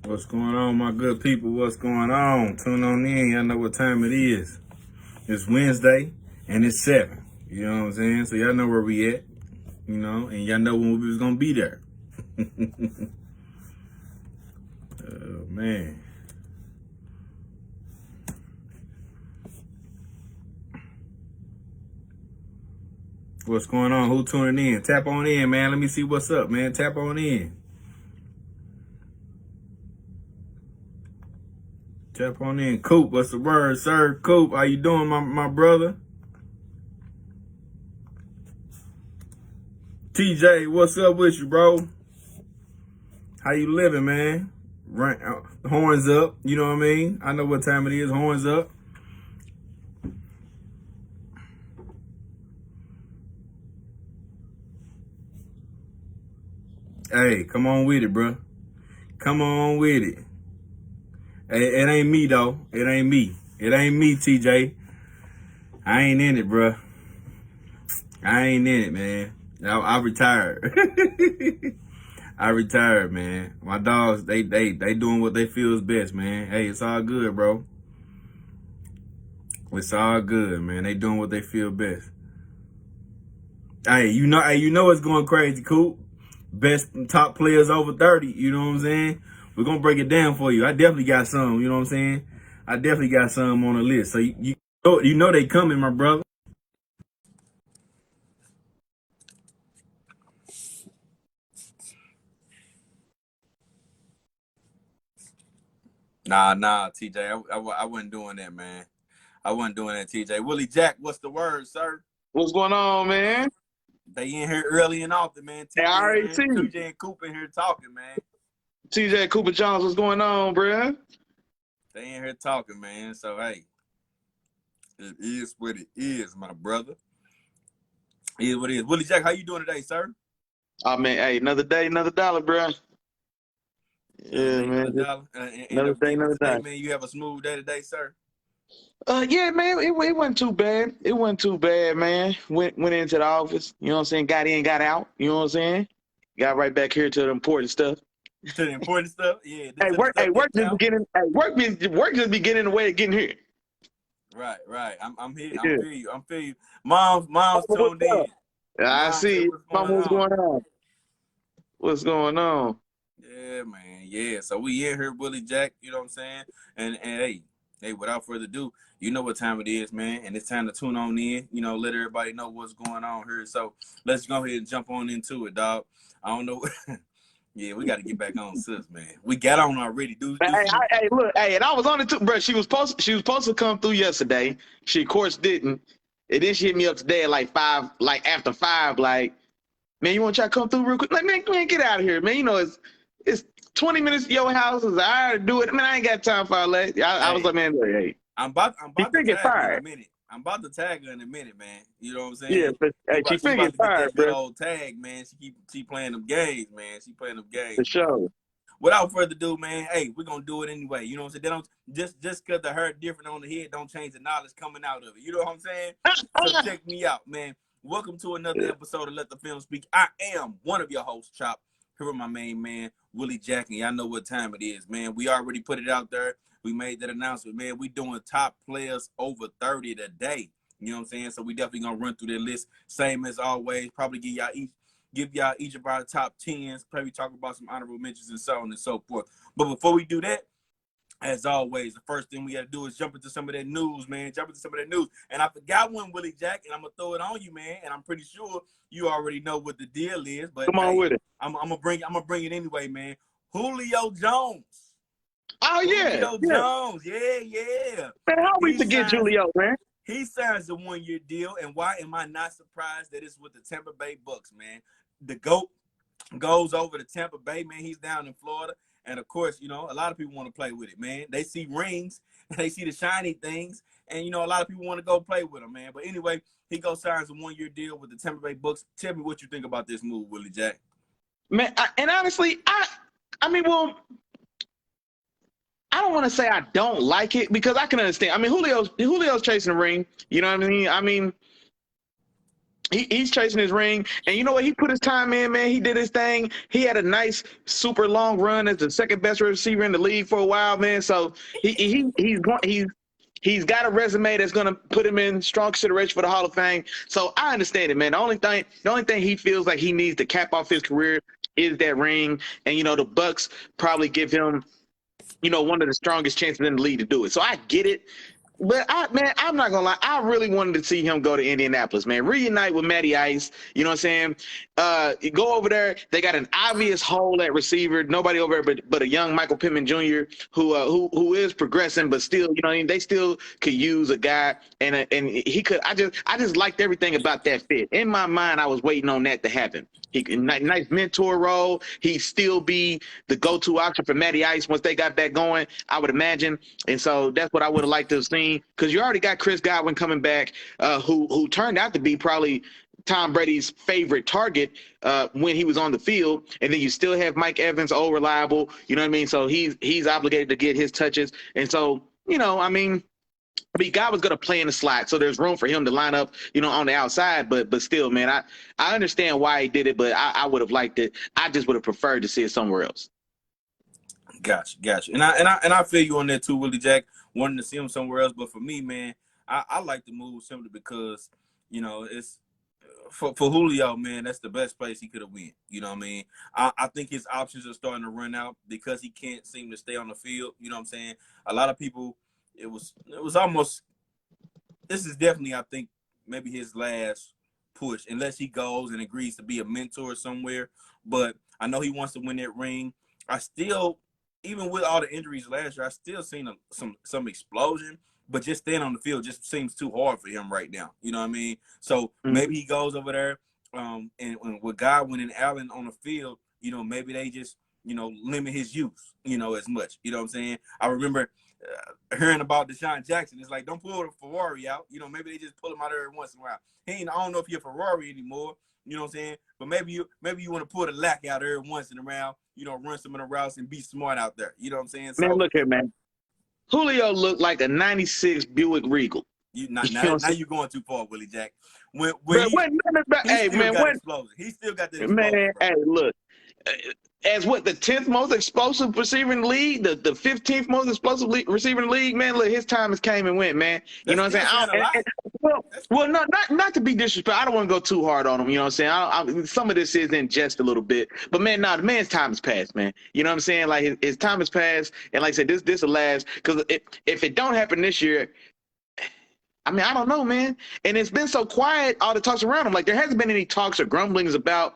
What's going on, my good people? What's going on? Tune on in. Y'all know what time it is. It's Wednesday, and it's 7. You know what I'm saying? So y'all know where we at. You know, and y'all know when we was gonna be there. Oh, man. What's going on? Who tuning in? Tap on in, man. Let me see what's up, man. Tap on in. Tap on in. Coop, what's the word, sir? Coop, how you doing, my brother? TJ, what's up with you, bro? How you living, man? Right, horns up, you know what I mean? I know what time it is. Horns up. Hey, come on with it, bro. Come on with it. Hey, it ain't me, though. It ain't me. It ain't me, TJ. I ain't in it, bro. I ain't in it, man. I retired. I retired, man. My dogs, they doing what they feel is best, man. Hey, it's all good, bro. It's all good, man. They doing what they feel best. Hey, you know it's going crazy, Coop. Best top players over 30, you know what I'm saying? We're gonna break it down for you. I definitely got some, you know what I'm saying? I definitely got some on the list. So you know they coming, my brother. Nah, TJ. I wasn't doing that, man. I wasn't doing that, TJ. Willie Jack, what's the word, sir? What's going on, man? They in here early and often, man. Hey, I already see you. TJ and Coop in here talking, man. TJ Cooper Jones, what's going on, bruh? They in here talking, man. So, hey, it is what it is, my brother. It is what it is. Willie Jack, how you doing today, sir? Oh, man, hey, another day, another dollar, bruh. Yeah, man. Another day, another Today, dollar. man, you have a smooth day today, sir? Yeah, man, it wasn't too bad. It wasn't too bad, man. Went into the office, you know what I'm saying? Got in, got out, you know what I'm saying? Got right back here to the important stuff. To the important stuff? Yeah. Hey, work just beginning. Hey, work just beginning the way of getting here. Right. I'm here. Yeah. I'm feel you. Mom's tuned in. I Mom see. said, what's Mama, going what's on? going on? What's going on? Yeah, man. Yeah. So we in here, Willie Jack, you know what I'm saying? And hey, without further ado, you know what time it is, man. And it's time to tune on in, you know, let everybody know what's going on here. So let's go ahead and jump on into it, dog. I don't know. Yeah, we got to get back on sis, man. We got on already, dude. Hey, look, hey, and I was on it too, bro. She was supposed to come through yesterday. She of course didn't. And then she hit me up today at like 5, like after 5, like, man, you want to try to come through real quick? Like, man, get out of here, man. You know, it's 20 minutes to your house. It's all right to do it. I mean, I ain't got time for all that. I was like, man, hey, I'm about she to figure tag her in a minute. I'm about to tag her in a minute, man. You know what I'm saying? Yeah, but hey, she figure about to get fired, that good bro. old tag, man. She playing them games, man. She playing them games. For sure. Without further ado, man, hey, we're gonna do it anyway. You know what I'm saying? They don't just cause the hurt different on the head don't change the knowledge coming out of it. You know what I'm saying? So check me out, man. Welcome to another episode of Let the Film Speak. I am one of your hosts, Chop. Here with my main man, Willie Jack, and y'all know what time it is, man. We already put it out there. We made that announcement, man. We doing top players over 30 today. You know what I'm saying? So we definitely gonna run through that list. Same as always. Probably give y'all each of our top 10s, probably talk about some honorable mentions and so on and so forth. But before we do that, as always, the first thing we got to do is jump into some of that news, man. And I forgot one, Willie Jack, and I'm going to throw it on you, man. And I'm pretty sure you already know what the deal is. But come on with it. I'm gonna bring it anyway, man. Julio Jones. Oh, Julio Jones. Yeah. Man, how we forget Julio, man? He signs a 1-year deal, and why am I not surprised that it's with the Tampa Bay Bucks, man? The GOAT goes over to Tampa Bay, man. He's down in Florida. And, of course, you know, a lot of people want to play with it, man. They see rings, they see the shiny things, and, you know, a lot of people want to go play with him, man. But anyway, he goes signs a 1-year deal with the Tampa Bay Bucks. Tell me what you think about this move, Willie Jack. Man, and honestly, I mean, well, I don't want to say I don't like it because I can understand. I mean, Julio's chasing the ring. You know what I mean? I mean, He's chasing his ring, and you know what? He put his time in, man. He did his thing. He had a nice, super long run as the second best receiver in the league for a while, man. So he's got a resume that's gonna put him in strong consideration for the Hall of Fame. So I understand it, man. The only thing he feels like he needs to cap off his career is that ring, and the Bucks probably give him one of the strongest chances in the league to do it. So I get it. But I'm not gonna lie. I really wanted to see him go to Indianapolis, man. Reunite with Matty Ice. You know what I'm saying? Go over there. They got an obvious hole at receiver. Nobody over there but a young Michael Pittman Jr. who is progressing, but still, they still could use a guy, and he could. I just liked everything about that fit. In my mind, I was waiting on that to happen. Nice mentor role. He'd still be the go-to option for Matty Ice once they got that going, I would imagine. And so that's what I would have liked to have seen, because you already got Chris Godwin coming back, who turned out to be probably Tom Brady's favorite target when he was on the field. And then you still have Mike Evans, old reliable. You know what I mean? So he's obligated to get his touches. And so, God was going to play in the slot, so there's room for him to line up, on the outside. But still, man, I understand why he did it, but I would have liked it. I just would have preferred to see it somewhere else. Gotcha. And I feel you on that too, Willie Jack, wanting to see him somewhere else. But for me, man, I like the move simply because, it's for Julio, man, that's the best place he could have went. You know what I mean? I think his options are starting to run out because he can't seem to stay on the field. You know what I'm saying? A lot of people, it was almost, this is definitely, I think, maybe his last push, unless he goes and agrees to be a mentor somewhere. But I know he wants to win that ring. I still, even with all the injuries last year, I still seen some explosion, but just staying on the field just seems too hard for him right now. You know what I mean? So maybe he goes over there, and with Godwin and Allen on the field, maybe they just, limit his use, as much. You know what I'm saying? I remember hearing about Deshaun Jackson. It's like, don't pull the Ferrari out. Maybe they just pull him out every once in a while. I don't know if you're a Ferrari anymore. You know what I'm saying? But maybe you want to pull the lack out every once in a while, run some of the routes and be smart out there. You know what I'm saying? Man, look here, man. Julio looked like a 96 Buick Regal. Now you're going too far, Willie Jack. He still got that explosion. Man, hey, look. As the 10th most explosive receiver in the league, the 15th most explosive receiver in the league, man, look, his time has came and went, man. You know what I'm saying? Well, not to be disrespectful. I don't want to go too hard on him. You know what I'm saying? Some of this is in jest a little bit, but man, the man's time has passed, man. You know what I'm saying? Like his time has passed, and like I said, this will last, because if it don't happen this year, I don't know, man. And it's been so quiet, all the talks around him. Like, there hasn't been any talks or grumblings about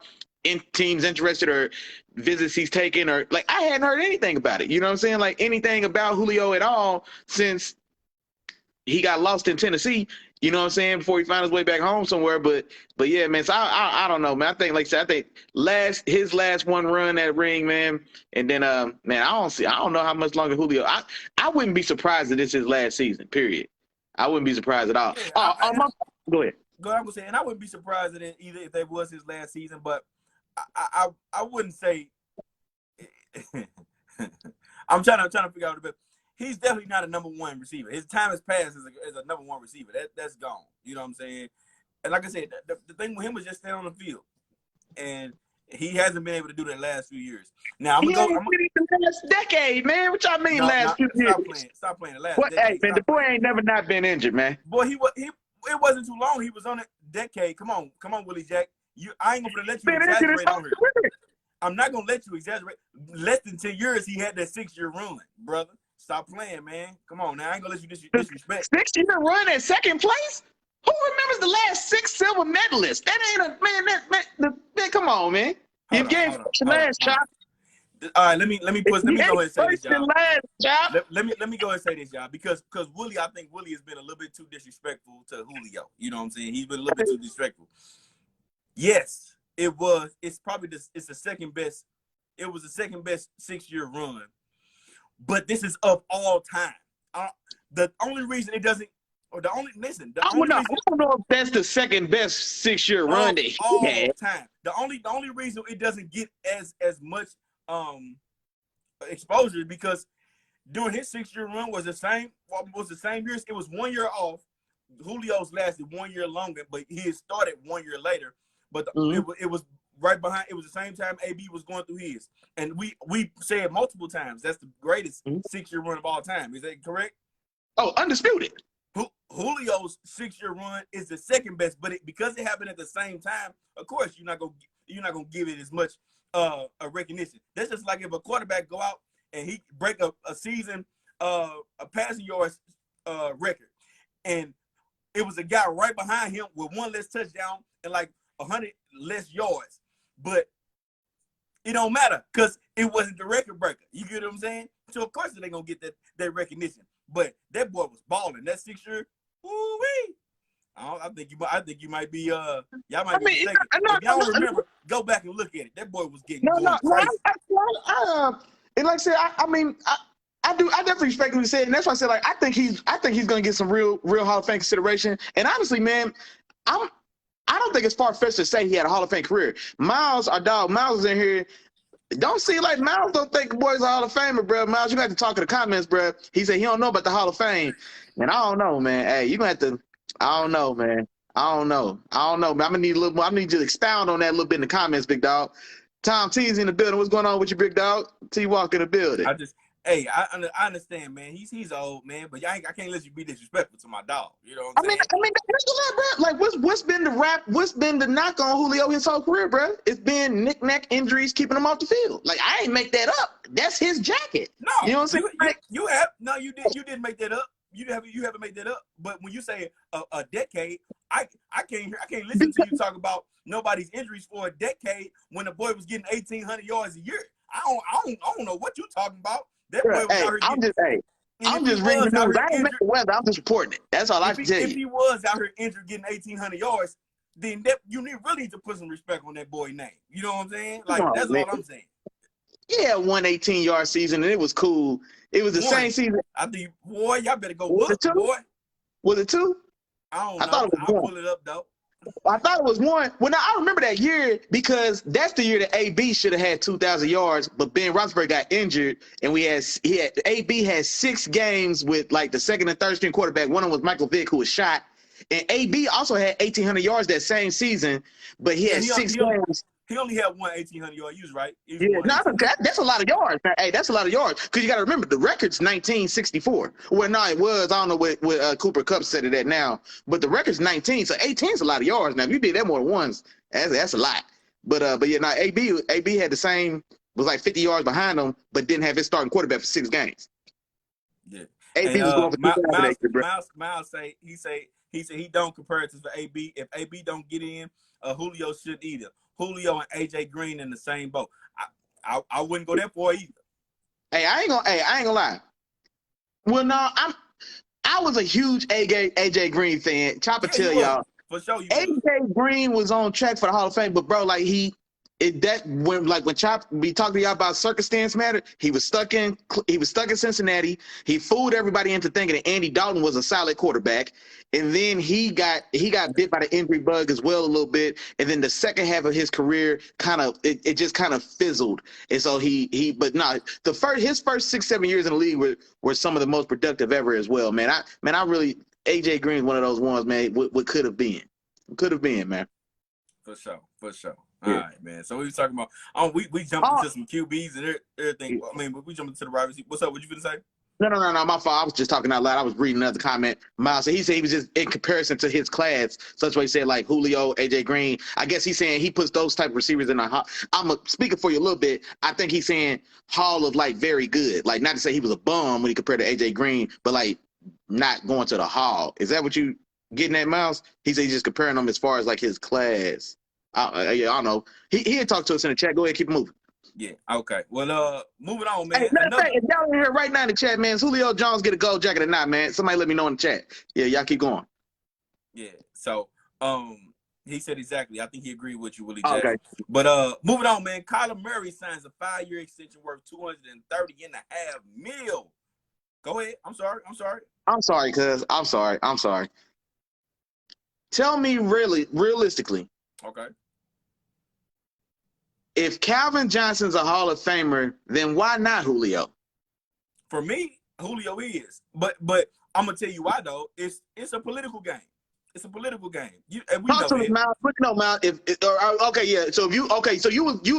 teams interested or visits he's taken, or like, I hadn't heard anything about it. You know what I'm saying? Like, anything about Julio at all since he got lost in Tennessee. You know what I'm saying? Before he found his way back home somewhere. But yeah, man. So I don't know, man. I think, like I said, his last one run at ring, man. And then man, I don't know how much longer Julio. I wouldn't be surprised if this is his last season. Period. I wouldn't be surprised at all. Yeah, go ahead. I was saying, and I wouldn't be surprised at it either if that was his last season, but I wouldn't say. I'm trying to figure out a bit. He's definitely not a number one receiver. His time has passed as a number one receiver. That's gone. You know what I'm saying? And like I said, the thing with him was just staying on the field, and he hasn't been able to do that the last few years. Now I'm gonna go. The last decade, man. What y'all mean last few years? Stop playing. The last decade. Hey, man, the boy ain't never not been injured, man. Boy, it wasn't too long. He was on a decade. Come on, Willie Jack. I ain't gonna let you exaggerate on here. I'm not gonna let you exaggerate. Less than 10 years, he had that 6-year run, brother. Stop playing, man. Come on, now I ain't gonna let you disrespect. 6-year run at second place? Who remembers the last 6 silver medalists? That ain't a man. Come on, man. You gave the last shot. All right, let me go ahead and say this, y'all. Let me go ahead and say this, y'all, because Willie, I think Willie has been a little bit too disrespectful to Julio. You know what I'm saying? He's been a little bit too disrespectful. Yes, it was. It's probably it's the second best. It was the second best 6-year run, but this is of all time. The only reason it doesn't, or the only reason, I don't know if that's the second best 6-year run that all time. The only reason it doesn't get as much exposure because during his 6-year run was the same years. It was 1 year off, Julio's lasted 1 year longer, but he had started 1 year later. But it was right behind. It was the same time AB was going through his, and we said multiple times that's the greatest 6-year run of all time. Is that correct? Oh, undisputed. Julio's 6-year run is the second best, but because it happened at the same time, of course you're not gonna give it as much a recognition. That's just like if a quarterback go out and he break a season a passing yards record, and it was a guy right behind him with 1 less touchdown and like 100 less yards, but it don't matter because it wasn't the record breaker. You get what I'm saying? So of course they're gonna get that recognition. But that boy was balling. That 6-year, woo-wee. I think you might be y'all might be mistaken. If y'all don't remember, go back and look at it. That boy was getting going crazy. And like I said, I definitely respect what he said, and that's why I said like I think he's gonna get some real Hall of Fame consideration. And honestly, man, I don't think it's far-fetched to say he had a Hall of Fame career. Miles, our dog, Miles is in here. Don't see like Miles don't think the boy's a Hall of Famer, bro. Miles, you got to talk in the comments, bro. He said he don't know about the Hall of Fame. And I don't know, man. Hey, you gonna have to, I don't know, man. I don't know. Man. I'm gonna need a little more. I'm gonna need you to expound on that a little bit in the comments, big dog. Tom T's in the building. What's going on with you, big dog? T Walk in the building. I understand, man. He's old, man, but I can't let you be disrespectful to my dog. You know what I'm saying? I mean, bro. Like, what's been the rap? What's been the knock on Julio his whole career, bro? It's been knick-knack injuries keeping him off the field. Like, I ain't make that up. That's his jacket. No, you know what I'm saying? You didn't make that up. You haven't made that up. But when you say a decade, I can't listen to you talk about nobody's injuries for a decade when the boy was getting 1,800 yards a year. I don't know what you're talking about. That boy was out here I'm just reading the news. I ain't make the weather. I'm just reporting it. That's all I can tell you. If he was out here injured getting 1,800 yards, then you really need to put some respect on that boy's name. You know what I'm saying? Like, that's all I'm saying. Yeah, 118-yard season, and it was cool. It was the same season. I think, boy, y'all better go look, boy. Was it 2? I don't know. I thought it was 1. I'll pull it up, though. I thought it was 1. Well, now I remember that year because that's the year that AB should have had 2,000 yards, but Ben Roethlisberger got injured, and AB had 6 games with like the second and third string quarterback. One of them was Michael Vick, who was shot, and AB also had 1,800 yards that same season, but he had 6 games. He only had 1,800 yards. You was right. That's a lot of yards. Hey, that's a lot of yards because you got to remember the record's 1964. Well, no, it was. I don't know what Cooper Kupp said it at now, but the record's 19. So 18 is a lot of yards. Now, if you did that more than once, that's a lot. But yeah, now AB had the same, was like 50 yards behind him, but didn't have his starting quarterback for 6 games. Yeah. AB was going for 2,000. Miles say he don't compare it to AB. If AB don't get in, Julio should either. Julio and AJ Green in the same boat. I wouldn't go there for either. Hey, I ain't gonna lie. Well, no, I was a huge AJ Green fan. Chopper tell y'all. For sure, AJ Green was on track for the Hall of Fame, but bro, like when Chop we talked to y'all about circumstance matter, he was stuck in Cincinnati. He fooled everybody into thinking that Andy Dalton was a solid quarterback, and then he got bit by the injury bug as well a little bit. And then the second half of his career it just kind of fizzled. And so his first 6-7 years in the league were some of the most productive ever as well, man. I really AJ Green is one of those ones, man. What could have been, man. For sure. All right, man. So we was talking about we jumped into some QBs and everything. I mean, we jumped into the wide receiver. What's up? What you gonna say? No, my fault. I was just talking out loud. I was reading another comment. Miles said he was just in comparison to his class. So that's why he said like Julio, AJ Green. I guess he's saying he puts those type of receivers in a. I'm speaking for you a little bit. I think he's saying Hall of like very good. Like not to say he was a bum when he compared to AJ Green, but like not going to the Hall. Is that what you getting at, Miles? He said he's just comparing them as far as like his class. I don't know. He had talked to us in the chat. Go ahead, keep it moving. Yeah. Okay. Well, moving on, man. Hey, if y'all in here right now in the chat, man, is Julio Jones get a gold jacket or not, man? Somebody let me know in the chat. Yeah, y'all keep going. Yeah. So, he said exactly. I think he agreed with you, Willie. Okay. But moving on, man. Kyler Murray signs a 5-year extension worth $230.5 million. Go ahead. I'm sorry, cuz. I'm sorry. Tell me realistically. Okay. If Calvin Johnson's a Hall of Famer, then why not Julio? For me, Julio is. But I'm gonna tell you why though. It's a political game. It's a political game. And we Talk know to me, it. Mal. But no, Mal. Okay, yeah. So you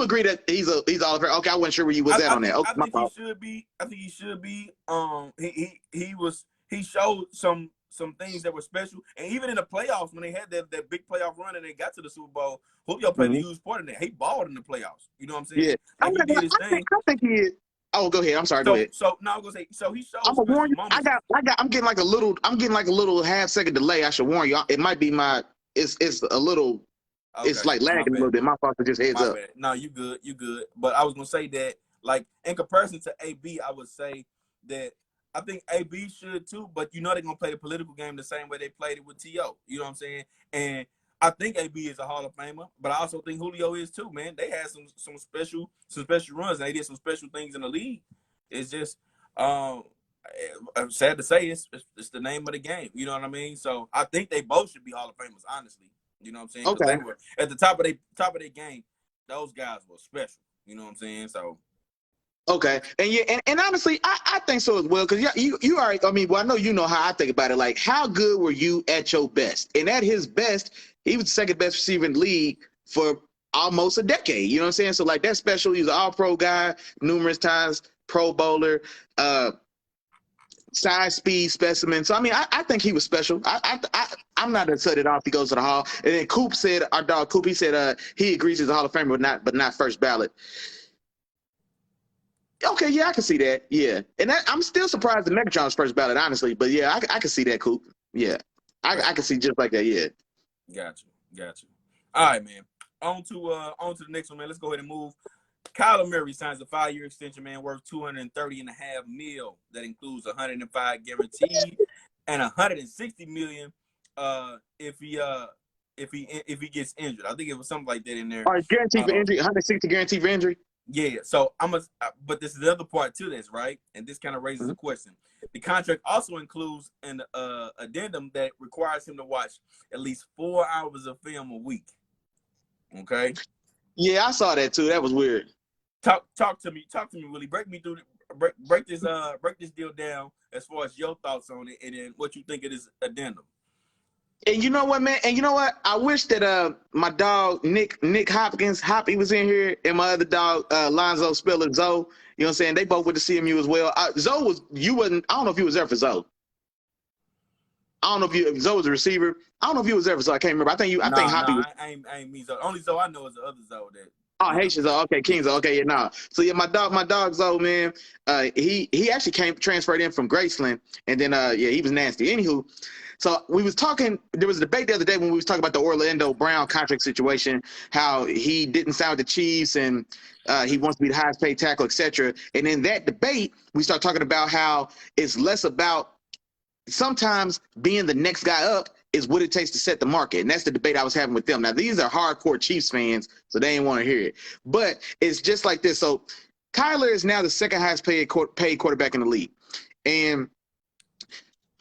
agree that he's all fair. Okay, I wasn't sure where you was at on that. Okay, I think he should be. I think he should be. He showed some things that were special, and even in the playoffs when they had that big playoff run and they got to the Super Bowl, Julio played a huge part in that. He balled in the playoffs. You know what I'm saying? Yeah, Like he did his thing. I think he is. Oh, go ahead. I'm sorry. Go ahead. So now I'm gonna say. So he showed I'm gonna warn special you. moments. I'm getting like a little half-second delay. I should warn you. It might be my. It's a little. Okay, it's like lagging a little bit. My fault. Just heads up. Bad. No, you good. You good. But I was gonna say that, like in comparison to AB, I would say that I think AB should too. But you know they're gonna play the political game the same way they played it with T.O. You know what I'm saying? And I think AB is a Hall of Famer, but I also think Julio is too. Man, they had some special runs. And they did some special things in the league. It's just sad to say, it's the name of the game. You know what I mean? So I think they both should be Hall of Famers, honestly. You know what I'm saying? Okay. They were at the top of their game. Those guys were special. You know what I'm saying? So. Okay, and yeah, and honestly, I think so as well. Because you are. I mean, well, I know you know how I think about it. Like, how good were you at your best? And at his best, he was the second best receiver in the league for almost a decade. You know what I'm saying? So like, that's special. He was an All-Pro guy, numerous times, Pro Bowler, size, speed, specimen. So I mean, I think he was special. I'm not upset at all if he goes to the Hall. And then Coop said, our dog Coop, he said he agrees he's a Hall of Famer, but not first ballot. Okay, yeah, I can see that. Yeah, and I'm still surprised the Megatron's first ballot, honestly. But yeah, I can see that, Coop. Yeah, I can see just like that. Yeah. Got you. All right, man. On to the next one, man. Let's go ahead and move. Kyler Murray signs a 5-year extension, man, worth $230.5 million. That includes $105 guaranteed and $160 million if he gets injured. I think it was something like that in there. All right, guaranteed for injury, 160 guaranteed for injury. Yeah, so but this is the other part to this, right? And this kind of raises a question. The contract also includes an addendum that requires him to watch at least 4 hours of film a week. Okay. Yeah, I saw that too. That was weird. Talk to me, Willie. Break this deal down as far as your thoughts on it, and then what you think of this addendum. And you know what, man? And you know what? I wish that my dog Nick Hopkins, Hoppy, was in here, and my other dog Lonzo Spiller, Zoe. You know what I'm saying? They both went to CMU as well. Zoe wasn't. I don't know if you was there for Zoe. I don't know if Zoe was a receiver. I don't know if you was there for Zoe. I can't remember. I think Hoppy was. I ain't me Zoe. Only Zoe I know is the other Zoe that. Oh, Haitian Zoe. Okay, King Zoe. Okay, yeah, nah. So yeah, my dog Zoe, man. He actually transferred in from Graceland, and then he was nasty. Anywho. So we was talking, there was a debate the other day when we was talking about the Orlando Brown contract situation, how he didn't sign with the Chiefs and he wants to be the highest paid tackle, etc. And in that debate, we start talking about how it's less about sometimes being the next guy up is what it takes to set the market. And that's the debate I was having with them. Now, these are hardcore Chiefs fans, so they ain't want to hear it. But it's just like this. So Kyler is now the second highest paid quarterback in the league. And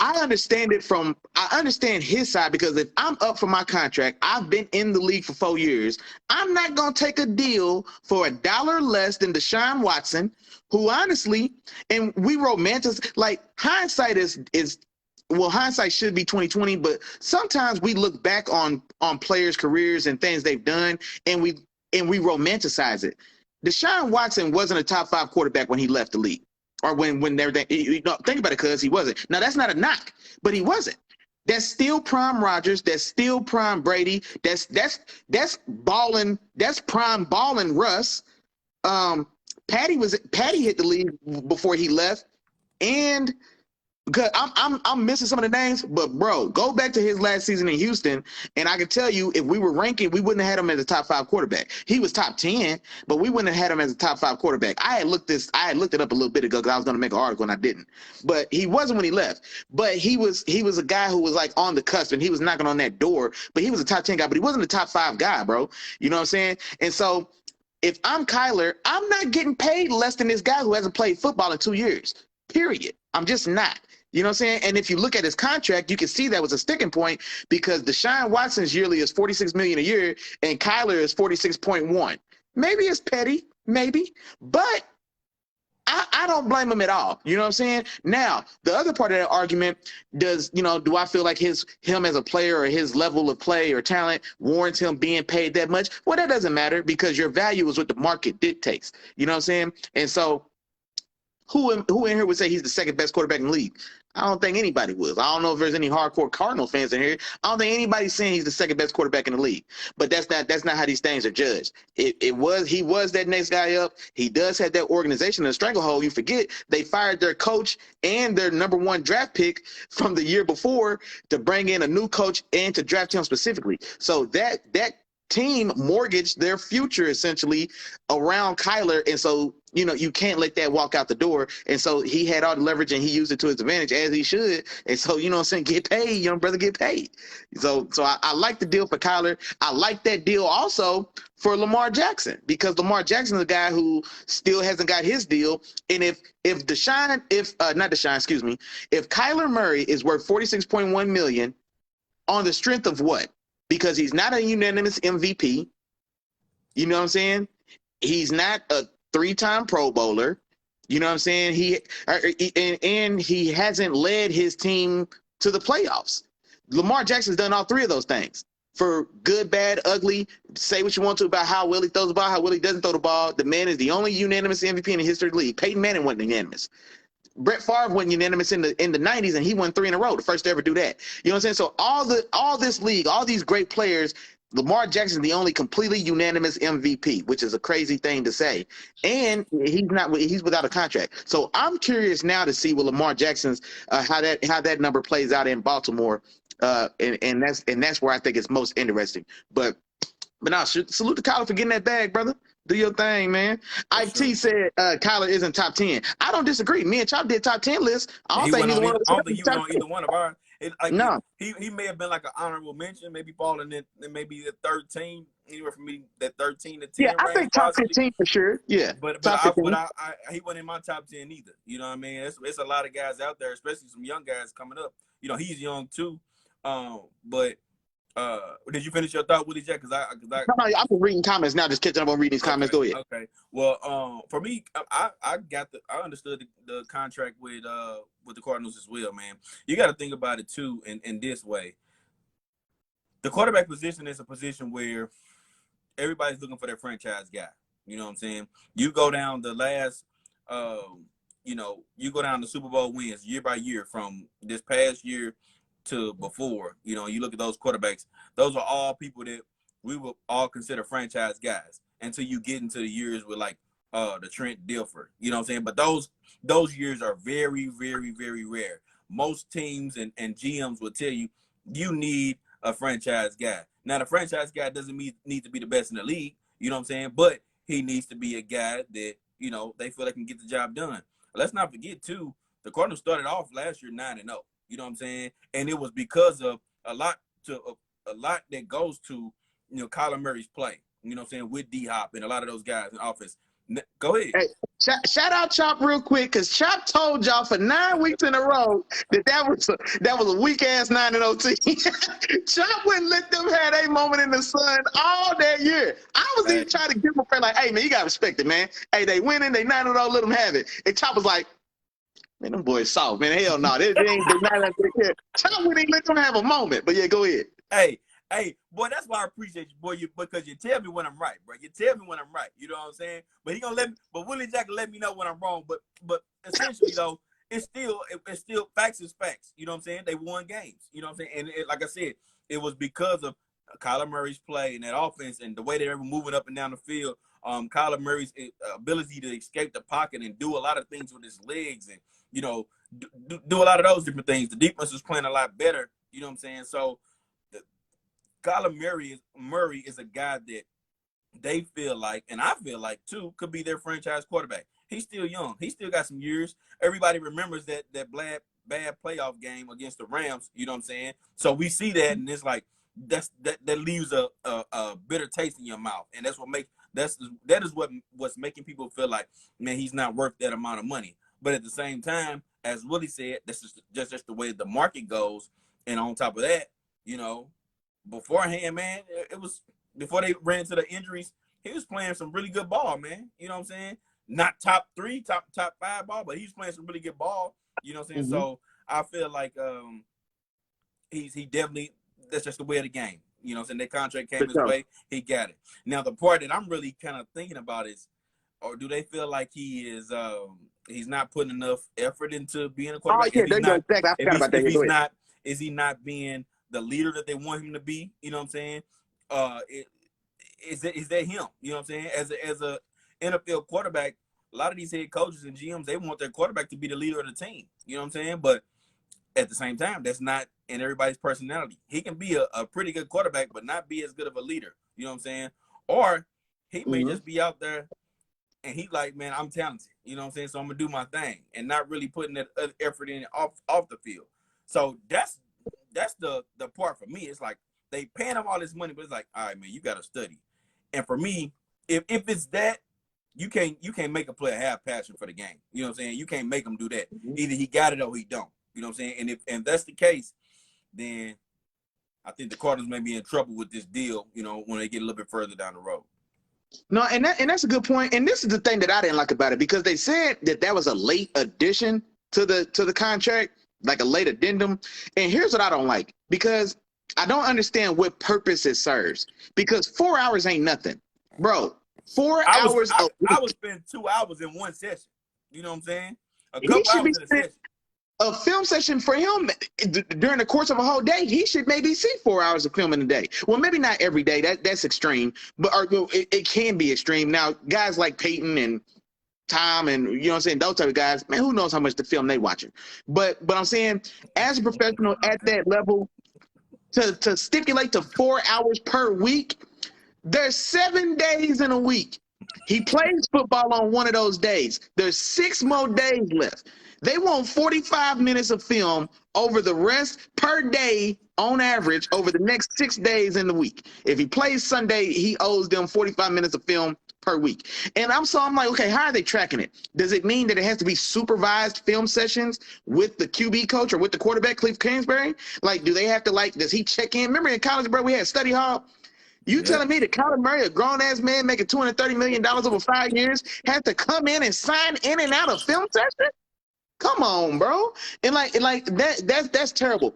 I understand his side, because if I'm up for my contract, I've been in the league for 4 years. I'm not going to take a deal for $1 less than Deshaun Watson, who honestly, and we romanticize, like hindsight hindsight should be 2020, but sometimes we look back on players' careers and things they've done, and we romanticize it. Deshaun Watson wasn't a top 5 quarterback when he left the league. Or when everything, think about it, because he wasn't. Now, that's not a knock, but he wasn't. That's still prime Rodgers. That's still prime Brady. That's balling. That's prime balling Russ. Patty hit the league before he left, and because I'm missing some of the names, but bro, go back to his last season in Houston, and I can tell you, if we were ranking, we wouldn't have had him as a top 5 quarterback. He was top 10, but we wouldn't have had him as a top 5 quarterback. I had looked it up a little bit ago because I was going to make an article and I didn't. But he wasn't when he left. But he was a guy who was like on the cusp, and he was knocking on that door. But he was a top 10 guy, but he wasn't a top 5 guy, bro. You know what I'm saying? And so if I'm Kyler, I'm not getting paid less than this guy who hasn't played football in 2 years. Period. I'm just not. You know what I'm saying? And if you look at his contract, you can see that was a sticking point, because Deshaun Watson's yearly is $46 million a year and Kyler is 46.1. Maybe it's petty, maybe, but I don't blame him at all. You know what I'm saying? Now, the other part of that argument, do I feel like him as a player or his level of play or talent warrants him being paid that much? Well, that doesn't matter because your value is what the market dictates. You know what I'm saying? And so who in here would say he's the second best quarterback in the league? I don't think anybody would. I don't know if there's any hardcore Cardinal fans in here. I don't think anybody's saying he's the second best quarterback in the league. But that's not how these things are judged. He was that next guy up. He does have that organization in a stranglehold. You forget they fired their coach and their #1 draft pick from the year before to bring in a new coach and to draft him specifically. So that team mortgaged their future essentially around Kyler, and so you can't let that walk out the door. And so he had all the leverage and he used it to his advantage, as he should. And so what I'm saying, get paid, young brother, get paid. So I like the deal for Kyler. I like that deal also for Lamar Jackson, because Lamar Jackson is a guy who still hasn't got his deal. And if Kyler Murray is worth $46.1 million on the strength of what? Because he's not a unanimous MVP. You know what I'm saying? He's not a 3-time Pro Bowler. You know what I'm saying? He hasn't led his team to the playoffs. Lamar Jackson's done all 3 of those things. For good, bad, ugly, say what you want to about how Willie throws the ball, how Willie doesn't throw the ball. The man is the only unanimous MVP in the history of the league. Peyton Manning wasn't unanimous. Brett Favre went unanimous in the 90s, and he won 3 in a row, the first to ever do that. You know what I'm saying? So all this league, all these great players, Lamar Jackson's the only completely unanimous MVP, which is a crazy thing to say. And he's without a contract. So I'm curious now to see what Lamar Jackson's how that number plays out in Baltimore. And that's where I think it's most interesting. But now salute to Kyler for getting that bag, brother. Do your thing, man. IT said Kyler isn't top 10. I don't disagree. Me and Chop did top 10 lists. I don't think neither one of us. I don't think he went on either one of ours. No. He may have been like an honorable mention, maybe falling in maybe the 13, anywhere from me that 13 to 10. Yeah, I think top 15 for sure. Yeah, but he wasn't in my top 10 either. You know what I mean? It's a lot of guys out there, especially some young guys coming up. He's young too. But did you finish your thought, Willie Jack? Because I'm reading comments now. Just catching up on reading these comments. Go ahead. Okay. Well, for me, I understood the contract with the Cardinals as well, man. You got to think about it too in this way. The quarterback position is a position where everybody's looking for their franchise guy. You know what I'm saying? You go down the last, you go down the Super Bowl wins year by year from this past year to before. You look at those quarterbacks. Those are all people that we will all consider franchise guys until you get into the years with like the Trent Dilfer. You know what I'm saying? But those years are very, very, very rare. Most teams and GMs will tell you need a franchise guy. Now, the franchise guy doesn't need to be the best in the league. You know what I'm saying? But he needs to be a guy that, they feel they can get the job done. Let's not forget, too, the Cardinals started off last year 9-0. You know what I'm saying? And it was because of a lot that goes to, Kyler Murray's play. You know what I'm saying? With D-Hop and a lot of those guys in offense. Go ahead. Hey, shout out Chop real quick, because Chop told y'all for 9 weeks in a row that was a weak ass 9-0 team. Chop wouldn't let them have a moment in the sun all that year. I was even trying to give him a friend like, hey man, you gotta respect it, man. Hey, they winning, they 9-0, let them have it. And Chop was like, man, them boys soft, man. Hell no, they ain't 9-0. Chop wouldn't let them have a moment. But yeah, go ahead. Hey, boy, that's why I appreciate you, boy, because you tell me when I'm right, bro. You tell me when I'm right. You know what I'm saying? But he gonna let me. But Willie Jack will let me know when I'm wrong. But essentially though, it's still facts is facts. You know what I'm saying? They won games. You know what I'm saying? And like I said, it was because of Kyler Murray's play and that offense and the way they were moving up and down the field. Kyler Murray's ability to escape the pocket and do a lot of things with his legs and do a lot of those different things. The defense was playing a lot better. You know what I'm saying? So. Kyler Murray is a guy that they feel like, and I feel like too, could be their franchise quarterback. He's still young. He still got some years. Everybody remembers that bad playoff game against the Rams. You know what I'm saying? So we see that, and it's like that leaves a bitter taste in your mouth, and that is what's making people feel like, man, he's not worth that amount of money. But at the same time, as Willie said, this is just the way the market goes. And on top of that, beforehand, man, it was before they ran into the injuries. He was playing some really good ball, man. You know what I'm saying? not top 3, top 5 ball, but he's playing some really good ball. You know what I'm saying? So I feel like he definitely, that's just the way of the game. You know what I'm saying? That contract came his way, he got it. Now the part that I'm really kind of thinking about is, or do they feel like he is he's not putting enough effort into being a quarterback? Oh yeah, there you go. Exactly. I forgot about that. If he's not, is he not being the leader that they want him to be? You know what I'm saying? Is that him? You know what I'm saying? As a NFL quarterback, a lot of these head coaches and GMs, they want their quarterback to be the leader of the team. You know what I'm saying? But at the same time, that's not in everybody's personality. He can be a pretty good quarterback, but not be as good of a leader. You know what I'm saying? Or he may just be out there and he like, man, I'm talented. You know what I'm saying? So I'm gonna do my thing and not really putting that effort in off the field. So that's the part for me. It's like they paying him all this money, but it's like, all right, man, you gotta study. And for me, if it's that, you can't make a player have passion for the game. You know what I'm saying? You can't make him do that. Either he got it or he don't. You know what I'm saying? And if that's the case, then I think the Cardinals may be in trouble with this deal, you know, when they get a little bit further down the road. No, and that's a good point. And this is the thing that I didn't like about it, because they said that was a late addition to the contract, like a late addendum. And here's what I don't like, because I don't understand what purpose it serves. Because 4 hours ain't nothing, bro. 4 hours. I would spend 2 hours in one session. You know what I'm saying? A couple hours in a session. A film session for him during the course of a whole day, he should maybe see 4 hours of film in a day. Well, maybe not every day. That's extreme, but it can be extreme. Now, guys like Peyton and Tom and, you know what I'm saying, those type of guys, man, who knows how much the film they watching. But I'm saying, as a professional at that level, to stipulate to 4 hours per week, there's 7 days in a week. He plays football on one of those days. There's 6 more days left. They want 45 minutes of film over the rest per day on average over the next 6 days in the week. If he plays Sunday, he owes them 45 minutes of film per week. And I'm like, okay, how are they tracking it? Does it mean that it has to be supervised film sessions with the QB coach or with the quarterback, Cliff Kingsbury? Like, do they have to, like, does he check in? Remember in college, bro, we had study hall? You telling me that Kyler Murray, a grown-ass man making $230 million over 5 years, had to come in and sign in and out of film session? Come on, bro. And like that's terrible.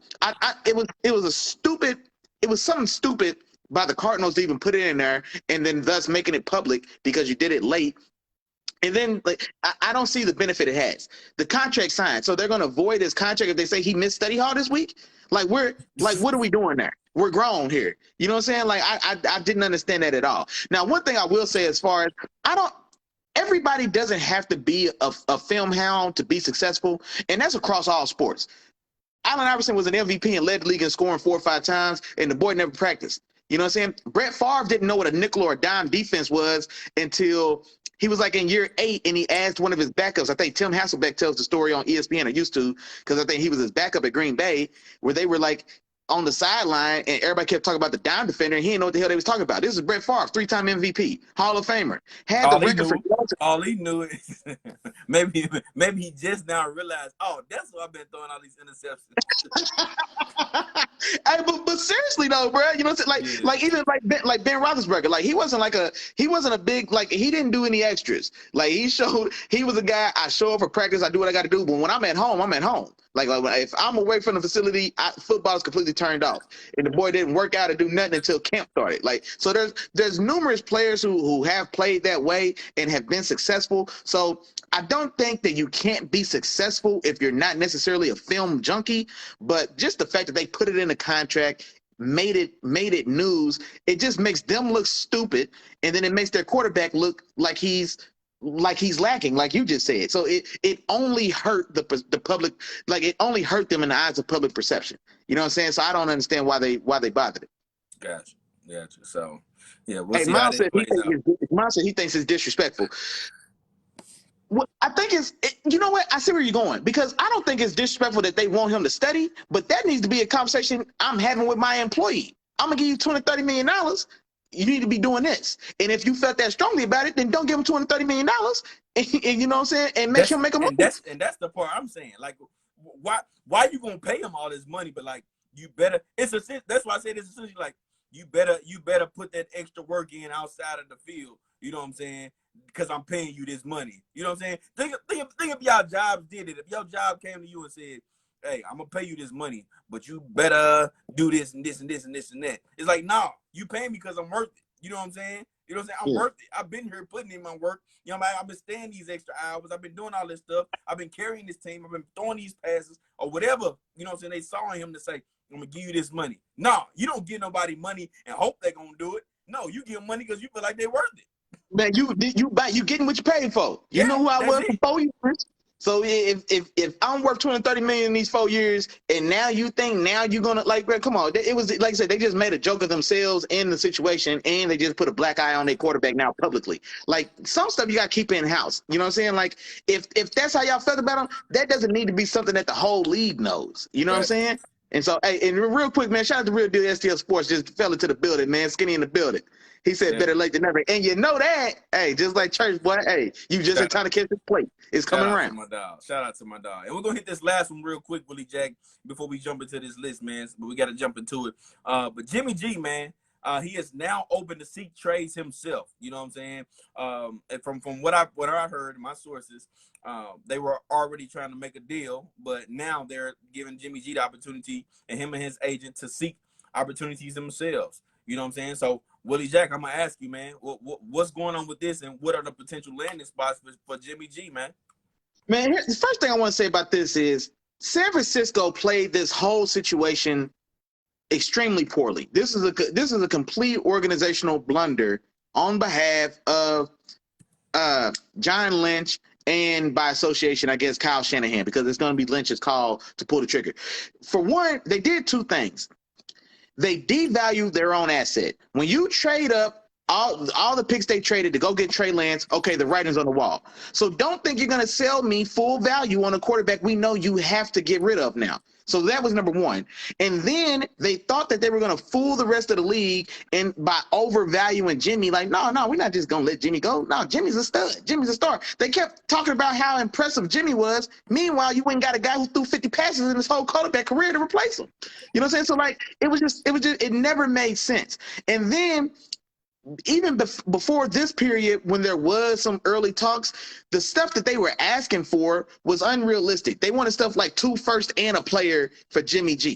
It was something stupid by the Cardinals to even put it in there and then thus making it public because you did it late. And then, like, I don't see the benefit it has. The contract signed, so they're going to void his contract if they say he missed study hall this week. Like, what are we doing there? We're grown here. You know what I'm saying? Like, I didn't understand that at all. Now, one thing I will say, as far as everybody doesn't have to be a film hound to be successful, and that's across all sports. Allen Iverson was an MVP and led the league in scoring 4 or 5 times, and the boy never practiced. You know what I'm saying? Brett Favre didn't know what a nickel or a dime defense was until he was like in year 8, and he asked one of his backups. I think Tim Hasselbeck tells the story on ESPN, or used to, because I think he was his backup at Green Bay, where they were like on the sideline, and everybody kept talking about the dime defender, and he didn't know what the hell they was talking about. This is Brett Favre, 3-time MVP, Hall of Famer. Had the record for all he knew is maybe he just now realized, oh, that's why I've been throwing all these interceptions. Hey, but seriously though, bro, you know what I'm saying? Like even like Ben Roethlisberger, like he wasn't a big, like, he didn't do any extras. Like he was a guy, I show up for practice, I do what I got to do, but when I'm at home, I'm at home. Like if I'm away from the facility, football is completely turned off, and the boy didn't work out or do nothing until camp started. Like, so there's numerous players who have played that way and have been successful. So I don't think that you can't be successful if you're not necessarily a film junkie, but just the fact that they put it in a contract, made it news, it just makes them look stupid, and then it makes their quarterback look like he's lacking, like you just said. So it only hurt the public, like it only hurt them in the eyes of public perception. You know what I'm saying? So I don't understand why they bothered it. Gotcha. So yeah, we'll see Miles how Miles said he thinks it's disrespectful. Well, I think you know what? I see where you're going, because I don't think it's disrespectful that they want him to study, but that needs to be a conversation I'm having with my employee. I'm gonna give you $20-30 million. You need to be doing this. And if you felt that strongly about it, then don't give him $230 million. And you know what I'm saying? And make him make a move. And that's the part I'm saying. Like, why you gonna pay him all this money? But like, you better. That's why I said it's essentially like you better put that extra work in outside of the field. You know what I'm saying? Because I'm paying you this money. You know what I'm saying? Think if y'all jobs did it. If your job came to you and said, hey, I'm gonna pay you this money, but you better do this and this and this and this and that. It's like, nah, you pay me because I'm worth it. You know what I'm saying? You know what I'm saying? I'm worth it. I've been here putting in my work. You know what I'm saying? I've been staying these extra hours. I've been doing all this stuff. I've been carrying this team. I've been throwing these passes or whatever. You know what I'm saying? They saw him to say, I'm gonna give you this money. No, you don't give nobody money and hope they're gonna do it. No, you give them money because you feel like they're worth it. Man, you getting what you paid for. You Yeah, know who I was it. for 4 years. So if I'm worth 230 million in these 4 years, and now you think now you're gonna like, bro, come on. It was like I said, they just made a joke of themselves in the situation, and they just put a black eye on their quarterback now publicly. Like some stuff you gotta keep in house. You know what I'm saying? Like if that's how y'all felt about him, that doesn't need to be something that the whole league knows. You know what I'm saying? And so, hey, and real quick, man, shout out to Real Deal STL Sports, just fell into the building, man. Skinny in the building. He said, better late than never. And you know that, hey, just like church, boy, hey, you just in time to catch this plate. It's coming around. Shout out to my dog. And we're going to hit this last one real quick, Willie Jack, before we jump into this list, man. But we got to jump into it. But Jimmy G, man, he is now open to seek trades himself. You know what I'm saying? And from what I heard, my sources, they were already trying to make a deal, but now they're giving Jimmy G the opportunity and him and his agent to seek opportunities themselves. You know what I'm saying? So, Willie Jack, I'm going to ask you, man, what's going on with this, and what are the potential landing spots for Jimmy G, man? Man, the first thing I want to say about this is San Francisco played this whole situation extremely poorly. This is a complete organizational blunder on behalf of John Lynch and by association, I guess, Kyle Shanahan, because it's going to be Lynch's call to pull the trigger. For one, they did two things. They devalued their own asset. When you trade up all the picks they traded to go get Trey Lance, okay, the writing's on the wall. So don't think you're going to sell me full value on a quarterback we know you have to get rid of now. So that was number one. And then they thought that they were going to fool the rest of the league and by overvaluing Jimmy, like, no, we're not just going to let Jimmy go. No, Jimmy's a stud. Jimmy's a star. They kept talking about how impressive Jimmy was. Meanwhile, you went and got a guy who threw 50 passes in his whole quarterback career to replace him. You know what I'm saying? So, like, it never made sense. And then even before this period, when there was some early talks, the stuff that they were asking for was unrealistic. They wanted stuff like 2 firsts and a player for Jimmy G.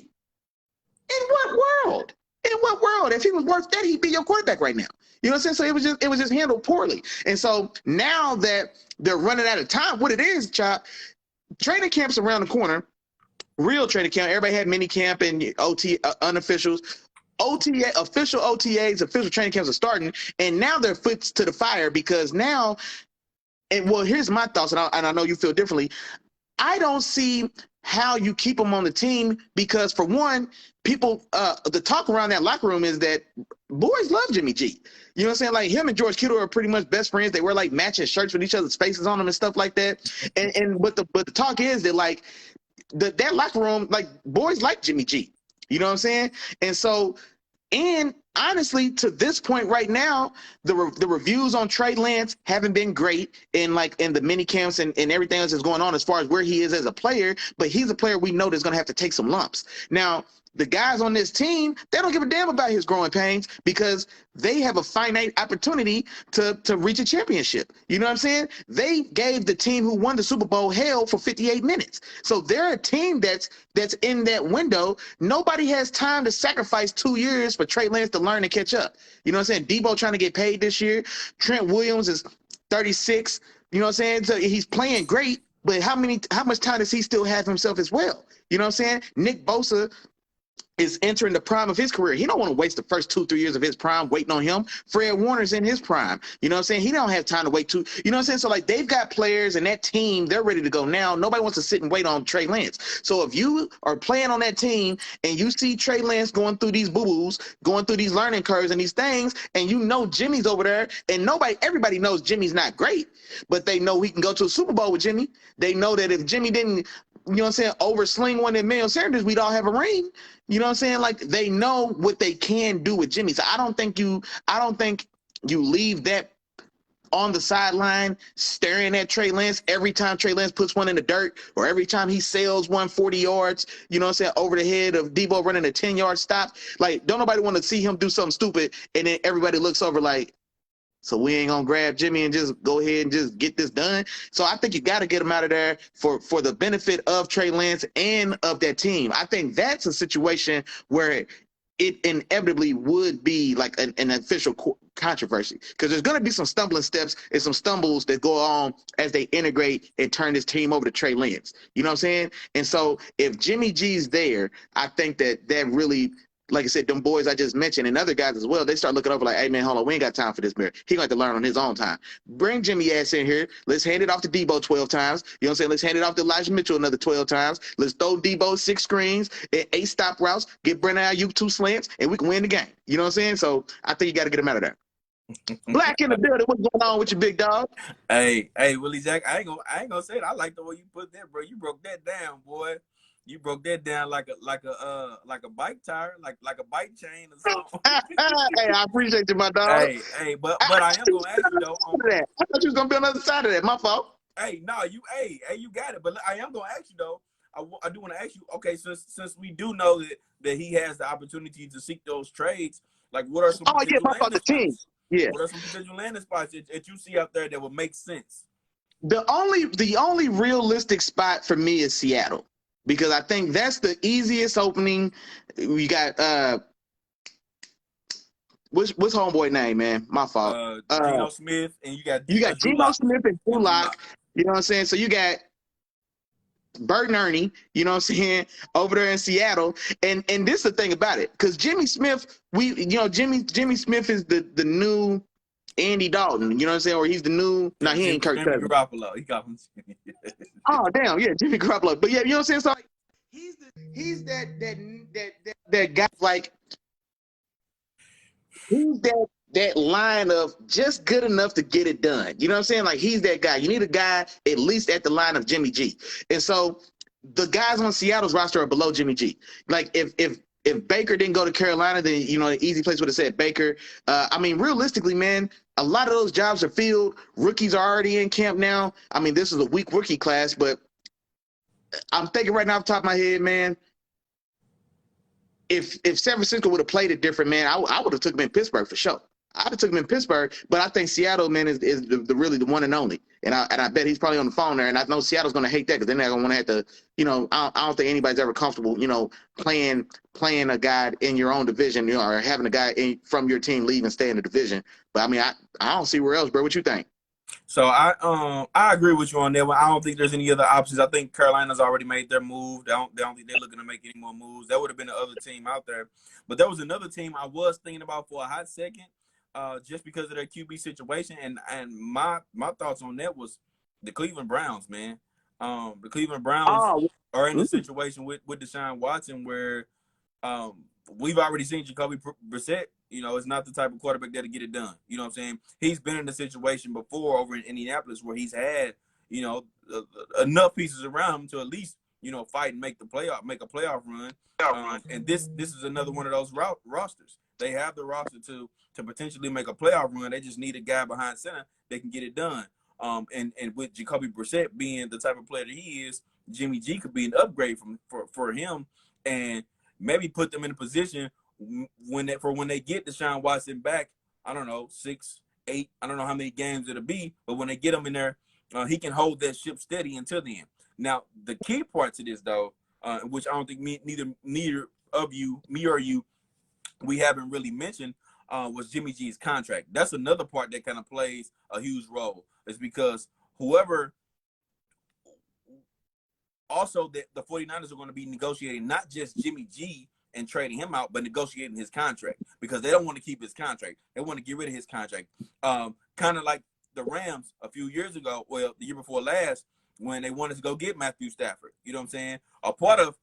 In what world? In what world? If he was worth that, he'd be your quarterback right now. You know what I'm saying? So it was just handled poorly. And so now that they're running out of time, what it is, Chop, training camp's around the corner. Real training camp. Everybody had mini camp and OT unofficials. Official OTAs, official training camps are starting, and now they're foot to the fire because now, and well, here's my thoughts, and I know you feel differently. I don't see how you keep them on the team because, for one, people, the talk around that locker room is that boys love Jimmy G. You know what I'm saying? Like him and George Kittle are pretty much best friends. They wear like matching shirts with each other's faces on them and stuff like that. But the talk is that like that locker room, like boys like Jimmy G. You know what I'm saying? And so, and honestly, to this point right now, the reviews on Trey Lance haven't been great in the mini camps and everything else that's going on as far as where he is as a player. But he's a player we know that's going to have to take some lumps. Now, the guys on this team, they don't give a damn about his growing pains because they have a finite opportunity to reach a championship. You know what I'm saying? They gave the team who won the Super Bowl hell for 58 minutes. So they're a team that's in that window. Nobody has time to sacrifice 2 years for Trey Lance to learn and catch up. You know what I'm saying? Debo trying to get paid this year. Trent Williams is 36. You know what I'm saying? So he's playing great, but how much time does he still have himself as well? You know what I'm saying? Nick Bosa is entering the prime of his career. He don't want to waste the first 2-3 years of his prime waiting on him. Fred Warner's in his prime. You know what I'm saying? He don't have time to wait you know what I'm saying? So like they've got players and that team, they're ready to go now. Nobody wants to sit and wait on Trey Lance. So if you are playing on that team and you see Trey Lance going through these boo-boos, going through these learning curves and these things, and you know Jimmy's over there, and everybody knows Jimmy's not great, but they know he can go to a Super Bowl with Jimmy. They know that if Jimmy didn't, you know what I'm saying, oversling one of Emmanuel Sanders, we'd all have a ring. You know what I'm saying? Like they know what they can do with Jimmy. So I don't think you leave that on the sideline staring at Trey Lance every time Trey Lance puts one in the dirt or every time he sails 140 yards, you know what I'm saying, over the head of Debo running a 10-yard stop. Like don't nobody want to see him do something stupid and then everybody looks over like, So we ain't gonna grab Jimmy and just go ahead and just get this done. So I think you got to get him out of there for the benefit of Trey Lance and of that team. I think that's a situation where it inevitably would be like an official controversy, because there's going to be some stumbling steps and some stumbles that go on as they integrate and turn this team over to Trey Lance. You know what I'm saying? And so if Jimmy G's there, I think that really, like I said, them boys I just mentioned and other guys as well, they start looking over like, hey, man, hold on, we ain't got time for this, man. He going to learn on his own time. Bring Jimmy ass in here. Let's hand it off to Debo 12 times. You know what I'm saying? Let's hand it off to Elijah Mitchell another 12 times. Let's throw Debo 6 screens, 8 stop routes, get Brandon Ayuk 2 slants, and we can win the game. You know what I'm saying? So I think you got to get him out of there. Black in the building. What's going on with you, big dog? Hey, Willie Jack, I ain't gonna say it. I like the way you put that, bro. You broke that down, boy. You broke that down like a bike tire, like a bike chain or something. Hey, I appreciate you, my dog. Hey, but I am gonna ask you though. I thought you was gonna be on the other side of that. My fault. Hey, no, you got it. But I am gonna ask you though. I do want to ask you. Okay, since we do know that he has the opportunity to seek those trades, like what are some? Oh yeah, my fault. The team. Yeah. What are some potential landing spots that you see out there that would make sense? The only realistic spot for me is Seattle, because I think that's the easiest opening. We got what's homeboy name, man? My fault. Geno Smith, and you got Geno Smith and Drew Lock. You know what I'm saying? So you got Bert and Ernie, you know what I'm saying, over there in Seattle. And this is the thing about it, because Jimmy Smith, Jimmy Smith is the new Andy Dalton, you know what I'm saying? Or he's the new, he ain't Kirk Cousins. Garoppolo. He got him. Oh damn, yeah, Jimmy Garoppolo. But yeah, you know what I'm saying? So like, he's that guy, like he's that line of just good enough to get it done. You know what I'm saying? Like he's that guy. You need a guy at least at the line of Jimmy G. And so the guys on Seattle's roster are below Jimmy G. Like if Baker didn't go to Carolina, then the easy place would have said Baker. I mean, realistically, man, a lot of those jobs are filled. Rookies are already in camp now. I mean, this is a weak rookie class, but I'm thinking right now off the top of my head, man, if San Francisco would have played it different, man, I would have took him in Pittsburgh for sure. I'd have took him in Pittsburgh, but I think Seattle, man, is really the one and only. And I bet he's probably on the phone there. And I know Seattle's going to hate that, because they're not going to want to have to, I don't think anybody's ever comfortable, playing a guy in your own division, or having a guy from your team leave and stay in the division. But I mean, I don't see where else, bro. What you think? So I agree with you on that, but I don't think there's any other options. I think Carolina's already made their move. They don't think they're looking to make any more moves. That would have been the other team out there. But there was another team I was thinking about for a hot second. Just because of their QB situation, and my thoughts on that was the Cleveland Browns, man. The Cleveland Browns are in a situation with Deshaun Watson where we've already seen Jacoby Brissett. It's not the type of quarterback that'll get it done. You know what I'm saying? He's been in a situation before over in Indianapolis where he's had enough pieces around him to at least fight and make a playoff run. And this is another one of those rosters. They have the roster to potentially make a playoff run. They just need a guy behind center that can get it done. And with Jacoby Brissett being the type of player that he is, Jimmy G could be an upgrade for him, and maybe put them in a position when they get Deshaun Watson back. I don't know, 6, 8. I don't know how many games it'll be, but when they get him in there, he can hold that ship steady until the end. Now, the key part to this, though, which I don't think neither of you, me or you, we haven't really mentioned, was Jimmy G's contract. That's another part that kind of plays a huge role. It's because whoever also that the 49ers are going to be negotiating not just Jimmy G and trading him out, but negotiating his contract, because they don't want to keep his contract. They want to get rid of his contract. Kind of like the Rams a few years ago, well, the year before last, when they wanted to go get Matthew Stafford. You know what I'm saying? A part of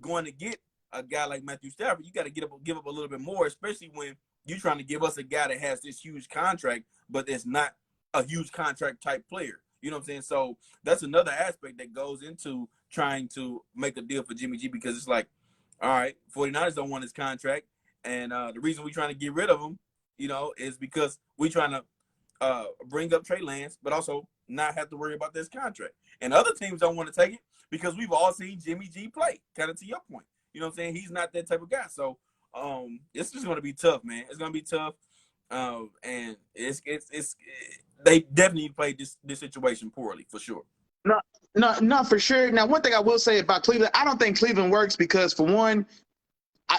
going to get a guy like Matthew Stafford, you got to give up a little bit more, especially when you're trying to give us a guy that has this huge contract, but it's not a huge contract type player. You know what I'm saying? So that's another aspect that goes into trying to make a deal for Jimmy G, because it's like, all right, 49ers don't want his contract, and the reason we're trying to get rid of him, is because we're trying to bring up Trey Lance, but also not have to worry about this contract. And other teams don't want to take it because we've all seen Jimmy G play, kind of to your point. You know what I'm saying? He's not that type of guy. So it's just going to be tough, man. It's going to be tough. And they definitely played this situation poorly for sure. No, for sure. Now, one thing I will say about Cleveland, I don't think Cleveland works because, for one,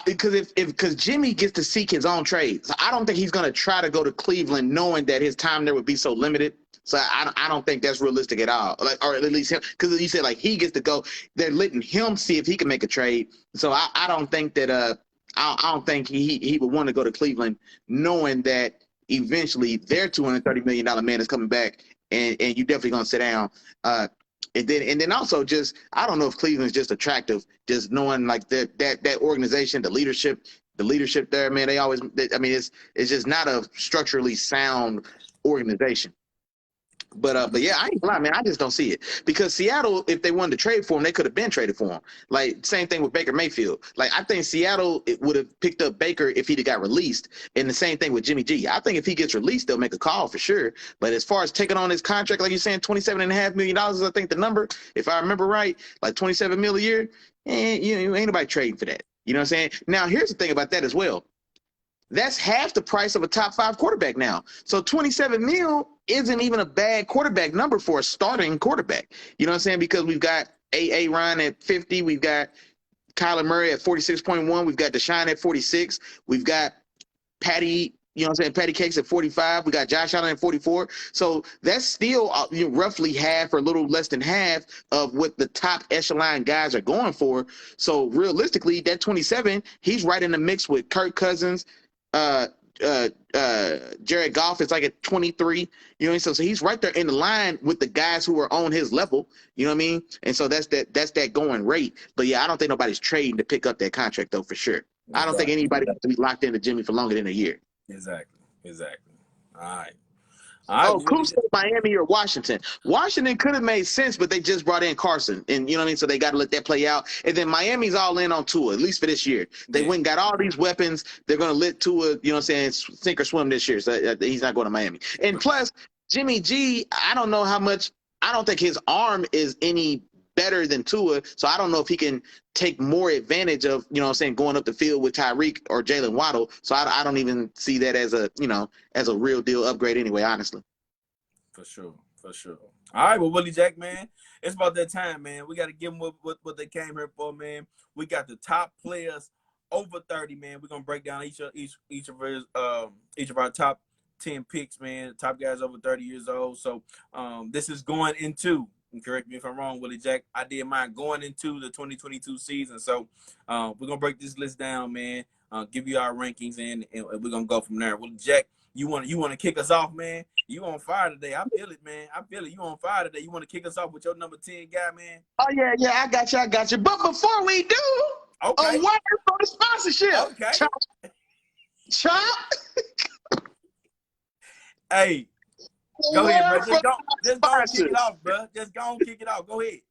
because Jimmy gets to seek his own trade. So I don't think he's going to try to go to Cleveland knowing that his time there would be so limited. So I don't think that's realistic at all. Like, or at least him, because you said like he gets to go. They're letting him see if he can make a trade. So I don't think that I don't think he would want to go to Cleveland knowing that eventually their $230 million man is coming back, and you definitely gonna sit down. And then also just I don't know if Cleveland's just attractive, just knowing like that organization, the leadership there, man. I mean, it's just not a structurally sound organization. But yeah, I ain't gonna lie, man. I just don't see it because Seattle, if they wanted to trade for him, they could have been traded for him. Like same thing with Baker Mayfield. Like I think Seattle would have picked up Baker if he'd have got released, and the same thing with Jimmy G. I think if he gets released, they'll make a call for sure. But as far as taking on his contract, like you're saying, $27.5 million, I think the number, if I remember right, like $27 million a year, you ain't nobody trading for that. You know what I'm saying? Now here's the thing about that as well. That's half the price of a top 5 quarterback now. So 27 mil isn't even a bad quarterback number for a starting quarterback. You know what I'm saying? Because we've got A.A. Ryan at 50. We've got Kyler Murray at 46.1. We've got Deshaun at 46. We've got Patty, you know what I'm saying, Patty Cakes at 45. We got Josh Allen at 44. So that's still roughly half or a little less than half of what the top echelon guys are going for. So realistically, that 27, he's right in the mix with Kirk Cousins, Jared Goff is like at 23, you know what I mean? So he's right there in the line with the guys who are on his level, you know what I mean? And so that's that going rate. But yeah, I don't think nobody's trading to pick up that contract though, for sure. Exactly. I don't think anybody has to be locked into Jimmy for longer than a year. Exactly. All right. Who said Miami or Washington? Washington could have made sense, but they just brought in Carson, and you know what I mean. So they got to let that play out. And then Miami's all in on Tua, at least for this year. They went and got all these weapons. They're going to let Tua, you know what I'm saying, sink or swim this year. So he's not going to Miami. And plus, Jimmy G, I don't know how much. I don't think his arm is any better than Tua, so I don't know if he can take more advantage of, you know what I'm saying, going up the field with Tyreek or Jalen Waddle. So I don't even see that as a, you know, as a real deal upgrade anyway, honestly. For sure. All right, well, Willie Jack, man, it's about that time, man. We got to give them what they came here for, man. We got the top players over 30, man. We're gonna break down each of our top 10 picks, man. Top guys over 30 years old. So this is going into, and correct me if I'm wrong, Willie Jack, I did mine going into the 2022 season. So we're going to break this list down, man, give you our rankings, and we're going to go from there. Willie Jack, you want to kick us off, man? You on fire today. I feel it, man. I feel it. You on fire today. You want to kick us off with your number 10 guy, man? Oh, yeah, I got you. But before we do, okay, a word for the sponsorship. Okay. Chop. Hey. Go ahead, bro. Just go kick it off, bro. Just go and kick it off. Go ahead.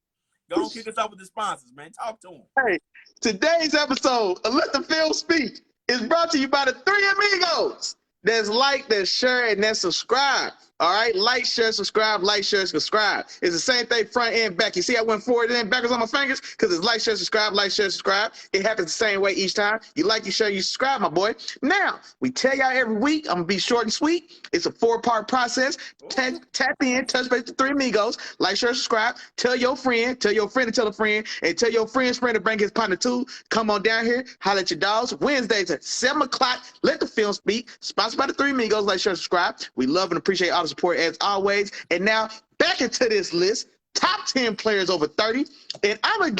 Go and kick us off with the sponsors, man. Talk to them. Hey, today's episode of Let the Film Speak is brought to you by the three amigos. That's like, that's share, and that's subscribe. All right? Like, share, subscribe, like, share, subscribe. It's the same thing front and back. You see I went forward and backwards on my fingers? Because it's like, share, subscribe, like, share, subscribe. It happens the same way each time. You like, you share, you subscribe, my boy. Now, we tell y'all every week, I'm going to be short and sweet. It's a 4-part process. Tap in, touch base with the three amigos. Like, share, subscribe. Tell your friend to tell a friend, and tell your friend's friend to bring his partner too. Come on down here. Holla at your dogs. Wednesdays at 7 o'clock. Let the film speak. Sponsored by the three amigos. Like, share, subscribe. We love and appreciate all the support as always. And now back into this list, top 10 players over 30. And I'm gonna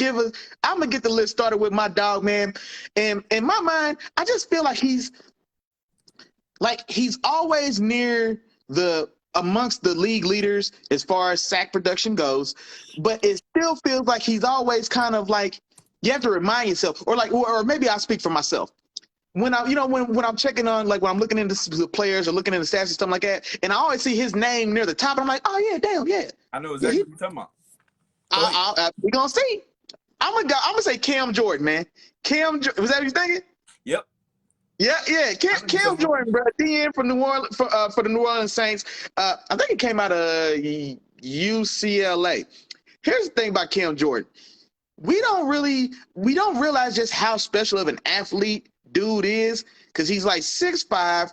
get the list started with my dog, man. And in my mind, I just feel like he's always near amongst the league leaders as far as sack production goes, but it still feels like he's always kind of like, you have to remind yourself, or maybe I'll speak for myself. When I'm checking on, like when I'm looking into the players or looking into stats and stuff like that, and I always see his name near the top, and I'm like, oh yeah, damn, yeah. I know exactly what you're talking about. We're gonna see. I'm gonna say Cam Jordan, man. Was that what you're thinking? Yep. Yeah. Cam Jordan, bro. DN for New Orleans for the New Orleans Saints. I think it came out of UCLA. Here's the thing about Cam Jordan. We don't realize just how special of an athlete dude is, because he's like 6'5",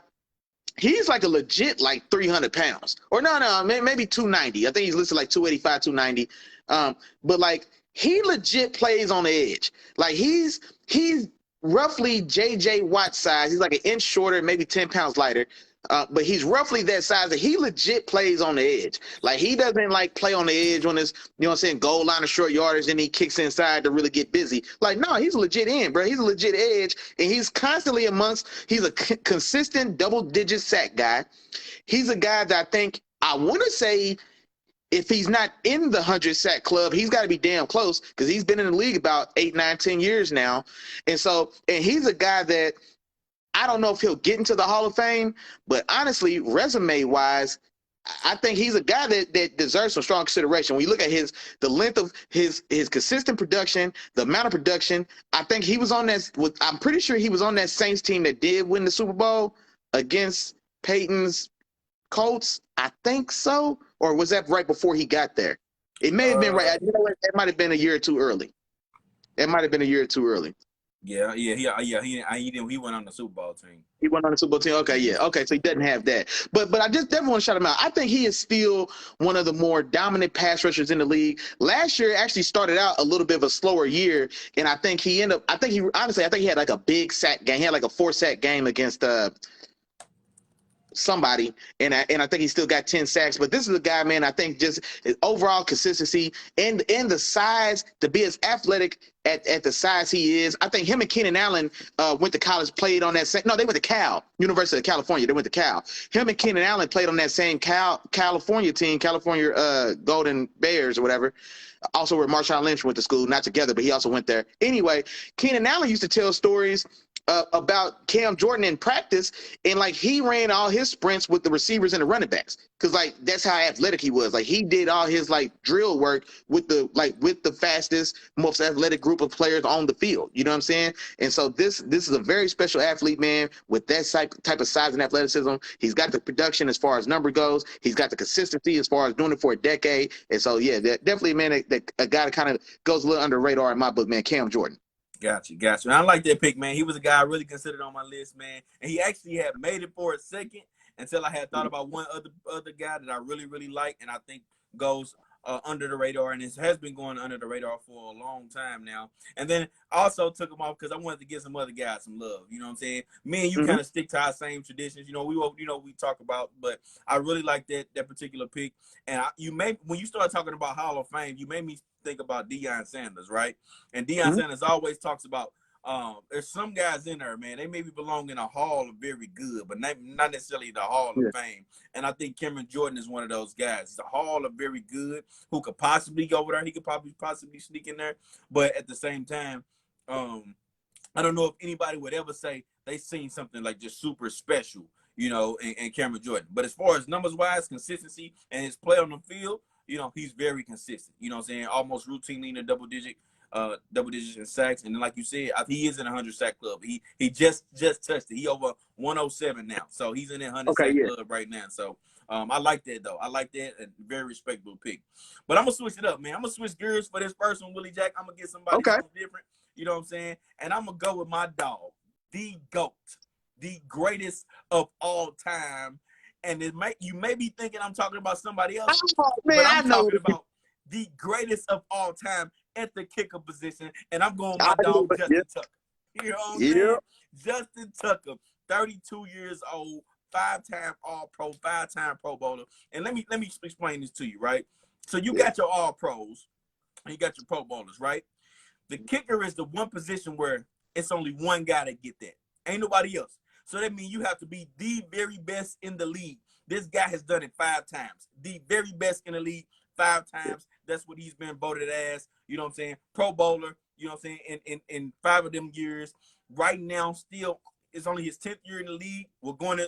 he's like a legit like 300 pounds. Or no, maybe 290. I think he's listed like 285, 290. But like he legit plays on the edge. Like he's roughly JJ Watt size. He's like an inch shorter, maybe 10 pounds lighter. But he's roughly that size that he legit plays on the edge. Like he doesn't like play on the edge when it's, you know what I'm saying, goal line or short yardage, and he kicks inside to really get busy. Like, no, he's a legit end, bro. He's a legit edge, and he's constantly he's a consistent double-digit sack guy. He's a guy that I think, I want to say, if he's not in the 100 sack club, he's got to be damn close because he's been in the league about 8, 9, 10 years now. And he's a guy that I don't know if he'll get into the Hall of Fame, but honestly, resume-wise, I think he's a guy that deserves some strong consideration. When you look at the length of his consistent production, the amount of production, I think he was on that. I'm pretty sure he was on that Saints team that did win the Super Bowl against Peyton's Colts. I think so, or was that right before he got there? It may have been right. You know what? That might have been a year or two early. It might have been a year or two early. Yeah. He went on the Super Bowl team. He went on the Super Bowl team. Okay, yeah. Okay, so he doesn't have that. But I just definitely want to shout him out. I think he is still one of the more dominant pass rushers in the league. Last year actually started out a little bit of a slower year, and I think he had like a big sack game. He had like a 4-sack game against somebody, and I think he still got 10 sacks. But this is a guy, man, I think just his overall consistency and the size, to be as athletic at the size he is. I think him and Keenan Allen went to college, played on that same – no, they went to Cal, University of California. They went to Cal. Him and Keenan Allen played on that same California team, California Golden Bears or whatever. Also where Marshawn Lynch went to school, not together, but he also went there. Anyway, Keenan Allen used to tell stories about Cam Jordan in practice, and like he ran all his sprints with the receivers and the running backs, because like that's how athletic he was. Like he did all his like drill work with the fastest, most athletic group of players on the field. You know what I'm saying? And so this is a very special athlete, man, with that type of size and athleticism. He's got the production as far as number goes. He's got the consistency as far as doing it for a decade. And so yeah, definitely, man, a guy that kind of goes a little under the radar in my book, man, Cam Jordan. Got you. And I like that pick, man. He was a guy I really considered on my list, man. And he actually had made it for a second until I had thought about one other guy that I really, really like, and I think goes under the radar, and it has been going under the radar for a long time now. And then also took him off because I wanted to give some other guys some love. You know what I'm saying? Me and you kind of stick to our same traditions. You know, we talk about, but I really like that particular pick. And when you start talking about Hall of Fame, you made me think about Deion Sanders, right? And Deion Sanders always talks about there's some guys in there, man. They maybe belong in a Hall of Very Good, but not necessarily the Hall of Fame. And I think Cameron Jordan is one of those guys. He's a Hall of Very Good who could possibly go over there. He could possibly sneak in there. But at the same time, I don't know if anybody would ever say they seen something like just super special, you know, in Cameron Jordan. But as far as numbers-wise, consistency, and his play on the field, you know, he's very consistent. You know what I'm saying? Almost routinely in the double digits in sacks. And then, like you said, he is in a 100-sack club. He just touched it. He over 107 now. So he's in that 100-sack club right now. So I like that, though. I like that. A very respectable pick. But I'm going to switch it up, man. I'm going to switch gears for this first one, Willie Jack. I'm going to get somebody different. You know what I'm saying? And I'm going to go with my dog, the GOAT, the greatest of all time. And you may be thinking I'm talking about somebody else, but I'm talking about the greatest of all time at the kicker position, and I'm going with my dog, Justin Tucker. You know what I'm saying? Justin Tucker, 32 years old, 5-time All-Pro, 5-time Pro Bowler. And let me explain this to you, right? So you got your All-Pros, and you got your Pro Bowlers, right? The kicker is the one position where it's only one guy that get that. Ain't nobody else. So that means you have to be the very best in the league. This guy has done it 5 times. The very best in the league 5 times. That's what he's been voted as. You know what I'm saying? Pro Bowler, you know what I'm saying? In 5 of them years. Right now, still, it's only his 10th year in the league. We're going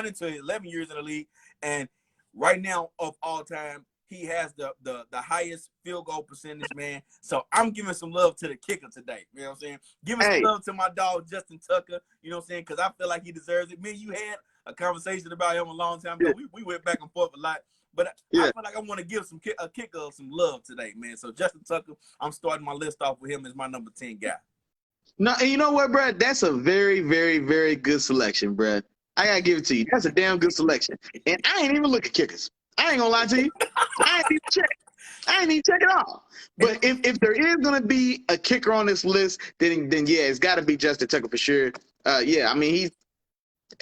into 11 years in the league. And right now, of all time, he has the highest field goal percentage, man. So I'm giving some love to the kicker today. You know what I'm saying? Giving some love to my dog, Justin Tucker. You know what I'm saying? Because I feel like he deserves it. Me and you had a conversation about him a long time ago. We went back and forth a lot. But I feel like I want to give a kicker some love today, man. So Justin Tucker, I'm starting my list off with him as my number 10 guy. No, and you know what, bro? That's a very, very, very good selection, bro. I gotta give it to you. That's a damn good selection. And I ain't even look at kickers. I ain't gonna lie to you. I ain't even check. I ain't even check it all. But if there is gonna be a kicker on this list, then yeah, it's got to be Justin Tucker for sure. Yeah, I mean he's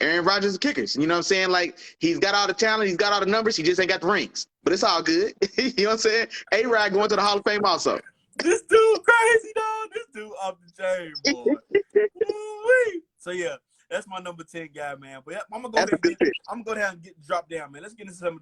Aaron Rodgers of kickers. You know what I'm saying? Like he's got all the talent, he's got all the numbers, he just ain't got the rings. But it's all good. You know what I'm saying? A-Rod going to the Hall of Fame also. This dude crazy, dog. This dude off the chain, boy. So yeah, that's my number 10 guy, man. But yeah, I'm gonna go ahead and get drop down, man. Let's get into some of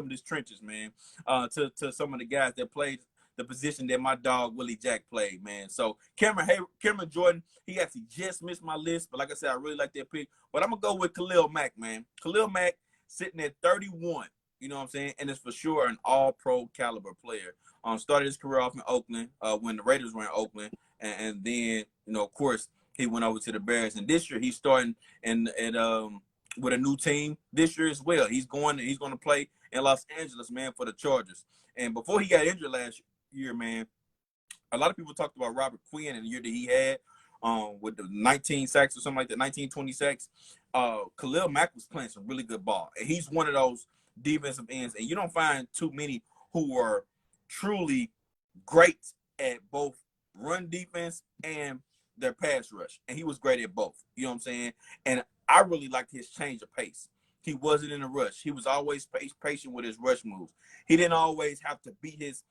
these trenches, man. To some of the guys that played the position that my dog Willie Jack played, man. So Cameron Jordan, he actually just missed my list, but like I said, I really like that pick. But I'm gonna go with Khalil Mack, man. Khalil Mack sitting at 31. You know what I'm saying? And it's for sure an all-pro caliber player. Started his career off in Oakland when the Raiders were in Oakland, and then of course he went over to the Bears. And this year he's starting with a new team this year as well. He's going to play in Los Angeles, man, for the Chargers. And before he got injured last year, man, a lot of people talked about Robert Quinn and the year that he had with the 19 sacks or something like that, 19, 20 sacks. Khalil Mack was playing some really good ball, and he's one of those defensive ends, and you don't find too many who are truly great at both run defense and their pass rush. And he was great at both. You know what I'm saying? And I really liked his change of pace. He wasn't in a rush. He was always patient with his rush moves. He didn't always have to beat his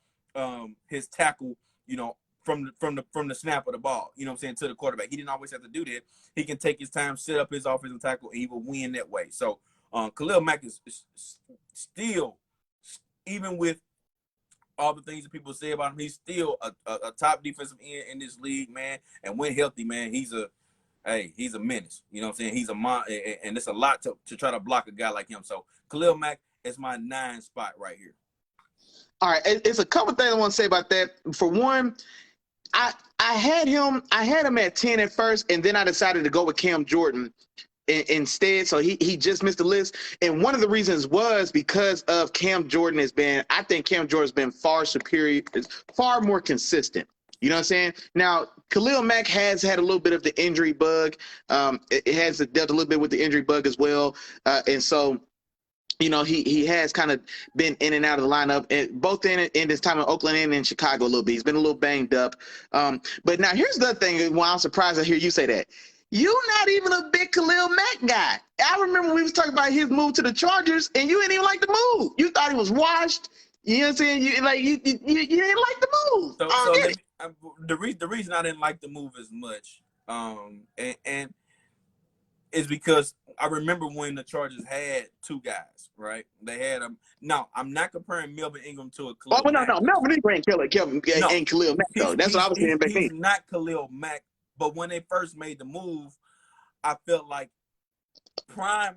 tackle, from the snap of the ball, you know what I'm saying, to the quarterback. He didn't always have to do that. He can take his time, set up his offensive tackle, and he will win that way. So Khalil Mack is still, even with all the things that people say about him, he's still a top defensive end in this league, man. And when healthy, man, he's a menace. You know what I'm saying? He's and it's a lot to try to block a guy like him. So Khalil Mack is my 9 spot right here. All right, it's a couple things I want to say about that. For one, I had him at 10 at first, and then I decided to go with Cam Jordan instead. So he just missed the list. And one of the reasons was because of I think Cam Jordan's been far superior, far more consistent. You know what I'm saying? Now, Khalil Mack has had a little bit of the injury bug. It has dealt a little bit with the injury bug as well. And so, he has kind of been in and out of the lineup, and both in his time in Oakland and in Chicago a little bit. He's been a little banged up. But now here's the thing. Why I'm surprised to hear you say that. You're not even a big Khalil Mack guy. I remember we was talking about his move to the Chargers, and you didn't even like the move. You thought he was washed. You know what I'm saying? You didn't like the move. The reason I didn't like the move as much, and is because I remember when the Chargers had 2 guys, right? They had them. No, I'm not comparing Melvin Ingram to a Khalil Mack. No. Melvin Ingram ain't Khalil Mack, though. That's what I was saying back then. He's not Khalil Mack, but when they first made the move, I felt like prime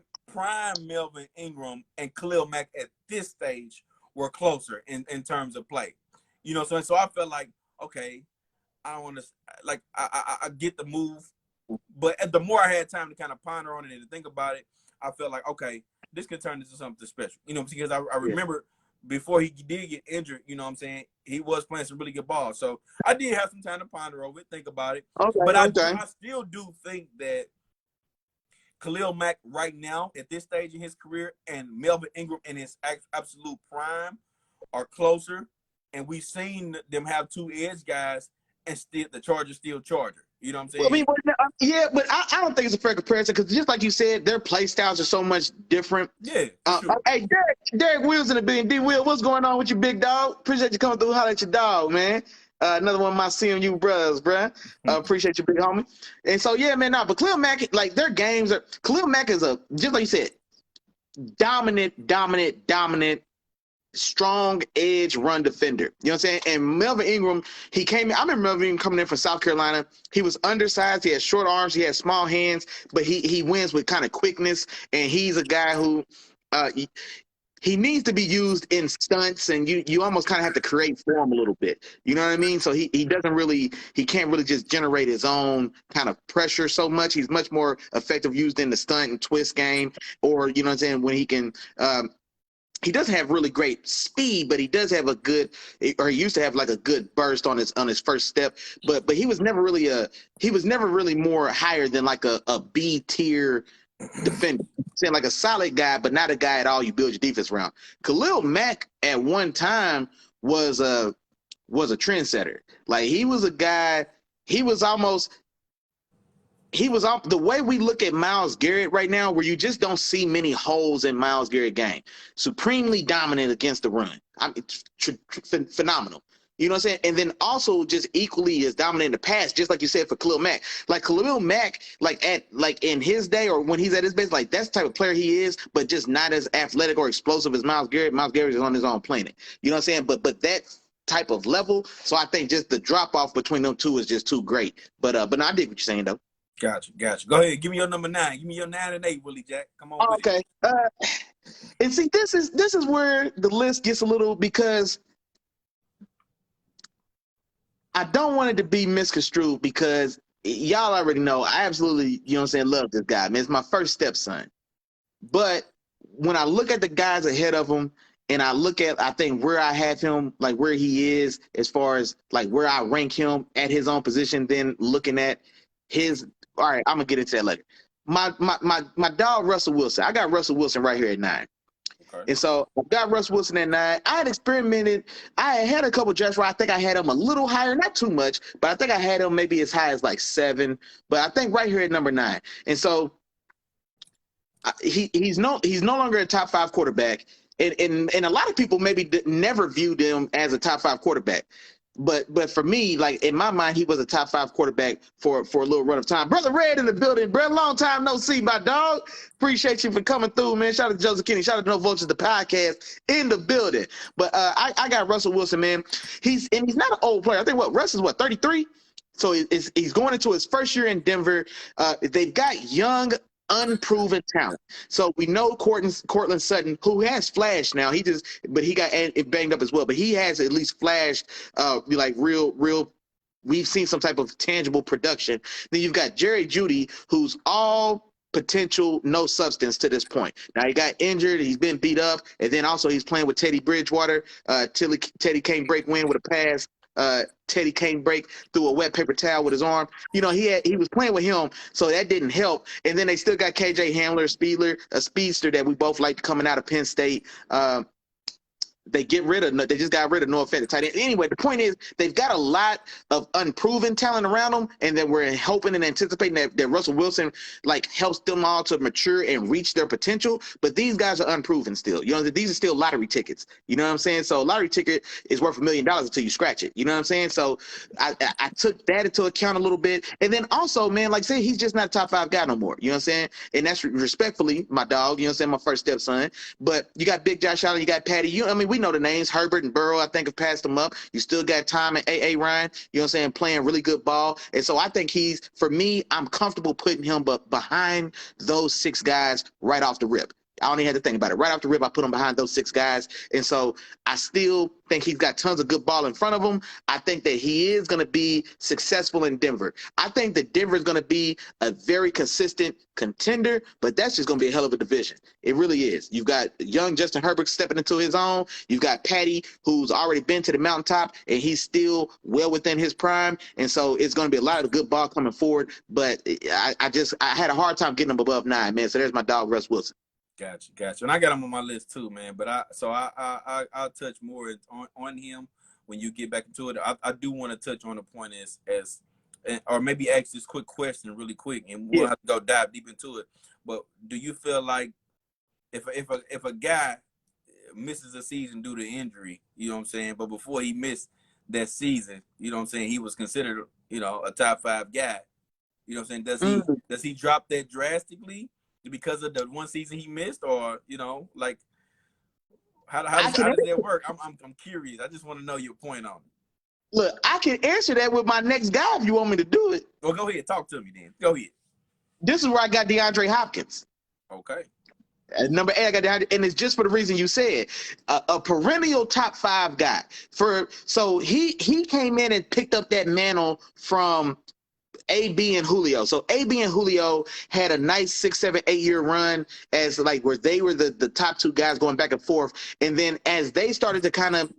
Melvin Ingram and Khalil Mack at this stage were closer in terms of play. So I felt like, okay, I don't want to, like, I get the move. But the more I had time to kind of ponder on it and to think about it, I felt like, okay, this could turn into something special. Because I remember before he did get injured, you know what I'm saying, he was playing some really good ball. So I did have some time to ponder over it, think about it. Okay, but I still do think that Khalil Mack right now at this stage in his career and Melvin Ingram in his absolute prime are closer. And we've seen them have 2 edge guys and still the Chargers still Charger. You know what I'm saying? Well, but I don't think it's a fair comparison because just like you said, their play styles are so much different. Yeah. Sure. Hey, Derek Wills in the building. D. Will, what's going on with you, big dog? Appreciate you coming through. Holler at your dog, man. Another one of my CMU brothers, bruh. Appreciate you, big homie. And so, yeah, man, but Khalil Mack, like their games are. Khalil Mack is just like you said, dominant, strong edge run defender. You know what I'm saying? And Melvin Ingram, I remember Melvin Ingram coming in from South Carolina. He was undersized. He had short arms. He had small hands, but he wins with kind of quickness. And he's a guy who he needs to be used in stunts, and you almost kind of have to create for him a little bit. You know what I mean? So he can't really just generate his own kind of pressure so much. He's much more effective used in the stunt and twist game, or, you know what I'm saying, when he can he doesn't have really great speed, but he does have he used to have like a good burst on his first step. But he was never really more higher than like a B tier defender. Saying like a solid guy, but not a guy at all you build your defense around. Khalil Mack at one time was a trendsetter. Like he was a guy, he was the way we look at Myles Garrett right now, where you just don't see many holes in Myles Garrett game. Supremely dominant against the run. Phenomenal. You know what I'm saying? And then also just equally as dominant in the pass, just like you said for Khalil Mack. Like Khalil Mack, like in his day or when he's at his best, like that's the type of player he is, but just not as athletic or explosive as Myles Garrett. Myles Garrett is on his own planet. You know what I'm saying? But that type of level. So I think just the drop off between them two is just too great. But no, I dig what you're saying though. Gotcha. Go ahead. Give me your number 9. Give me your 9 and 8, Willie Jack. Come on. Okay. And see, this is where the list gets a little, because I don't want it to be misconstrued, because y'all already know I absolutely, you know what I'm saying, love this guy. Man, it's my first stepson. But when I look at the guys ahead of him, and I look at, I think where I have him, like where he is as far as like where I rank him at his own position, then looking at his, all right, I'm gonna get into that later. My dog Russell Wilson. I got Russell Wilson right here at 9. Okay. And so I got Russell Wilson at 9. I had experimented. I had a couple drafts where I think I had him a little higher, not too much, but I think I had him maybe as high as like 7. But I think right here at number 9. And so he's no longer a top 5 quarterback. And a lot of people maybe never viewed him as a top 5 quarterback. But for me, like in my mind, he was a top 5 quarterback for a little run of time. Brother Red in the building, bro. Long time no see, my dog. Appreciate you for coming through, man. Shout out to Joseph Kenny. Shout out to No Vultures, the podcast in the building. But I got Russell Wilson, man. He's not an old player. I think Russ is 33. So he's going into his first year in Denver. They've got young, unproven talent. So we know Cortland Sutton, who has flashed now. But he got banged up as well. But he has at least flashed, like real. We've seen some type of tangible production. Then you've got Jerry Jeudy, who's all potential, no substance to this point. Now he got injured, he's been beat up, and then also he's playing with Teddy Bridgewater. Teddy can't break wind with a pass. Teddy can't break through a wet paper towel with his arm. You know, he was playing with him, so that didn't help. And then they still got KJ Hamler, a speedster that we both liked coming out of Penn State. They just got rid of Noah Fant, the tight end. Anyway, the point is they've got a lot of unproven talent around them, and then we're hoping and anticipating that Russell Wilson like helps them all to mature and reach their potential. But these guys are unproven still. You know, these are still lottery tickets. You know what I'm saying? So a lottery ticket is worth $1 million until you scratch it. You know what I'm saying? So I took that into account a little bit. And then also, man, like say he's just not a top 5 guy no more. You know what I'm saying? And that's respectfully my dog. You know what I'm saying? My first stepson. But you got Big Josh Allen, you got Patty. We know the names. Herbert and Burrow, I think, have passed them up. You still got Tom and A.A. Ryan, you know what I'm saying, playing really good ball. And so I think for me, I'm comfortable putting him behind those 6 guys right off the rip. I don't even have to think about it. Right off the rip, I put him behind those 6 guys. And so I still think he's got tons of good ball in front of him. I think that he is going to be successful in Denver. I think that Denver is going to be a very consistent contender, but that's just going to be a hell of a division. It really is. You've got young Justin Herbert stepping into his own. You've got Patty, who's already been to the mountaintop, and he's still well within his prime. And so it's going to be a lot of good ball coming forward. But I had a hard time getting him above 9, man. So there's my dog, Russ Wilson. Gotcha. And I got him on my list too, man. But I'll touch more on him when you get back into it. I do want to touch on the point or maybe ask this quick question really quick, and we'll have to go dive deep into it. But do you feel like if a guy misses a season due to injury, you know what I'm saying, but before he missed that season, you know what I'm saying, he was considered, a top 5 guy, you know what I'm saying, does he drop that drastically because of the one season he missed, or like how does that work? I'm curious. I just want to know your point on it. Look, I can answer that with my next guy if you want me to do it. Well, go ahead, talk to me then. Go ahead. This is where I got DeAndre Hopkins. Okay. At number 8, I got DeAndre, and it's just for the reason you said, a perennial top 5 guy. So he came in and picked up that mantle from AB and Julio. So AB and Julio had a nice 6, 7, 8 year run as like where they were the top 2 guys going back and forth. And then as they started to kind of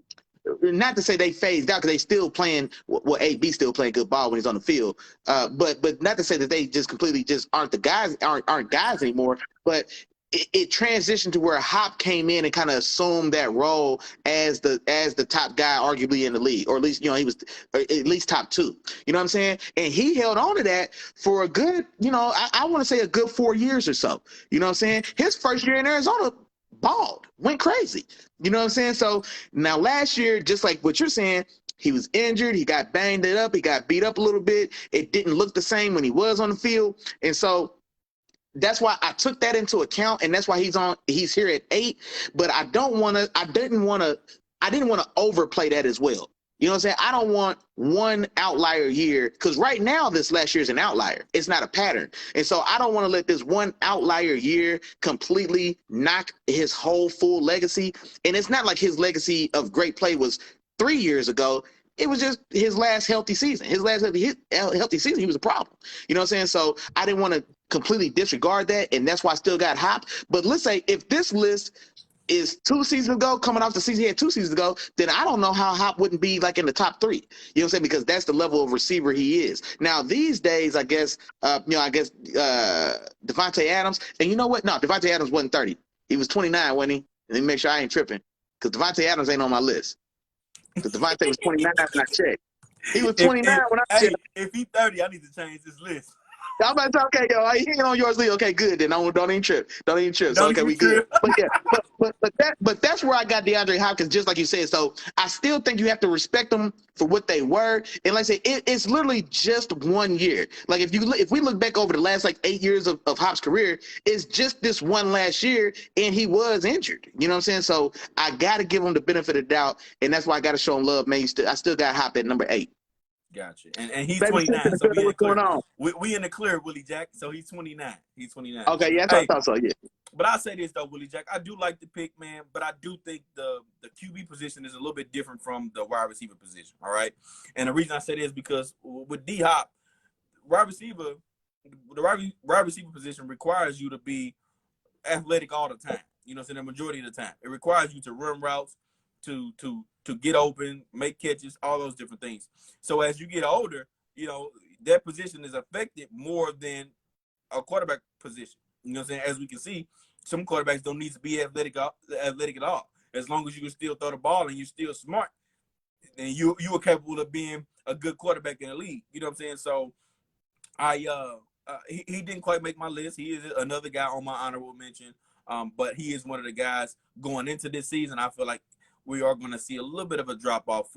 not to say they phased out because they still playing. Well, AB still playing good ball when he's on the field. But not to say that they just completely just aren't the guys aren't guys anymore. But it transitioned to where Hop came in and kind of assumed that role as the top guy, arguably in the league, or at least he was at least top two. You know what I'm saying? And he held on to that for a good, I want to say a good 4 years or so. You know what I'm saying? His first year in Arizona, balled, went crazy. You know what I'm saying? So now last year, just like what you're saying, he was injured. He got banged up. He got beat up a little bit. It didn't look the same when he was on the field, and so. That's why I took that into account, and that's why he's here at 8. But I didn't want to overplay that as well. You know what I'm saying? I don't want one outlier year, because right now this last year is an outlier. It's not a pattern. And so I don't want to let this one outlier year completely knock his whole full legacy. And it's not like his legacy of great play was 3 years ago. It was just his last healthy season. His last healthy season, he was a problem. You know what I'm saying? So I didn't want to completely disregard that, and that's why I still got Hop. But let's say if this list is 2 seasons ago, coming off the season he had 2 seasons ago, then I don't know how Hop wouldn't be like in the top 3. You know what I'm saying? Because that's the level of receiver he is. Now these days, I guess Devontae Adams, and you know what? No, Devontae Adams wasn't 30. He was 29, wasn't he? Let me make sure I ain't tripping, because Devontae Adams ain't on my list. Because Devontae was 29 when I checked. He was 29 when I checked. If he's 30, I need to change this list. I'm about to say, okay, yo, he ain't on yours, Lee. Okay, good. Then don't even trip. Don't even trip. So, okay, we good. But yeah, but that's where I got DeAndre Hopkins, just like you said. So I still think you have to respect them for what they were. And like I say, it's literally just 1 year. Like if we look back over the last 8 years of Hop's career, it's just this one last year, and he was injured. You know what I'm saying? So I got to give him the benefit of the doubt, and that's why I got to show him love, man. I still got Hop at number 8. Gotcha. And he's 29, so we in the clear. We in the clear, Willie Jack. So he's 29. He's 29. Okay, yeah, I thought so, yeah. But I'll say this, though, Willie Jack. I do like the pick, man, but I do think the QB position is a little bit different from the wide receiver position, all right? And the reason I say this is because with D-Hop, the wide receiver position requires you to be athletic all the time. You know what I'm saying? The majority of the time. It requires you to run routes, to get open, make catches, all those different things. So as you get older, that position is affected more than a quarterback position. You know what I'm saying? As we can see, some quarterbacks don't need to be athletic at all. As long as you can still throw the ball and you're still smart, then you are capable of being a good quarterback in the league. You know what I'm saying? So he didn't quite make my list. He is another guy on my honorable mention. But he is one of the guys going into this season. I feel like we are going to see a little bit of a drop off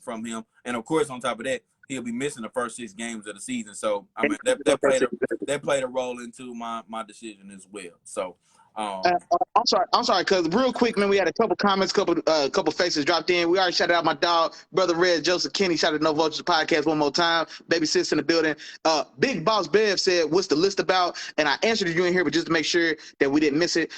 from him, and of course, on top of that, he'll be missing the first 6 games of the season. So I mean, that played a role into my decision as well. So I'm sorry, because real quick, man, we had a couple comments, couple faces dropped in. We already shouted out my dog, brother Red Joseph Kenny. Shouted No Vultures podcast one more time. Baby sis in the building. Big Boss Bev said, "What's the list about?" And I answered you in here, but just to make sure that we didn't miss it,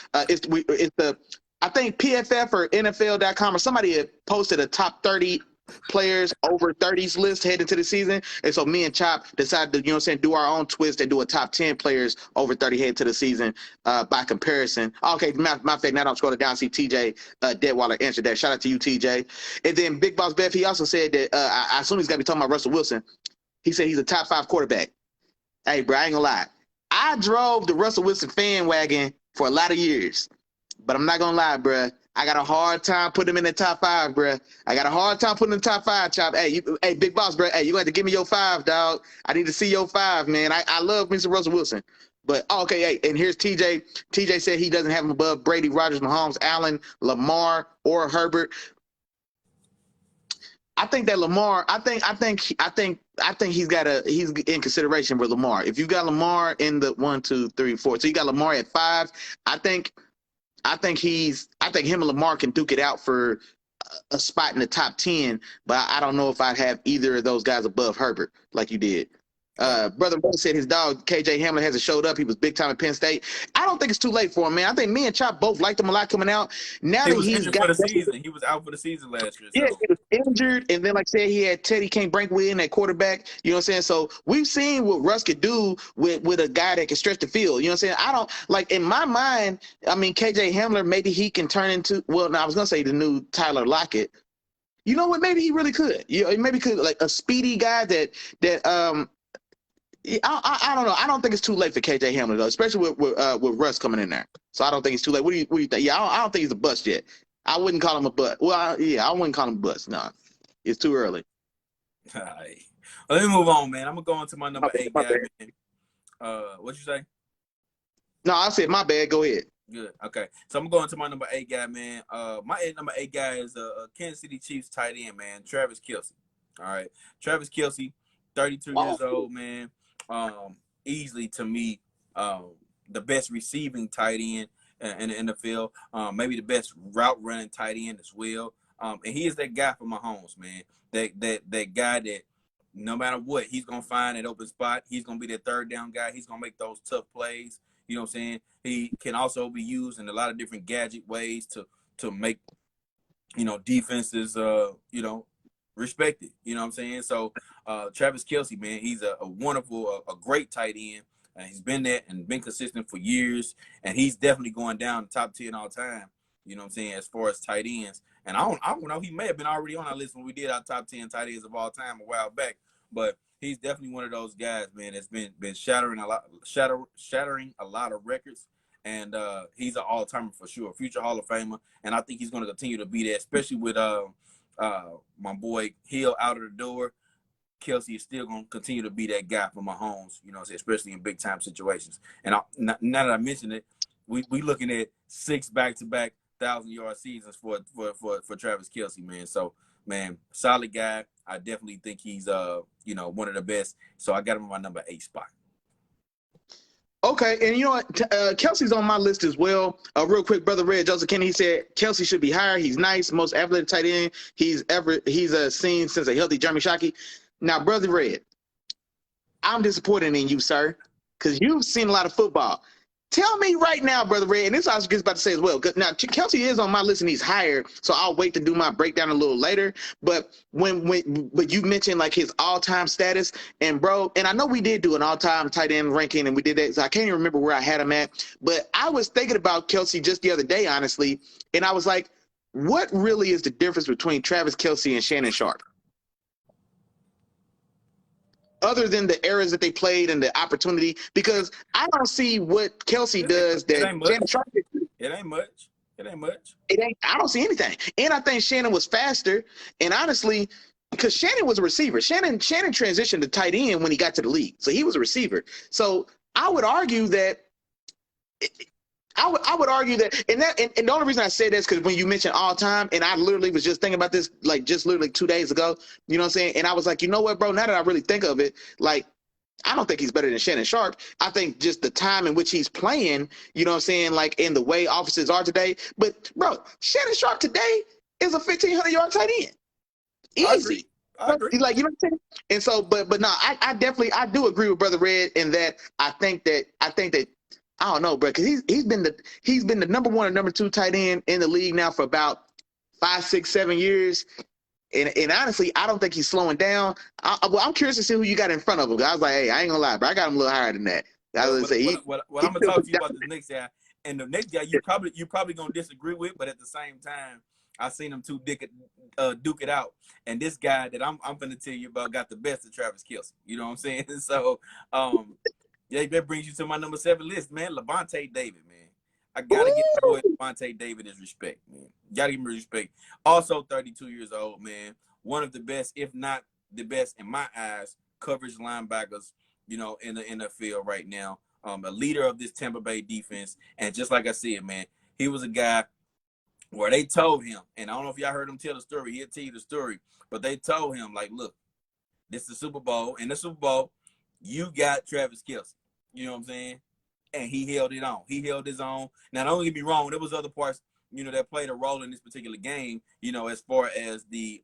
I think PFF or NFL.com or somebody had posted a top 30 players over 30s list heading to the season. And so me and Chop decided to, do our own twist and do a top 10 players over 30 heading to the season by comparison. Okay, matter of fact, now I'm scrolling down, see TJ Deadwaller answered that. Shout out to you, TJ. And then Big Boss Bev, he also said that, I assume he's got to be talking about Russell Wilson. He said he's a top 5 quarterback. Hey, bro, I ain't gonna lie. I drove the Russell Wilson fan wagon for a lot of years. But I'm not going to lie, bruh. I got a hard time putting him in the top 5, bruh. I got a hard time putting him in the top 5, Chop. Hey, Big Boss, bruh. Hey, you got to give me your 5, dog. I need to see your 5, man. I love Mr. Russell Wilson. But, okay, hey, and here's TJ. TJ said he doesn't have him above Brady, Rodgers, Mahomes, Allen, Lamar, or Herbert. I think that Lamar, I think he's in consideration with Lamar. If you got Lamar in the 1, 2, 3, 4, so you got Lamar at 5, I think him and Lamar can duke it out for a spot in the top 10, but I don't know if I'd have either of those guys above Herbert like you did. Brother Ray said his dog KJ Hamler hasn't showed up. He was big time at Penn State. I don't think it's too late for him, man. I think me and Chop both liked him a lot coming out. Now he that was he's injured got for the season, he was out for the season last year. So. Yeah, he was injured, and then like I said, he had Teddy King Brankwood at quarterback. You know what I'm saying? So we've seen what Russ could do with a guy that can stretch the field. You know what I'm saying? I don't like in my mind. I mean, KJ Hamler, maybe he can turn into. Well, no, I was gonna say the new Tyler Lockett. You know what? Maybe he really could. Maybe could like a speedy guy that. I don't know. I don't think it's too late for KJ Hamler though, especially with Russ coming in there. So I don't think it's too late. What do you think? Yeah, I don't think he's a bust yet. I wouldn't call him a bust. Well, I wouldn't call him a bust. No, it's too early. All right. Well, let me move on, man. I'm gonna go into my number 8 guy, man. What you say? No, I said my bad. Go ahead. Good. Okay. So I'm going to my number 8 guy, man. My number 8 guy is Kansas City Chiefs tight end, man, Travis Kelce. All right. Travis Kelce, 32 years old, man. Easily to me, the best receiving tight end in the NFL. Maybe the best route running tight end as well. And he is that guy for Mahomes, man. That guy that no matter what, he's gonna find an open spot. He's gonna be that third down guy. He's gonna make those tough plays. You know what I'm saying? He can also be used in a lot of different gadget ways to make, defenses, respected. You know what I'm saying? So Travis Kelce, man, he's a wonderful, a great tight end. He's been there and been consistent for years. And he's definitely going down the top 10 all time. You know what I'm saying? As far as tight ends. And I don't know. He may have been already on our list when we did our top 10 tight ends of all time a while back. But he's definitely one of those guys, man, that's been shattering a lot of records. And he's an all-timer for sure, future Hall of Famer. And I think he's going to continue to be there, especially with my boy Hill out of the door. Kelce is still going to continue to be that guy for Mahomes, especially in big-time situations. And now that I mentioned it, we looking at 6 back-to-back 1,000-yard seasons for Travis Kelce, man. So, man, solid guy. I definitely think he's one of the best. So I got him on my number 8 spot. Okay, and you know what? Kelce's on my list as well. Real quick, Brother Red, Joseph Kennedy, he said Kelce should be higher. He's nice, most athletic tight end he's seen since a healthy Jeremy Shockey. Now, Brother Red, I'm disappointed in you, sir, because you've seen a lot of football. Tell me right now, Brother Red, and this is what I was just about to say as well. Now, Kelce is on my list and he's higher, so I'll wait to do my breakdown a little later. But but you mentioned like his all-time status, and bro, and I know we did do an all-time tight end ranking, and we did that, so I can't even remember where I had him at. But I was thinking about Kelce just the other day, honestly, and I was like, what really is the difference between Travis Kelce and Shannon Sharpe? Other than the eras that they played and the opportunity, because I don't see what Kelce does that Shannon Sharpe did. It ain't much. I don't see anything. And I think Shannon was faster. And honestly, because Shannon was a receiver. Shannon transitioned to tight end when he got to the league. So he was a receiver. So I would argue that I would argue that, and the only reason I say that is because when you mentioned all time, and I literally was just thinking about this like just literally 2 days ago, you know what I'm saying? And I was like, you know what, bro? Now that I really think of it, like, I don't think he's better than Shannon Sharpe. I think just the time in which he's playing, you know what I'm saying, like in the way offenses are today. But bro, Shannon Sharpe today is a 1,500-yard tight end, easy. I agree. Like, you know what I'm saying? And so, but no, I definitely do agree with Brother Red in that I think that I don't know, bro, because he's been the number 1 or number 2 tight end in the league now for about 5, 6, 7 years. And honestly, I don't think he's slowing down. I'm curious to see who you got in front of him. I was like, hey, I ain't gonna lie, bro, I got him a little higher than that. I'm gonna talk to you about the next guy, and the next guy you probably gonna disagree with, but at the same time, I seen them two duke it out. And this guy that I'm gonna tell you about got the best of Travis Kelce. You know what I'm saying? So yeah, that brings you to my number 7 list, man. Levante David, man. I gotta give the boy Levante David his respect, man. Gotta give him respect. Also 32 years old, man. One of the best, if not the best in my eyes, coverage linebackers, in the NFL right now. A leader of this Tampa Bay defense. And just like I said, man, he was a guy where they told him, and I don't know if y'all heard him tell the story, he'll tell you the story, but they told him, like, look, this is the Super Bowl. In the Super Bowl, you got Travis Kelce. You know what I'm saying? And he held it on. He held his own. Now, don't get me wrong. There was other parts, that played a role in this particular game, as far as the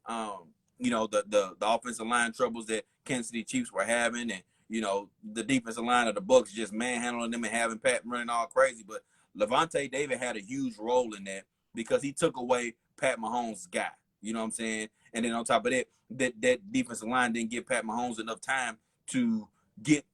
offensive line troubles that Kansas City Chiefs were having, and, the defensive line of the Bucs just manhandling them and having Pat running all crazy. But Levante David had a huge role in that because he took away Pat Mahomes' guy. You know what I'm saying? And then on top of that, that defensive line didn't give Pat Mahomes enough time to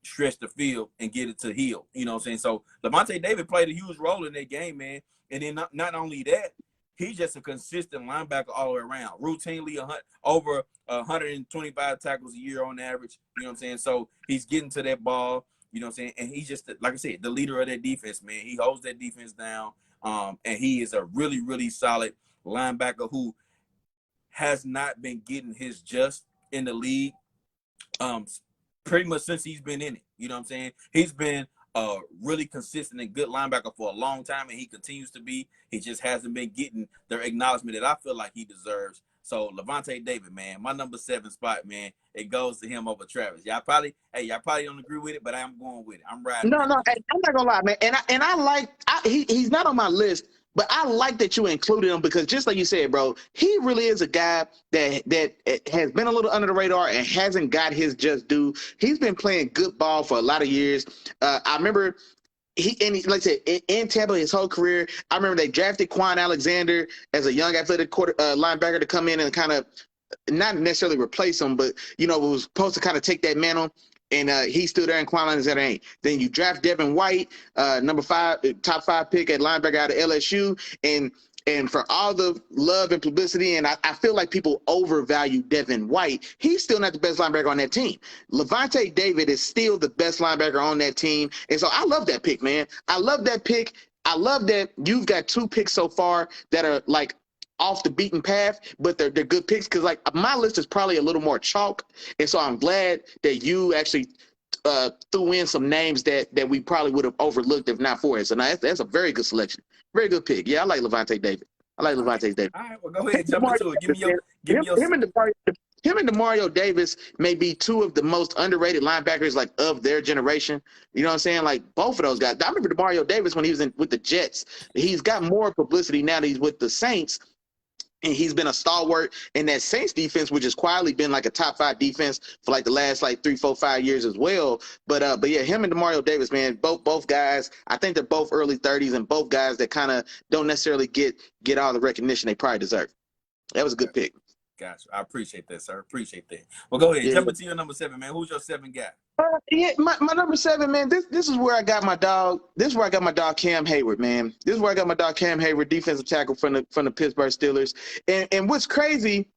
stretch the field and get it to Hill. You know what I'm saying? So Levante David played a huge role in that game, man. And then not only that, he's just a consistent linebacker all the way around. Routinely over 125 tackles a year on average. You know what I'm saying? So he's getting to that ball. You know what I'm saying? And he's just, like I said, the leader of that defense, man. He holds that defense down. And he is a really, really solid linebacker who has not been getting his just in the league pretty much since he's been in it. You know what I'm saying? He's been a really consistent and good linebacker for a long time, and he continues to be. He just hasn't been getting the acknowledgement that I feel like he deserves. So Lavonte David, man, my number 7 spot, man, it goes to him over Travis. Y'all probably don't agree with it, but I'm going with it. I'm riding. No, I'm not gonna lie, man. And I like he's not on my list, but I like that you included him because just like you said, bro, he really is a guy that has been a little under the radar and hasn't got his just due. He's been playing good ball for a lot of years. I remember like I said, in Tampa his whole career. I remember they drafted Quan Alexander as a young athletic linebacker to come in and kind of not necessarily replace him, but was supposed to kind of take that mantle. And he's still there, and Quan Alexander ain't. Then you draft Devin White, number 5, top 5 pick at linebacker out of LSU, and for all the love and publicity, and I feel like people overvalue Devin White, he's still not the best linebacker on that team. Lavonte David is still the best linebacker on that team, and so I love that pick, man. I love that pick. I love that you've got 2 picks so far that are like off the beaten path, but they're good picks because like my list is probably a little more chalk, and so I'm glad that you actually threw in some names that we probably would have overlooked if not for it. So now that's a very good selection, very good pick. Yeah, I like Lavonte David. I like Lavonte David. All right, well go ahead, jump into it. Him and Demario Davis may be 2 of the most underrated linebackers like of their generation. You know what I'm saying? Like both of those guys. I remember Demario Davis when he was with the Jets. He's got more publicity now that he's with the Saints. And he's been a stalwart in that Saints defense, which has quietly been like a top 5 defense for like the last like 3, 4, 5 years as well. But yeah, him and Demario Davis, man, both guys. I think they're both early 30s, and both guys that kind of don't necessarily get all the recognition they probably deserve. That was a good pick. Gotcha. I appreciate that, sir. Appreciate that. Well, go ahead. Jump into your number 7, man. Who's your 7 guy? Yeah, my number 7, man. This is where I got my dog. This is where I got my dog Cam Hayward, man. This is where I got my dog Cam Hayward, defensive tackle from the Pittsburgh Steelers. And what's crazy?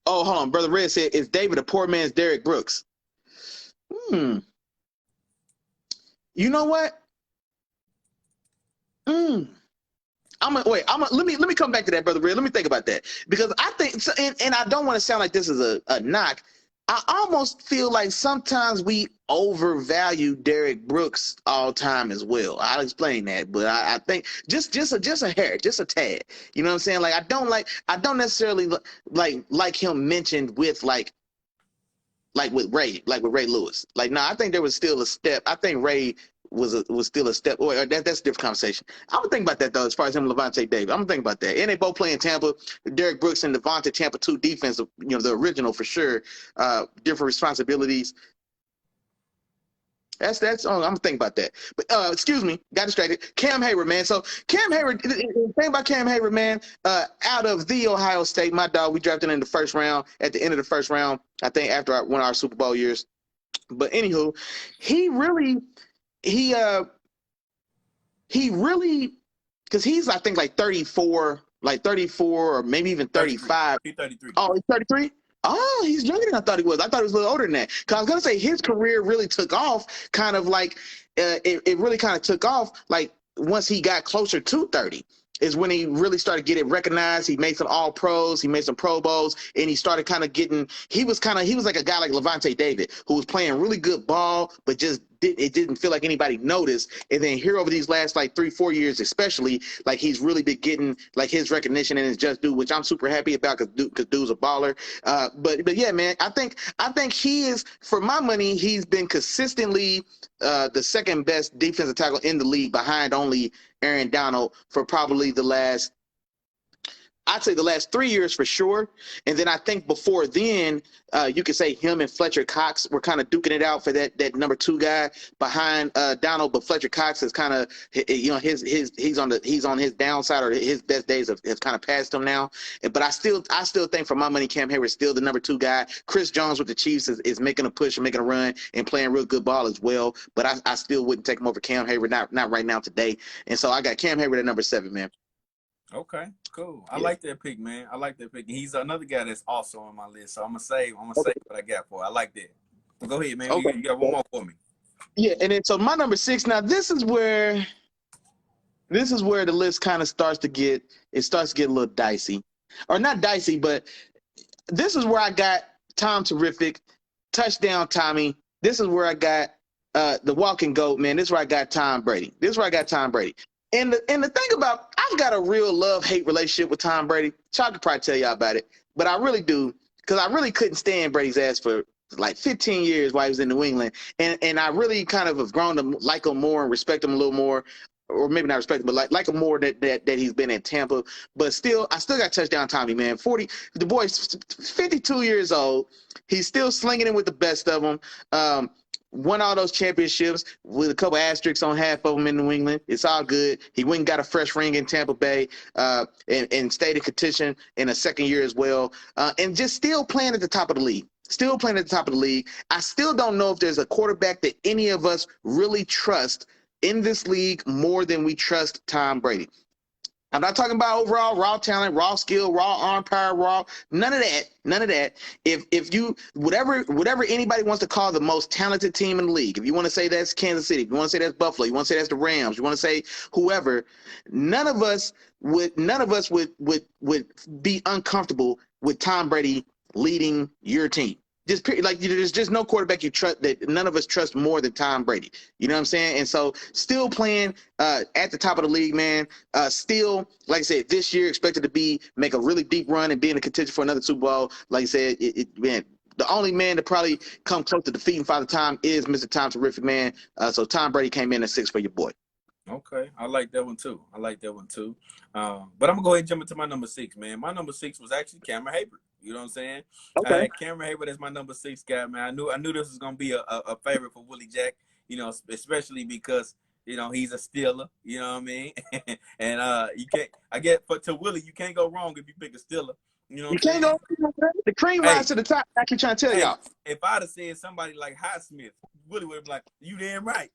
Oh, hold on, Brother Red said, "Is David a poor man's Derek Brooks?" You know what? Let me come back to that, Brother Red. Let me think about that because I think, and I don't want to sound like this is a knock. I almost feel like sometimes we overvalue Derek Brooks all time as well. I'll explain that, but I think just a hair, just a tad. You know what I'm saying? Like I don't necessarily like him mentioned with like with Ray Lewis. Like no, I think there was still a step. I think Ray was still a step. Or that's a different conversation. I'm gonna think about that though, as far as him and Lavonte David. I'm gonna think about that. And they both play in Tampa. Derek Brooks and Lavonte, Tampa 2 defense. The original for sure. Different responsibilities. That's I'm gonna think about that. But excuse me, got distracted. Cam Hayward, man. So Cam Hayward, the thing about Cam Hayward, man, out of the Ohio State, my dog, we drafted in the first round, at the end of the first round, I think after one of our Super Bowl years. But anywho, he really, because he's I think like 34 or maybe even 35. He's 33. Oh, he's 33? Oh, he's younger than I thought he was. I thought he was a little older than that. Because I was going to say his career really took off kind of like it really kind of took off like once he got closer to 30 is when he really started getting recognized. He made some All-Pros, he made some Pro Bowls, and he started kind of getting – he was like a guy like Lavonte David who was playing really good ball but just didn't feel like anybody noticed. And then here over these last like 3-4 years especially, like he's really been getting like his recognition and his just due, which I'm super happy about because dude's a baller. But yeah, man, I think he is, for my money, he's been consistently the second best defensive tackle in the league behind only Aaron Donald for probably I'd say the last 3 years for sure. And then I think before then, you could say him and Fletcher Cox were kind of duking it out for that number 2 guy behind Donald. But Fletcher Cox is kind of, he's on his downside, or his best days have kind of passed him now. But I still think for my money, Cam Hayward is still the number 2 guy. Chris Jones with the Chiefs is making a push and making a run and playing real good ball as well. But I still wouldn't take him over Cam Hayward, not right now today. And so I got Cam Hayward at number 7, man. Okay, cool. I Yeah. like that pick, man. I like that pick. He's another guy that's also on my list. So I'm gonna save what I got for. I like that. Well, go ahead, man. Okay. You got one more for me. Yeah, and then so my number 6. Now this is where the list kind of starts to get a little dicey, or not dicey, but this is where I got Tom Terrific, touchdown Tommy. This is where I got the walking goat, man. This is where I got Tom Brady. And the thing about, I've got a real love-hate relationship with Tom Brady. Chuck could probably tell y'all about it, but I really do, because I really couldn't stand Brady's ass for like 15 years while he was in New England, and I really kind of have grown to like him more and respect him a little more, or maybe not respect him, but like him more that he's been in Tampa. But still, I still got touchdown Tommy, man. The boy's 52 years old. He's still slinging it with the best of them. Won all those championships with a couple asterisks on half of them in New England. It's all good. He went and got a fresh ring in Tampa Bay, and stayed in contention in a second year as well, and just still playing at the top of the league. I still don't know if there's a quarterback that any of us really trust in this league more than we trust Tom Brady. I'm not talking about overall raw talent, raw skill, raw arm power, none of that. If you whatever anybody wants to call the most talented team in the league, if you want to say that's Kansas City, if you want to say that's Buffalo, you want to say that's the Rams, you want to say whoever, none of us would be uncomfortable with Tom Brady leading your team. Just like, there's just no quarterback you trust that none of us trust more than Tom Brady. You know what I'm saying? And so still playing at the top of the league, man. Still, like I said, this year expected to make a really deep run and be in a contention for another Super Bowl. Like I said, man, the only man to probably come close to defeating Father Time is Mr. Tom Terrific, man. So Tom Brady came in at 6 for your boy. Okay, I like that one too. But I'm gonna go ahead and jump into my number 6, man. My number 6 was actually Cameron Hayward. You know what I'm saying? Okay. I had Cameron Hayward as my number 6 guy, man. I knew this was gonna be a favorite for Willie Jack. You know, especially because he's a Steeler. You know what I mean? And you can't. To Willie, you can't go wrong if you pick a Steeler. You know what You I'm can't saying? go. The cream rise to the top. I keep trying to tell y'all. If I'd have said somebody like Highsmith, Willie would have been like, "You damn right."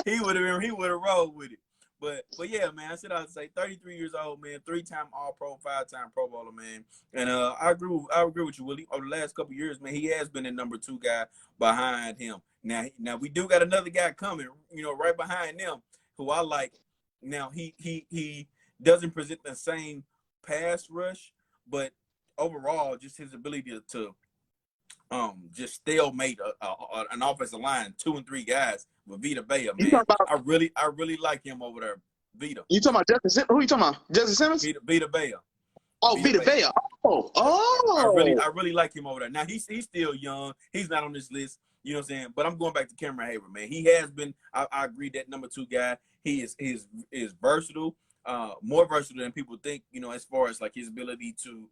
he would have rolled with it. But yeah, man, I'd say 33 years old, man, 3-time All-Pro, 5-time Pro Bowler, man. And I agree with you, Willie. Over the last couple of years, man, he has been the number 2 guy behind him. Now we do got another guy coming, right behind them, who I like. Now he doesn't present the same pass rush, but overall, just his ability to just stalemate an offensive line, 2 and 3 guys with Vita Vea, man. I really like him over there. Vita. You talking about Justin? Who you talking about? Justin Simmons? Vita Vea. Oh, Vita Vea. Oh. I really like him over there. Now he's still young. He's not on this list. You know what I'm saying? But I'm going back to Cameron Hayward, man. He has been. I agree that number 2 guy. He is versatile. More versatile than people think, as far as like his ability to,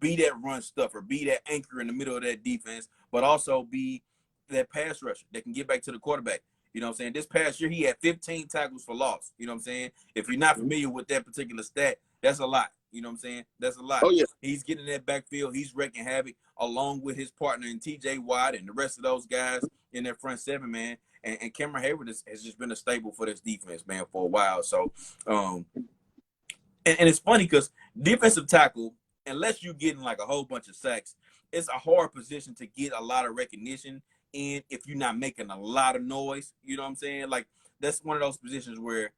be that run stuffer, be that anchor in the middle of that defense, but also be that pass rusher that can get back to the quarterback. You know what I'm saying? This past year, he had 15 tackles for loss. You know what I'm saying? If you're not familiar with that particular stat, that's a lot. You know what I'm saying? That's a lot. Oh, yeah. He's getting that backfield. He's wreaking havoc along with his partner in TJ Watt and the rest of those guys in their front seven, man. And Cameron Hayward has just been a staple for this defense, man, for a while. So, and it's funny because defensive tackle, unless you're getting like a whole bunch of sacks, it's a hard position to get a lot of recognition in if you're not making a lot of noise. You know what I'm saying? Like, that's one of those positions where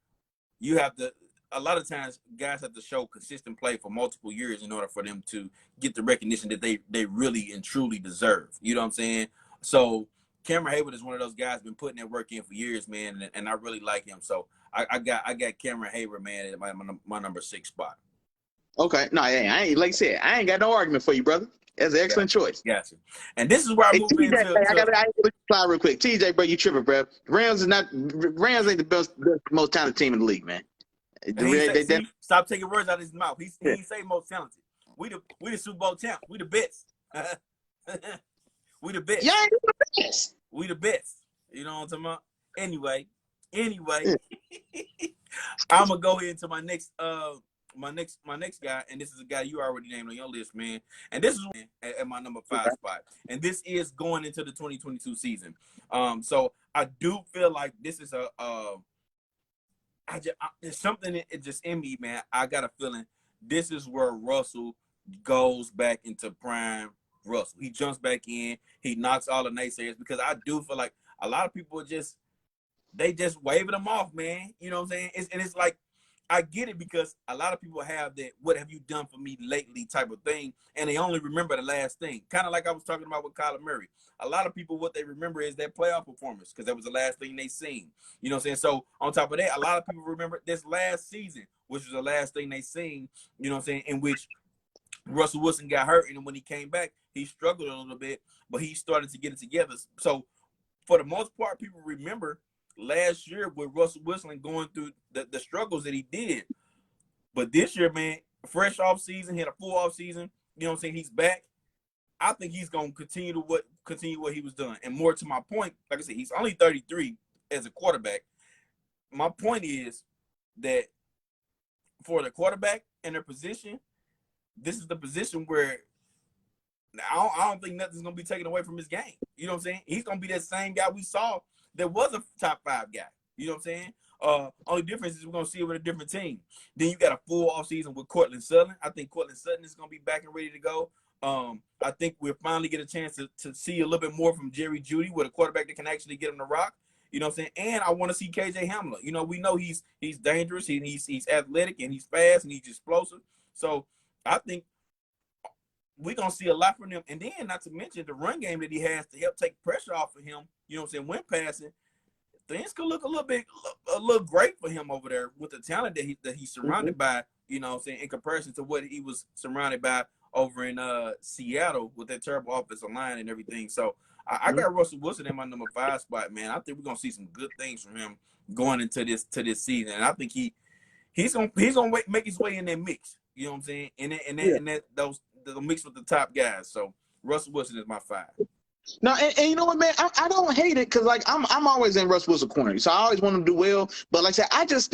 you have to, a lot of times guys have to show consistent play for multiple years in order for them to get the recognition that they really and truly deserve. You know what I'm saying? So Cameron Hayward is one of those guys been putting that work in for years, man, and I really like him. So I got Cameron Hayward, man, at my number 6 spot. Okay, no, I ain't, like I said, I ain't got no argument for you, brother. That's an excellent choice. Gotcha. And this is where I move TJ, into. I got to reply real quick. TJ, bro, you tripping, bro. Rams ain't the best, most talented team in the league, man. Stop taking words out of his mouth. He ain't say most talented. We the Super Bowl champ. We the best. We the best. Yeah, the best. We the best. You know what I'm talking about? Anyway, I'm gonna go into my next guy, and this is a guy you already named on your list, man. And this is at my number 5 spot, and this is going into the 2022 season. So I do feel like this is there's something it just in me, man. I got a feeling this is where Russell goes back into prime Russell. He jumps back in, he knocks all the naysayers, because I do feel like a lot of people just waving him off, man. You know what I'm saying? It's like, I get it, because a lot of people have that "what have you done for me lately" type of thing, and they only remember the last thing. Kind of like I was talking about with Kyler Murray. A lot of people, what they remember is that playoff performance, because that was the last thing they seen. You know what I'm saying? So on top of that, a lot of people remember this last season, which was the last thing they seen. You know what I'm saying? In which Russell Wilson got hurt, and when he came back, he struggled a little bit, but he started to get it together. So for the most part, people remember last year with Russell Wilson going through the struggles that he did. But this year, man, fresh off season, had a full off season. You know what I'm saying? He's back. I think he's gonna continue what he was doing. And more to my point, like I said, he's only 33 as a quarterback. My point is that for the quarterback in their position, this is the position where I don't think nothing's gonna be taken away from his game. You know what I'm saying? He's gonna be that same guy we saw that was a top 5 guy. You know what I'm saying? Only difference is we're gonna see it with a different team. Then you got a full off season with Cortland Sutton. I think Cortland Sutton is gonna be back and ready to go. I think we'll finally get a chance to see a little bit more from Jerry Jeudy with a quarterback that can actually get him to rock. You know what I'm saying? And I want to see KJ Hamler. You know, we know he's dangerous, he's athletic, and he's fast, and he's explosive. So I think we're going to see a lot from him. And then, not to mention the run game that he has to help take pressure off of him, you know what I'm saying, when passing, things could look a little great for him over there with the talent that he's surrounded by, you know what I'm saying, in comparison to what he was surrounded by over in Seattle with that terrible offensive line and everything. So I got Russell Wilson in my number 5 spot, man. I think we're going to see some good things from him going into this season. And I think he's gonna make his way in that mix. You know what I'm saying? And those mix with the top guys. So Russell Wilson is my 5. No, and you know what, man? I don't hate it, because like I'm always in Russ Wilson corner, so I always want him to do well. But like I said, I just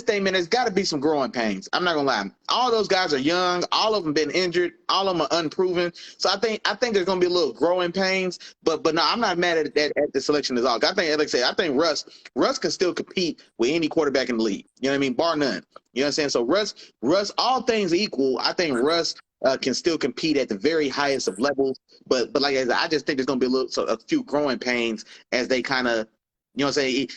think, man, there's got to be some growing pains. I'm not gonna lie. All those guys are young. All of them been injured. All of them are unproven. So I think there's gonna be a little growing pains. But no, I'm not mad at the selection at all. I think, like I said, I think Russ can still compete with any quarterback in the league. You know what I mean? Bar none. You know what I'm saying? So Russ, all things equal, I think Russ can still compete at the very highest of levels. But like I said, I just think there's going to be a few growing pains as they kind of, you know what I'm saying?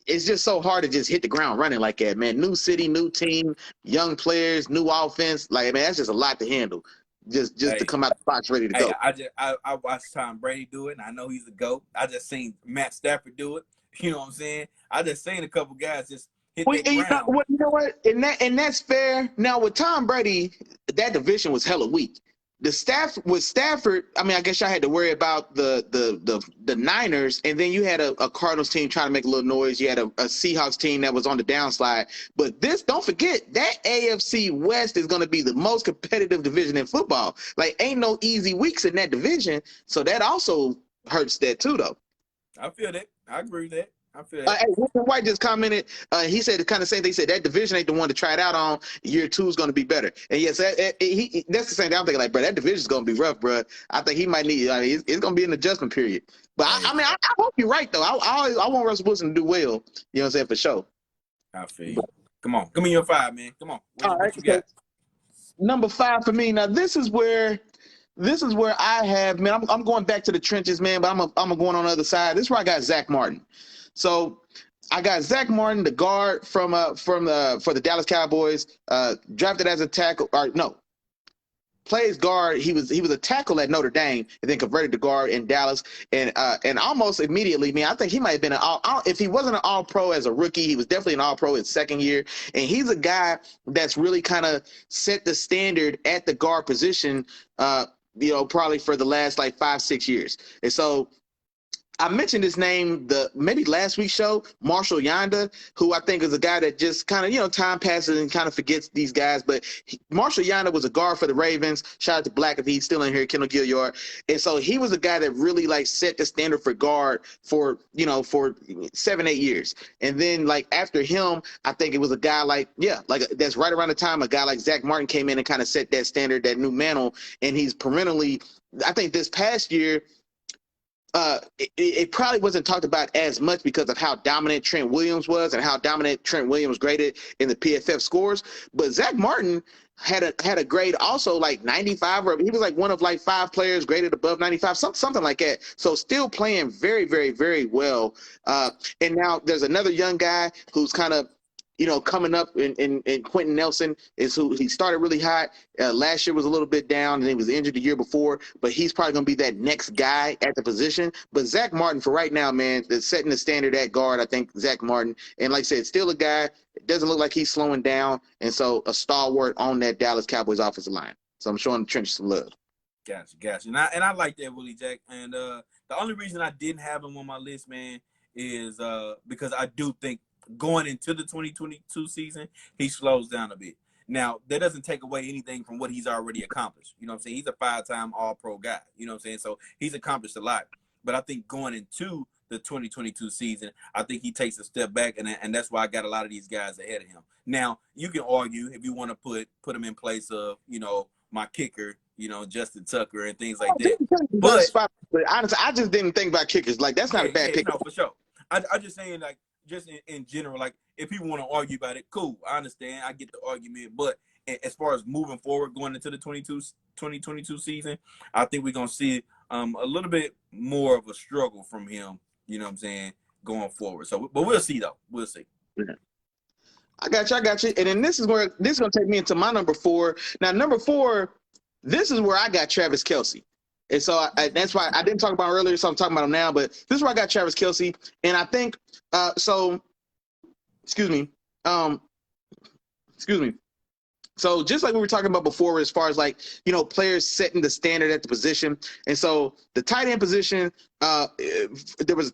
It's just so hard to just hit the ground running like that, man. New city, new team, young players, new offense. Like, man, that's just a lot to handle. Just to come out the box ready to go. I watched Tom Brady do it, and I know he's a GOAT. I just seen Matt Stafford do it. You know what I'm saying? I just seen a couple guys just hit that ground. You know what? And that's fair. Now with Tom Brady, that division was hella weak. The staff with Stafford, I mean, I guess y'all had to worry about the Niners, and then you had a Cardinals team trying to make a little noise. You had a Seahawks team that was on the downslide. But don't forget, that AFC West is going to be the most competitive division in football. Like, ain't no easy weeks in that division, so that also hurts that too, though. I feel that. I agree with that. I feel that. Hey, Wilson White just commented. He said the kind of same thing. He said that division ain't the one to try it out on. Year 2 is going to be better. And yes, that's the same thing. I'm thinking, like, bro, that division is going to be rough, bro. I think he might need. It's going to be an adjustment period. But I mean, I hope you're right though. I want Russell Wilson to do well. You know what I'm saying, for sure. I feel you. Come on, give me your 5, man. Come on. What you got? Number 5 for me. Now this is where I have, man. I'm going back to the trenches, man. But I'm going on the other side. This is where I got Zach Martin. So I got Zach Martin, the guard for the Dallas Cowboys, drafted as a tackle, or no, plays guard. He was a tackle at Notre Dame, and then converted to guard in Dallas, and almost immediately, man, I think he might have been if he wasn't an All-Pro as a rookie, he was definitely an All-Pro his second year, and he's a guy that's really kind of set the standard at the guard position, probably for the last like 5-6 years, and so. I mentioned his name maybe last week's show, Marshall Yanda, who I think is a guy that just kind of, time passes and kind of forgets these guys. But Marshall Yanda was a guard for the Ravens. Shout out to Black if he's still in here, Kendall Gilliard. And so he was a guy that really like set the standard for guard for 7-8 years. And then like after him, I think it was a guy that's right around the time a guy like Zach Martin came in and kind of set that standard, that new mantle. And he's perennially, I think this past year, it probably wasn't talked about as much because of how dominant Trent Williams was and how dominant Trent Williams graded in the PFF scores. But Zach Martin had a grade also like 95, or he was like one of like 5 players graded above 95, something like that. So still playing very, very, very well. And now there's another young guy who's kind of, coming up in Quentin Nelson is who he started really hot. Last year was a little bit down and he was injured the year before, but he's probably going to be that next guy at the position. But Zach Martin for right now, man, is setting the standard at guard. I think Zach Martin, and like I said, still a guy. It doesn't look like he's slowing down. And so a stalwart on that Dallas Cowboys offensive line. So I'm showing the trench some love. Gotcha. And I like that, Willie Jack. And the only reason I didn't have him on my list, man, is because I do think going into the 2022 season, he slows down a bit. Now, that doesn't take away anything from what he's already accomplished. You know what I'm saying? He's a 5-time All-Pro guy. You know what I'm saying? So he's accomplished a lot. But I think going into the 2022 season, I think he takes a step back, and that's why I got a lot of these guys ahead of him. Now, you can argue if you want to put him in place of, my kicker, Justin Tucker and things like that. But honestly, I just didn't think about kickers. Like, that's not a bad pick. No, for sure. I'm just saying, like, just in general, like, if people want to argue about it, cool. I understand. I get the argument. But as far as moving forward, going into the 2022 season, I think we're going to see a little bit more of a struggle from him, you know what I'm saying, going forward. So, but we'll see, though. We'll see. Yeah. I got you. And then this is going to take me into my number 4. Now, number 4, this is where I got Travis Kelce. And so that's why I didn't talk about him earlier, so I'm talking about him now. But this is where I got Travis Kelce. And I think, excuse me. So just like we were talking about before, as far as like, players setting the standard at the position. And so the tight end position, there was a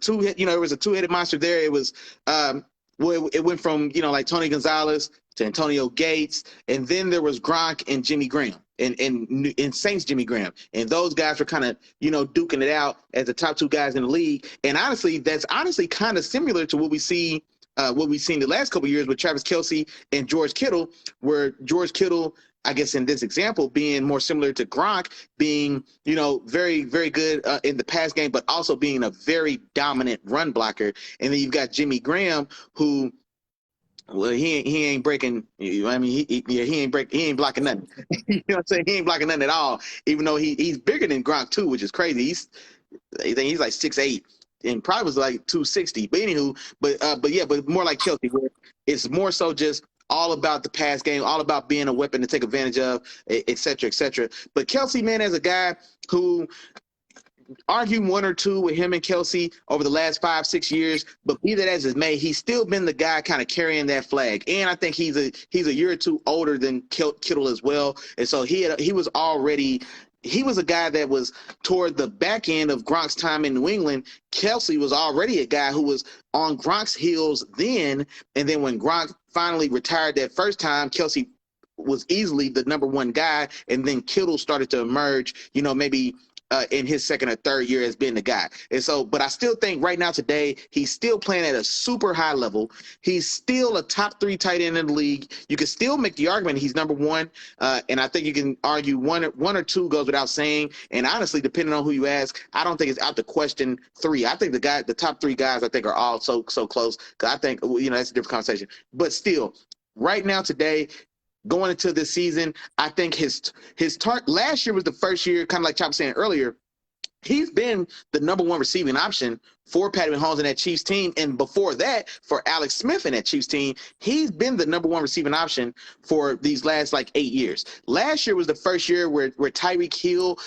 two-headed monster there. It was, it went from, like Tony Gonzalez to Antonio Gates. And then there was Gronk and Jimmy Graham. And Saints Jimmy Graham. And those guys were kind of, duking it out as the top 2 guys in the league. And honestly, that's kind of similar to what we've seen the last couple of years with Travis Kelce and George Kittle, where George Kittle, I guess in this example, being more similar to Gronk, being, very, very good in the pass game, but also being a very dominant run blocker. And then you've got Jimmy Graham, who, well, he ain't breaking. I mean, he ain't blocking nothing. You know what I'm saying? He ain't blocking nothing at all. Even though he's bigger than Gronk too, which is crazy. I think he's like 6'8" and probably was like 260. But anywho, but more like Kelce, where it's more so just all about the pass game, all about being a weapon to take advantage of, et cetera, et cetera. But Kelce, man, as a guy who argue 1 or 2 with him and Kelce over the last 5-6 years, but be that as it may, he's still been the guy kind of carrying that flag. And I think he's a year or 2 older than Kittle as well. And so he was a guy that was toward the back end of Gronk's time in New England. Kelce was already a guy who was on Gronk's heels then. And then when Gronk finally retired that first time, Kelce was easily the number 1 guy. And then Kittle started to emerge, maybe in his second or third year as being the guy. And so, but I still think right now today, he's still playing at a super high level. He's still a top 3 tight end in the league. You can still make the argument he's number 1. And I think you can argue one or 2 goes without saying. And honestly, depending on who you ask, I don't think it's out to question 3. I think the top 3 guys I think are all so close. Cause I think, that's a different conversation, but still right now today, going into this season, I think his last year was the first year, kind of like Chop was saying earlier, he's been the number 1 receiving option for Patty Mahomes and that Chiefs team. And before that, for Alex Smith and that Chiefs team, he's been the number 1 receiving option for these last 8 years. Last year was the first year where Tyreek Hill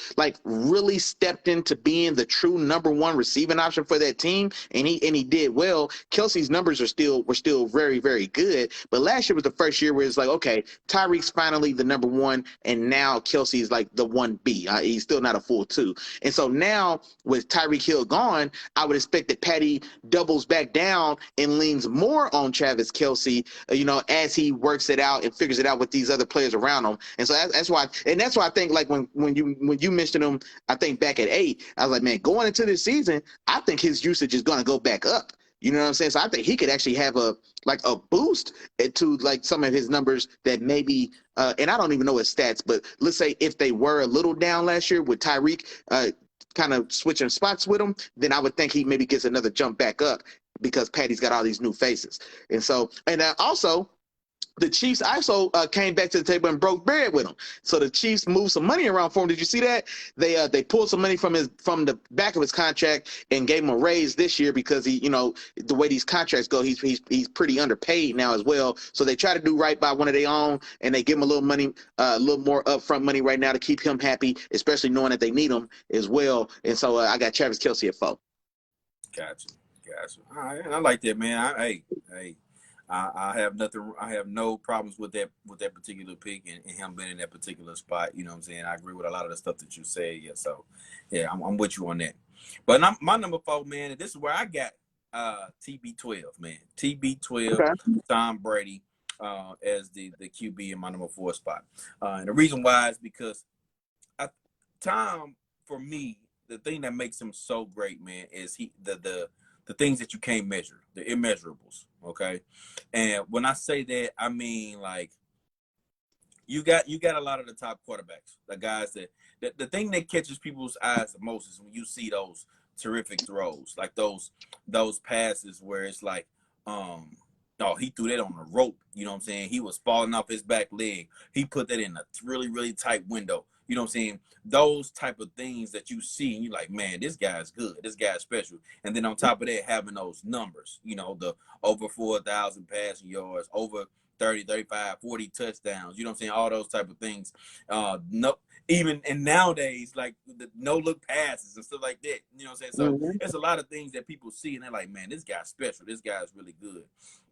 really stepped into being the true number 1 receiving option for that team. And he did well. Kelce's numbers were still very, very good. But last year was the first year where it's like, okay, Tyreek's finally the number 1, and now Kelce's like the 1B. He's still not a full 2. And so now with Tyreek Hill gone, I would expect that Patty doubles back down and leans more on Travis Kelce, as he works it out and figures it out with these other players around him. And so that's why I think when you mentioned him, I think back at 8, I was like, man, going into this season, I think his usage is going to go back up. You know what I'm saying? So I think he could actually have a boost to some of his numbers that maybe, and I don't even know his stats, but let's say if they were a little down last year with Tyreek, kind of switching spots with him, then I would think he maybe gets another jump back up because Patty's got all these new faces. And so, and also, the Chiefs also came back to the table and broke bread with him. So the Chiefs moved some money around for him. Did you see that? They pulled some money from the back of his contract and gave him a raise this year because he, the way these contracts go, he's pretty underpaid now as well. So they try to do right by one of their own, and they give him a little money, a little more upfront money right now to keep him happy, especially knowing that they need him as well. And so I got Travis Kelce at 4. Gotcha. All right, I like that, man. I have nothing. I have no problems with that particular pick and him being in that particular spot. You know what I'm saying? I agree with a lot of the stuff that you said. Yeah, so yeah, I'm with you on that. But my number 4, man, and this is where I got TB12, man. TB12, okay. Tom Brady as the QB in my number 4 spot. And the reason why is because Tom, for me, the thing that makes him so great, man, is the things that you can't measure, the immeasurables, okay? And when I say that, I mean, like, you got a lot of the top quarterbacks, the guys that the thing that catches people's eyes the most is when you see those terrific throws, like those passes where it's like, oh, he threw that on the rope, you know what I'm saying? He was falling off his back leg. He put that in a really, really tight window. You know what I'm saying? Those type of things that you see, and you're like, man, this guy's good. This guy's special. And then on top of that, having those numbers, the over 4,000 passing yards, over 30, 35, 40 touchdowns. You know what I'm saying? All those type of things. Even and nowadays, like the no-look passes and stuff like that. You know what I'm saying? So There's a lot of things that people see, and they're like, man, this guy's special. This guy's really good.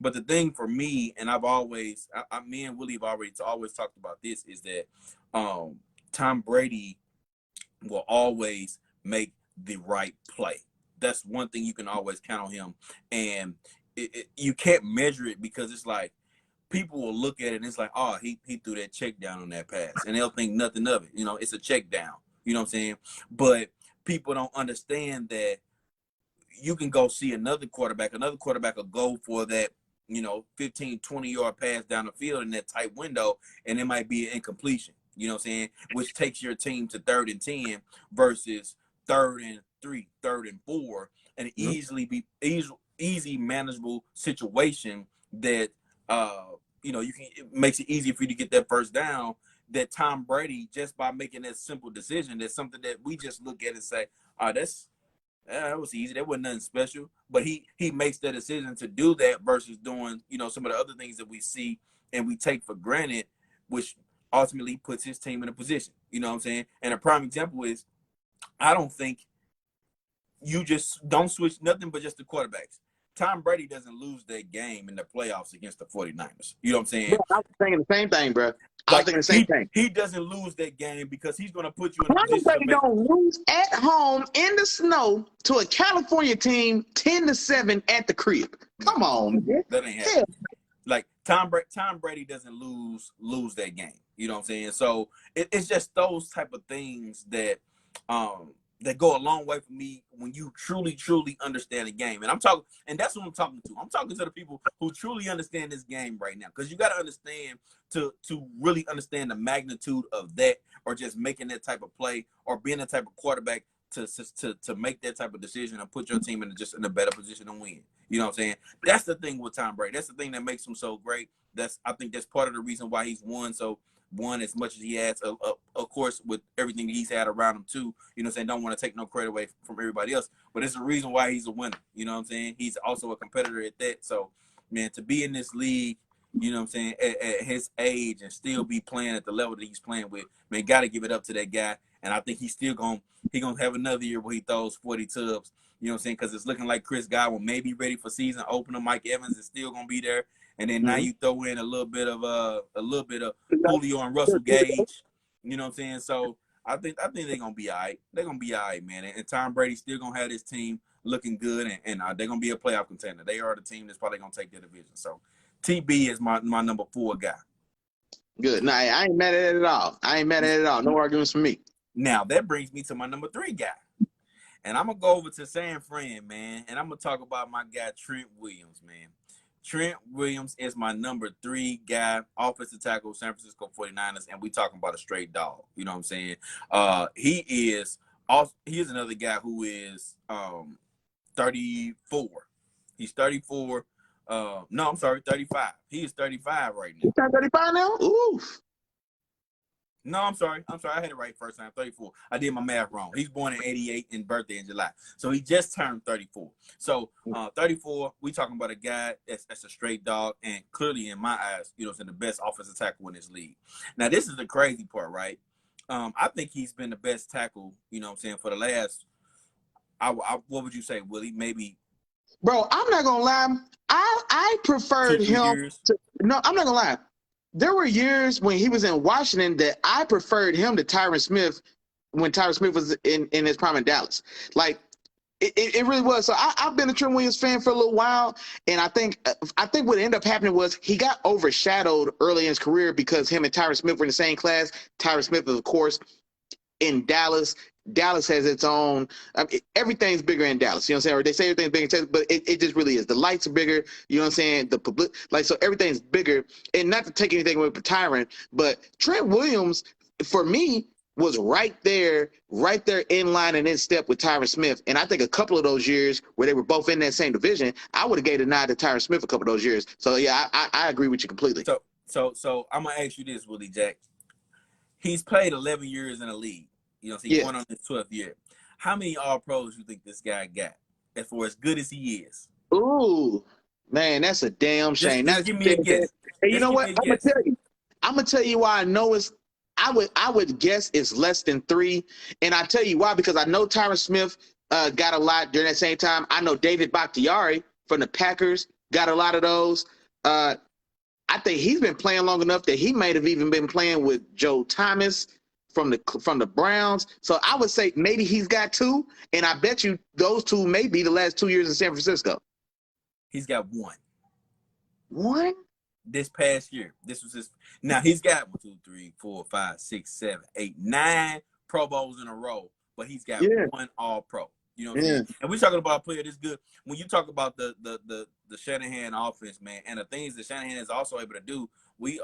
But the thing for me, and I've always, me and Willie have always talked about this, is that Tom Brady will always make the right play. That's one thing you can always count on him. And you can't measure it because it's like people will look at it and it's like, oh, he threw that check down on that pass. And they'll think nothing of it. It's a check down. You know what I'm saying? But people don't understand that you can go see another quarterback will go for that, 15, 20-yard pass down the field in that tight window, and it might be an incompletion. You know what I'm saying? Which takes your team to 3rd and 10 versus 3rd and 3, 3rd and 4, and easy manageable situation that it makes it easy for you to get that first down. That Tom Brady, just by making that simple decision, that's something that we just look at and say, that was easy. That wasn't nothing special. But he makes that decision to do that versus doing, some of the other things that we see and we take for granted, which ultimately puts his team in a position. You know what I'm saying? And a prime example is, I don't think you just don't switch nothing but just the quarterbacks. Tom Brady doesn't lose that game in the playoffs against the 49ers. You know what I'm saying? Bro, I was thinking the same thing, bro. I was thinking the same thing. He doesn't lose that game because he's going to put you in a Tom position Brady don't lose at home in the snow to a California team 10-7 at the crib. Come on, man. That ain't happening. Like Tom Brady doesn't lose that game. You know what I'm saying? So it's just those type of things that that go a long way for me when you truly, truly understand the game. And that's what I'm talking to. I'm talking to the people who truly understand this game right now. Because you got to understand to really understand the magnitude of that, or just making that type of play, or being the type of quarterback to make that type of decision and put your team in a better position to win. You know what I'm saying? That's the thing with Tom Brady. That's the thing that makes him so great. I think that's part of the reason why he's won as much as he has, of course, with everything he's had around him too. You know what I'm saying? Don't want to take no credit away from everybody else, but it's the reason why he's a winner. You know what I'm saying? He's also a competitor at that. So, man, to be in this league, you know what I'm saying, at his age and still be playing at the level that he's playing with, man, got to give it up to that guy. And I think he's still gonna have another year where he throws 40 tubs. You know what I'm saying? Because it's looking like Chris Godwin may be ready for season opener. Mike Evans is still gonna be there. And then now you throw in a little bit of Julio and Russell Gage. You know what I'm saying? So I think they're gonna be all right. They're gonna be all right, man. And Tom Brady's still gonna have this team looking good, and they're gonna be a playoff contender. They are the team that's probably gonna take their division. So TB is my number 4 guy. Good. No, I ain't mad at it at all. No arguments from me. Now that brings me to my number 3 guy. And I'm gonna go over to San Fran, man, and I'm gonna talk about my guy Trent Williams, man. Trent Williams is my number 3 guy, offensive tackle, San Francisco 49ers, and we talking about a straight dog. You know what I'm saying? He is Also, here's another guy who is 34. He's 34. No, I'm sorry, 35. He is 35 right now. He's 35 now? Oof. No, I'm sorry. I had it right first time. 34. I did my math wrong. He's born in 88 and birthday in July. So he just turned 34. So 34, we talking about a guy that's a straight dog and clearly in my eyes, is the best offensive tackle in this league. Now, this is the crazy part, right? I think he's been the best tackle, for the last, what would you say, Willie? Maybe. Bro, I'm not going to lie. I preferred 2-3 him. years. No, I'm not going to lie. There were years when he was in Washington that I preferred him to Tyron Smith when Tyron Smith was in his prime in Dallas. Like, it really was. So I've been a Trent Williams fan for a little while, and I think what ended up happening was he got overshadowed early in his career because him and Tyron Smith were in the same class. Tyron Smith is, of course, in Dallas. Dallas has its own. Everything's bigger in Dallas. You know what I'm saying? Or they say everything's bigger in Texas, but it just really is. The lights are bigger. You know what I'm saying? The public, so everything's bigger. And not to take anything away from Tyron, but Trent Williams, for me, was right there in line and in step with Tyron Smith. And I think a couple of those years where they were both in that same division, I would have gave a nod to Tyron Smith a couple of those years. So yeah, I agree with you completely. So I'm gonna ask you this, Willie Jack. He's played 11 years in the league. So he's going on his 12th year. How many All-Pros you think this guy got? For as good as he is. Ooh, man, that's a damn shame. Just give me a guess. Hey, you know what? I'm gonna tell you why I know it's. I would guess it's less than 3, and I tell you why, because I know Tyron Smith got a lot during that same time. I know David Bakhtiari from the Packers got a lot of those. I think he's been playing long enough that he might have even been playing with Joe Thomas from the Browns. So I would say maybe he's got 2, and I bet you those 2 may be the last 2 years in San Francisco. He's got 1. 1? This past year. This was his. Now he's got 1, 2, 3, 4, 5, 6, 7, 8, 9 Pro Bowls in a row, but he's got 1 All-Pro. You know what I'm saying? And we're talking about a player this good. When you talk about the Shanahan offense, man, and the things that Shanahan is also able to do, we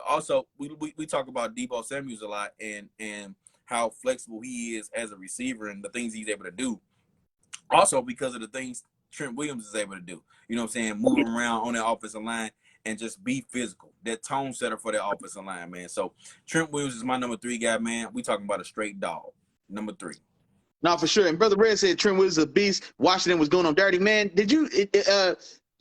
talk about Deebo Samuels a lot and how flexible he is as a receiver and the things he's able to do. Also because of the things Trent Williams is able to do. You know what I'm saying? Moving around on the offensive line and just be physical. That tone setter for that offensive line, man. So Trent Williams is my number 3 guy, man. We talking about a straight dog. Number 3. No, for sure. And Brother Red said Trent Williams is a beast. Washington was going on dirty. Man, did you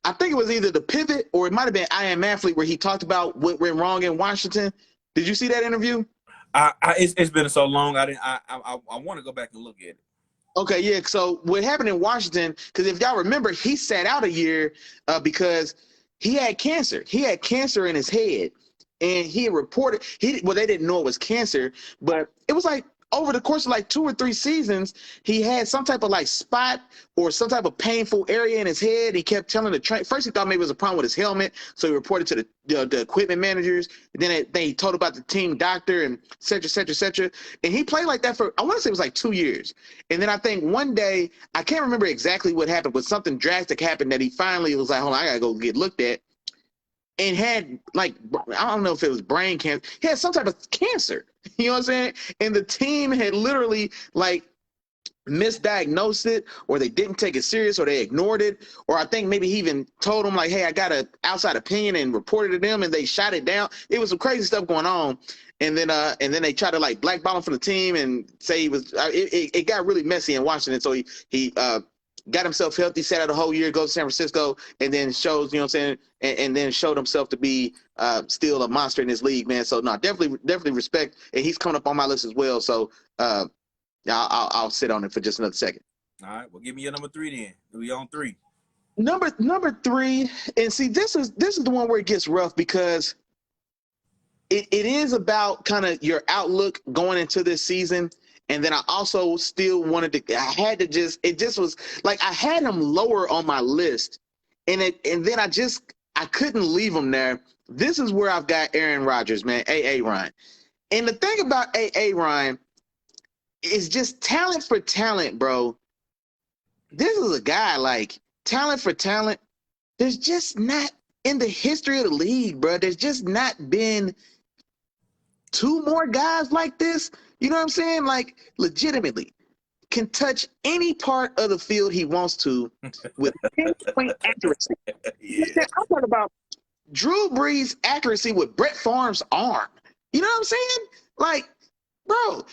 I think it was either the pivot or it might have been I Am Athlete where he talked about what went wrong in Washington. Did you see that interview? It's been so long. I want to go back and look at it. Okay, yeah. So what happened in Washington, because if y'all remember, he sat out a year because he had cancer. He had cancer in his head. And he reported, they didn't know it was cancer, but it was like over the course of like 2 or 3 seasons, he had some type of like spot or some type of painful area in his head. He kept telling the train. First, he thought maybe it was a problem with his helmet, so he reported to the equipment managers. And then he told about the team doctor and et cetera, et cetera, et cetera. And he played like that for, I want to say it was like 2 years. And then I think one day, I can't remember exactly what happened, but something drastic happened that he finally was like, hold on, I got to go get looked at. And had like, I don't know if it was brain cancer. He had some type of cancer. You know what I'm saying? And the team had literally like misdiagnosed it, or they didn't take it serious, or they ignored it. Or I think maybe he even told them like, hey, I got an outside opinion, and reported to them, and they shot it down. It was some crazy stuff going on. And then they tried to like blackball him from the team and say he was, it got really messy in Washington. So he got himself healthy, sat out a whole year, goes to San Francisco, and then shows, you know what I'm saying, and then showed himself to be still a monster in this league, man. So no, definitely respect, and he's coming up on my list as well. So I'll sit on it for just another second. All right, well, give me your number 3 then. We on 3. Number 3, and see, this is the one where it gets rough because it is about kind of your outlook going into this season. And then I also still wanted to, it just was like, I had him lower on my list and then I couldn't leave him there. This is where I've got Aaron Rodgers, man, A.A. Ryan. And the thing about A.A. Ryan is just talent for talent, bro. This is a guy like talent for talent. There's just not in the history of the league, bro. There's just not been 2 more guys like this. You know what I'm saying? Like, legitimately. can touch any part of the field he wants to with pinpoint accuracy. Yeah. I'm talking about Drew Brees' accuracy with Brett Favre's arm. You know what I'm saying? Like, bro,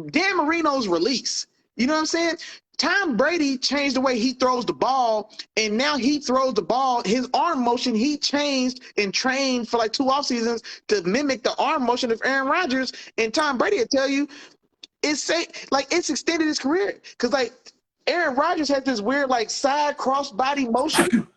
Dan Marino's release. You know what I'm saying? Tom Brady changed the way he throws the ball, and now he throws the ball. His arm motion, he changed and trained for like 2 off seasons to mimic the arm motion of Aaron Rodgers. And Tom Brady will tell you, it's extended his career. Because like Aaron Rodgers has this weird like side cross body motion.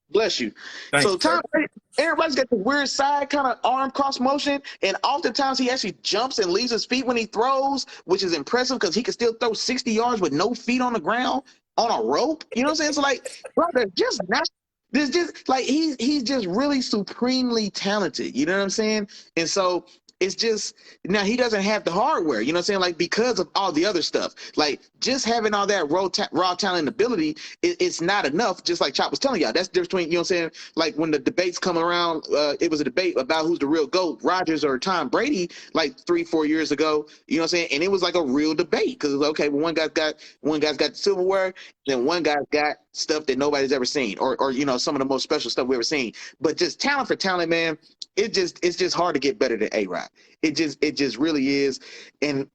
Bless you. Thank So you, Aaron Rodgers got the weird side kind of arm cross motion, and oftentimes he actually jumps and leaves his feet when he throws, which is impressive because he can still throw 60 yards with no feet on the ground on a rope. You know what I'm saying? So like, bro, there's just like he's just really supremely talented. You know what I'm saying? And so it's just now he doesn't have the hardware, you know what I'm saying? Like because of all the other stuff, like just having all that raw talent and ability, it's not enough. Just like Chop was telling y'all, that's the difference between, you know what I'm saying? Like when the debates come around, it was a debate about who's the real GOAT, Rodgers or Tom Brady, like 3-4 years ago, you know what I'm saying? And it was like a real debate because okay, well, one guy's got the silverware, then one guy's got stuff that nobody's ever seen, or you know, some of the most special stuff we've ever seen. But just talent for talent, man, it's just hard to get better than A-Rod. It just really is. And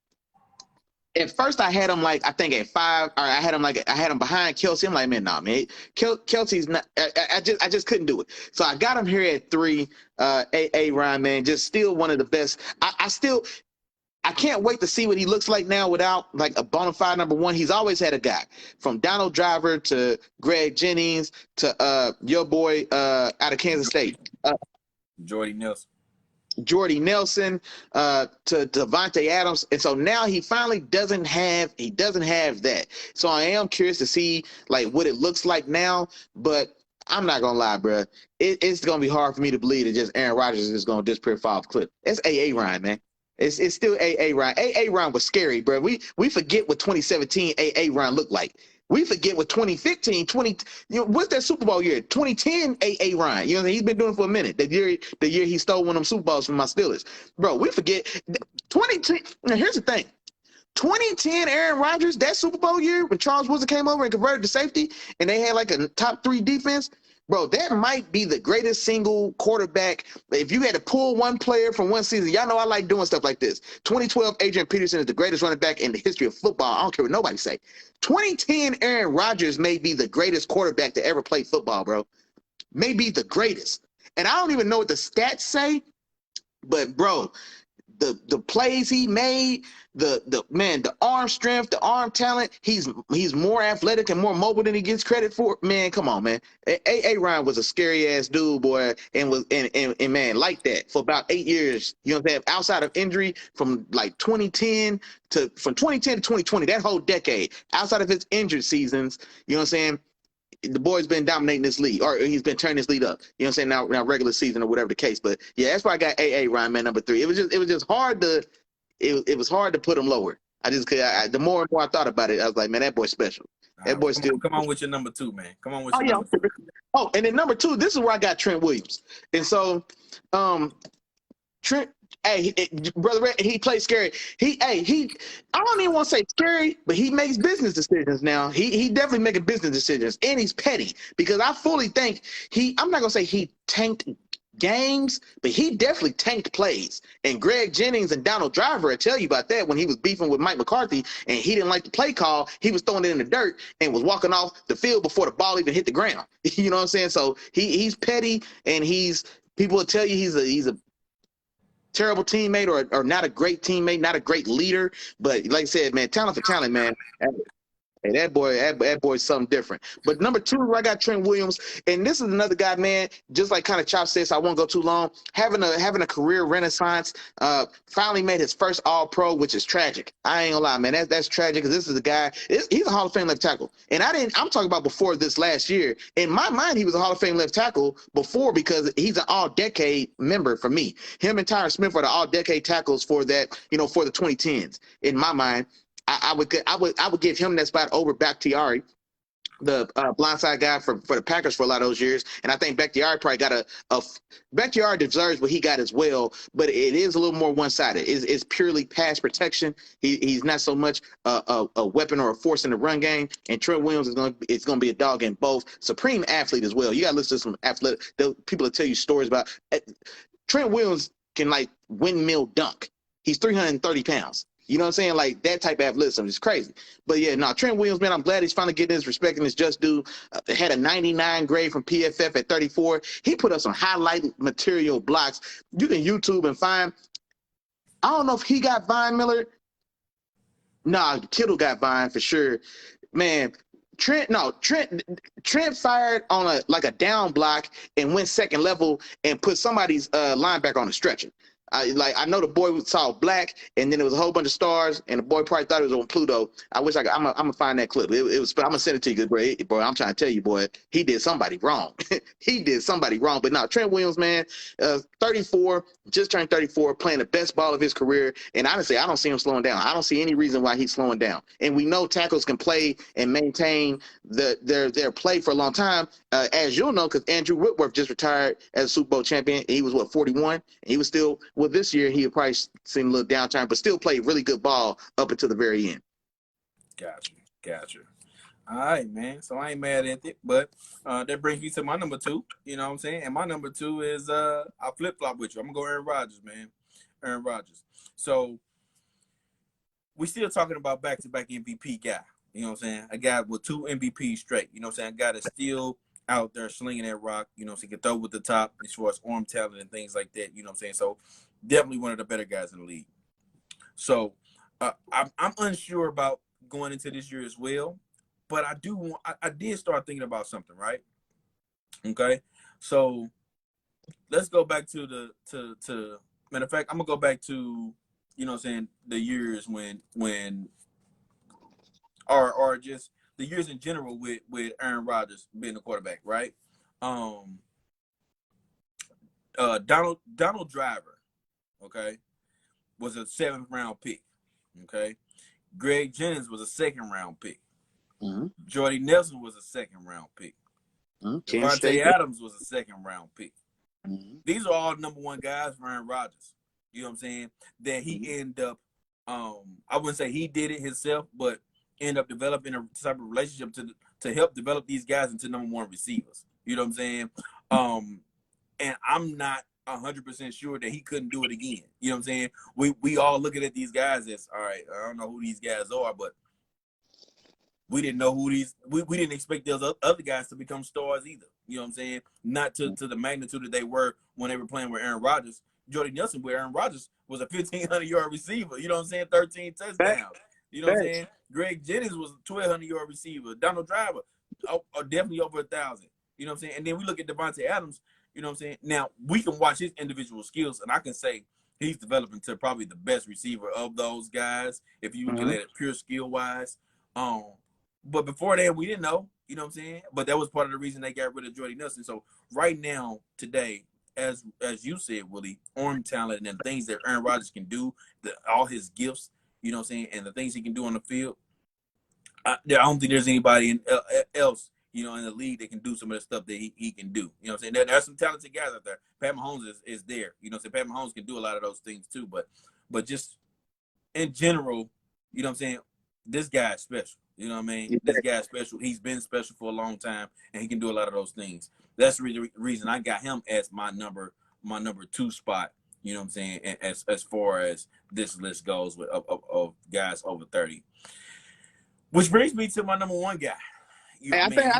at first I had him like, I think at 5, or I had him behind Kelsey. I'm like, man, nah, man. Kelsey's not, I just couldn't do it. So I got him here at 3, A-Rod, man, just still one of the best. I can't wait to see what he looks like now without like a bona fide number 1. He's always had a guy from Donald Driver to Greg Jennings to your boy out of Kansas State, Jordy Nelson to Devontae Adams. And so now he finally doesn't have that. So I am curious to see like what it looks like now, but I'm not gonna lie, bro. It's gonna be hard for me to believe that just Aaron Rodgers is gonna disappear off the cliff. It's A-Ryan, man. It's still A-Ryan. A-Ryan was scary, bro. We forget what 2017 A-Ryan looked like. We forget what 2015, what's that Super Bowl year? 2010 A-Ryan. You know, he's been doing it for a minute. The year he stole one of them Super Bowls from my Steelers. Bro, we forget 2010. Now here's the thing. 2010 Aaron Rodgers, that Super Bowl year when Charles Woodson came over and converted to safety and they had like a top 3 defense, bro, that might be the greatest single quarterback. If you had to pull one player from one season, y'all know I like doing stuff like this. 2012 Adrian Peterson is the greatest running back in the history of football. I don't care what nobody say. 2010 Aaron Rodgers may be the greatest quarterback to ever play football, bro. May be the greatest. And I don't even know what the stats say, but bro, the plays he made, the arm strength, the arm talent, he's more athletic and more mobile than he gets credit for. Man, come on, man. A-Ryan was a scary ass dude, boy, and man, like that for about 8 years. You know what I'm saying? Outside of injury from like 2010 to 2020, that whole decade, outside of his injured seasons, you know what I'm saying? The boy's been dominating this league, or he's been turning this league up. You know what I'm saying? Now regular season or whatever the case. But yeah, that's why I got A-Ryan, man, number 3. It was just hard to it was hard to put him lower. The more and more I thought about it, I was like, man, that boy's special. That boy's still. Come on with your number 2, man. Come on with your number 2. Oh, and then number 2, this is where I got Trent Williams. And so, Trent. Hey, brother, he plays scary. I don't even want to say scary, but he makes business decisions now. He definitely making business decisions, and he's petty because I fully think I'm not gonna say he tanked games, but he definitely tanked plays. And Greg Jennings and Donald Driver, I tell you about that when he was beefing with Mike McCarthy and he didn't like the play call. He was throwing it in the dirt and was walking off the field before the ball even hit the ground. You know what I'm saying? So he's petty, and people will tell you he's a terrible teammate or not a great teammate, not a great leader. But like I said, man, talent for talent, man. Hey, that boy's something different. But number 2, I got Trent Williams, and this is another guy, man. Just like kind of Chop says, I won't go too long. Having a career renaissance. Finally made his first All-Pro, which is tragic. I ain't gonna lie, man. That's tragic because this is a guy. He's a Hall of Fame left tackle, and I'm talking about before this last year. In my mind, he was a Hall of Fame left tackle before because he's an All-Decade member for me. Him and Tyron Smith are the All-Decade tackles for that, for the 2010s. In my mind. I would give him that spot over Bakhtiari. the blindside guy for the Packers for a lot of those years. And I think Bakhtiari probably got a Bakhtiari deserves what he got as well, but it is a little more one-sided. It's purely pass protection. He's not so much a weapon or a force in the run game. And Trent Williams is going to be a dog in both. Supreme athlete as well. You got to listen to some athletic people that tell you stories about Trent Williams can like windmill dunk. He's 330 pounds. You know what I'm saying? Like that type of athleticism is crazy. But yeah, no, Trent Williams, man, I'm glad he's finally getting his respect and his just due. Had a 99 grade from PFF at 34. He put up some highlight material blocks. You can YouTube and find. I don't know if he got Vine Miller. Nah, Kittle got Vine for sure. Man, Trent fired on a down block and went second level and put somebody's linebacker on a stretcher. I know the boy saw black, and then there was a whole bunch of stars, and the boy probably thought it was on Pluto. I wish I'm gonna find that clip. It was. I'm gonna send it to you, boy. I'm trying to tell you, boy, he did somebody wrong. He did somebody wrong. But now Trent Williams, man, 34, just turned 34, playing the best ball of his career, and honestly, I don't see him slowing down. I don't see any reason why he's slowing down. And we know tackles can play and maintain their play for a long time, as you'll know, because Andrew Whitworth just retired as a Super Bowl champion. He was 41, and he was still. Well, this year he would probably seen a little downturn, but still played really good ball up until the very end. Gotcha. All right, man. So I ain't mad at it, but that brings me to my number 2. You know what I'm saying? And my number 2 is I flip flop with you. I'm gonna go Aaron Rodgers, man. Aaron Rodgers. So we still talking about back-to-back MVP guy. You know what I'm saying? A guy with 2 MVPs straight. You know what I'm saying? A guy that's still out there slinging that rock. You know, so he can throw with the top as far as arm talent and things like that. You know what I'm saying? So definitely one of the better guys in the league. So I'm unsure about going into this year as well, but I did start thinking about something, right? Okay, so let's go back to matter of fact, I'm gonna go back to, you know what I'm saying, the years when or just the years in general with Aaron Rodgers being the quarterback, right? Donald Driver, okay, was a 7th round pick. Okay, Greg Jennings was a 2nd round pick. Mm-hmm. Jordy Nelson was a 2nd round pick. Devontae Adams was a 2nd round pick. Mm-hmm. These are all number 1 guys for Aaron Rodgers. You know what I'm saying? That he ended up, I wouldn't say he did it himself, but end up developing a type of relationship to help develop these guys into number 1 receivers. You know what I'm saying? And I'm not 100% sure that he couldn't do it again. You know what I'm saying? We all looking at these guys as, all right, I don't know who these guys are, but we didn't know who we didn't expect those other guys to become stars either. You know what I'm saying? Not to the magnitude that they were when they were playing with Aaron Rodgers. Jordy Nelson with Aaron Rodgers was a 1,500-yard receiver. You know what I'm saying? 13 touchdowns. You know what I'm saying? Greg Jennings was a 1,200-yard receiver. Donald Driver, definitely over 1,000. You know what I'm saying? And then we look at Devontae Adams. You know what I'm saying? Now, we can watch his individual skills, and I can say he's developing to probably the best receiver of those guys, if you look at it pure skill-wise. But before that, we didn't know. You know what I'm saying? But that was part of the reason they got rid of Jordy Nelson. So right now, today, as you said, Willie, arm talent and the things that Aaron Rodgers can do, all his gifts, you know what I'm saying, and the things he can do on the field, I don't think there's anybody else, you know, in the league that can do some of the stuff that he can do. You know what I'm saying? There's some talented guys out there. Pat Mahomes is there. You know what I'm saying? Pat Mahomes can do a lot of those things too. But just in general, you know what I'm saying, this guy is special. You know what I mean? Yeah. This guy's special. He's been special for a long time, and he can do a lot of those things. That's the reason I got him as my number 2 spot. You know what I'm saying? As far as this list goes with of guys over 30. Which brings me to my number 1 guy. I think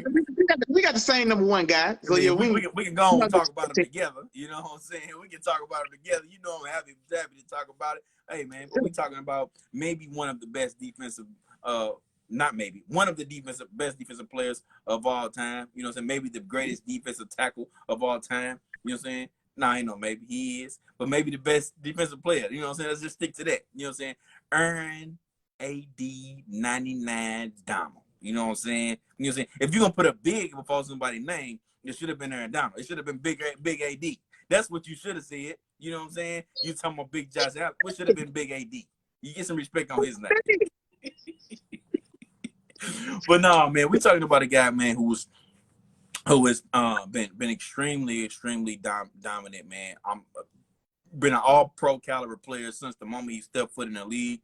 we got the same number 1 guy. So yeah, we can go and talk about him together. You know what I'm saying? We can talk about him together. You know I'm happy to talk about it. Hey man, we're talking about maybe one of the best defensive one of the best defensive players of all time. You know what I'm saying? Maybe the greatest defensive tackle of all time. You know what I'm saying? Nah, I know maybe he is, but maybe the best defensive player. You know what I'm saying? Let's just stick to that. You know what I'm saying? Aaron AD 99 Donald. You know what I'm saying? You know what I'm saying? If you're gonna put a big before somebody's name, it should have been Aaron Donald. It should have been big AD. That's what you should have said. You know what I'm saying? You talking about Big Josh Allen? What should have been Big AD? You get some respect on his name. But no, man, we talking about a guy, man, who has been extremely dominant, man. I'm been an all pro caliber player since the moment he stepped foot in the league.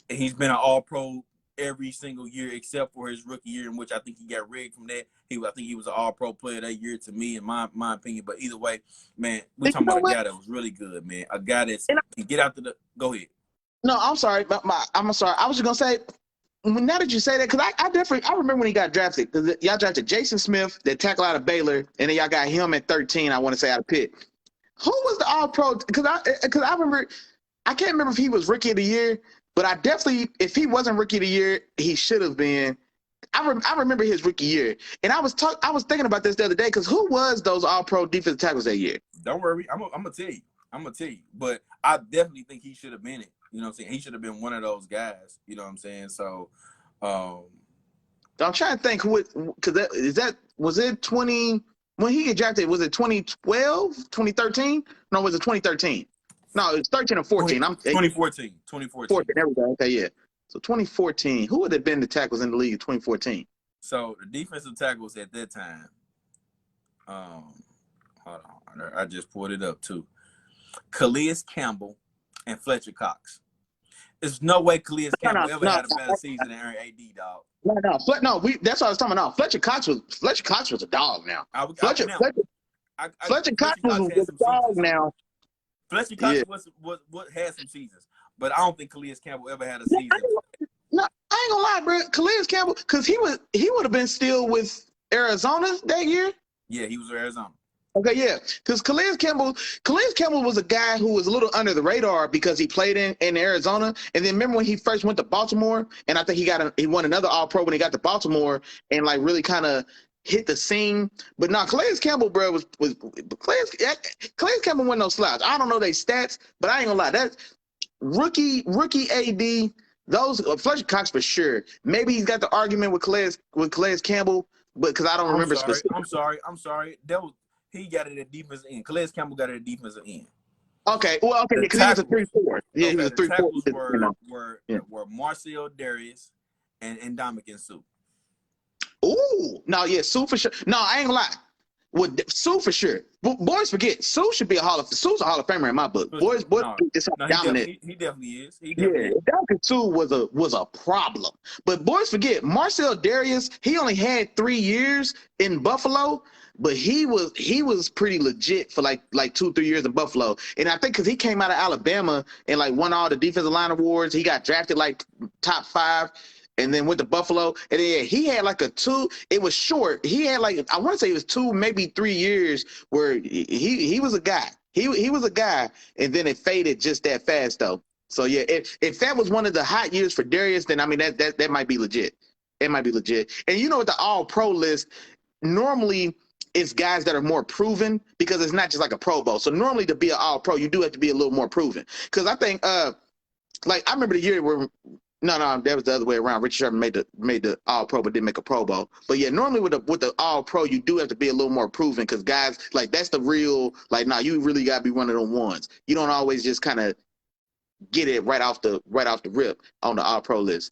He's been an all pro every single year except for his rookie year, in which I think he got rigged from that. I think he was an all pro player that year, to me, in my opinion. But either way, man, we talking about a guy that was really good, man. A guy that can get out to the. Go ahead. No, I'm sorry, I'm sorry. I was just gonna say, now that you say that, because I remember when he got drafted, because y'all drafted Jason Smith, that tackle out of Baylor, and then y'all got him at 13. I want to say out of Pitt. Who was the all pro? Because I remember, I can't remember if he was rookie of the year, but I definitely, if he wasn't rookie of the year, he should have been. I remember his rookie year, and I was thinking about this the other day, because who was those all pro defensive tackles that year? Don't worry, I'm gonna tell you. But I definitely think he should have been it. You know what I'm saying? He should have been one of those guys. You know what I'm saying? So, I'm trying to think who, because was it 20 when he got drafted? Was it 2012, 2013? No, was it 2013? No, it's 13 or 14. 2014. 14, there we go. Okay, yeah. So 2014. Who would have been the tackles in the league in 2014? So the defensive tackles at that time. Hold on, I just pulled it up too. Calais Campbell and Fletcher Cox. There's no way Calais Campbell ever had a better season than Aaron AD, dog. That's what I was talking about. No, Fletcher Cox was a dog now. Fletcher Cox was a dog now. Fletcher Cox was had some seasons, but I don't think Calais Campbell ever had a season. No, I ain't gonna lie, bro. Calais Campbell, because he would have been still with Arizona that year. Yeah, he was with Arizona. Okay, yeah, because Calais Campbell was a guy who was a little under the radar because he played in Arizona, and then remember when he first went to Baltimore, and I think he won another All Pro when he got to Baltimore, and like really kind of hit the scene. But no, Calais Campbell, bro, Calais Campbell wasn't no slouch. I don't know their stats, but I ain't gonna lie, that rookie AD, those Fletcher Cox for sure. Maybe he's got the argument with Calais Campbell, but because I don't remember specifically. I'm sorry. He got it at defensive end. Calais Campbell got it at defensive end. Okay, well, okay, because he was a 3-4. Yeah, he was a 3-4. Tackles were Marcel Darius and Dominican Sue. Ooh, no, yeah, Sue for sure. No, I ain't gonna lie. With Sue for sure. Boys forget, Sue's a Hall of Famer in my book. Boys, dominant. He definitely is. Dominican Sue was a problem. But boys forget, Marcel Darius, he only had 3 years in Buffalo. But he was pretty legit for like 2-3 years in Buffalo, and I think because he came out of Alabama and like won all the defensive line awards, he got drafted like top 5, and then went to Buffalo, and then he had like it was short. He had like, I want to say it was 2, maybe 3 years where he was a guy. He was a guy, and then it faded just that fast though. So yeah, if that was one of the hot years for Darius, then I mean that might be legit. It might be legit. And you know, with the All Pro list, normally it's guys that are more proven because it's not just like a Pro Bowl. So normally to be an All Pro, you do have to be a little more proven. Because I think, like I remember the year where that was the other way around. Richard Sherman made the All Pro, but didn't make a Pro Bowl. But yeah, normally with the All Pro, you do have to be a little more proven because guys like that's the real you really gotta be one of them ones. You don't always just kind of get it right off the rip on the All Pro list.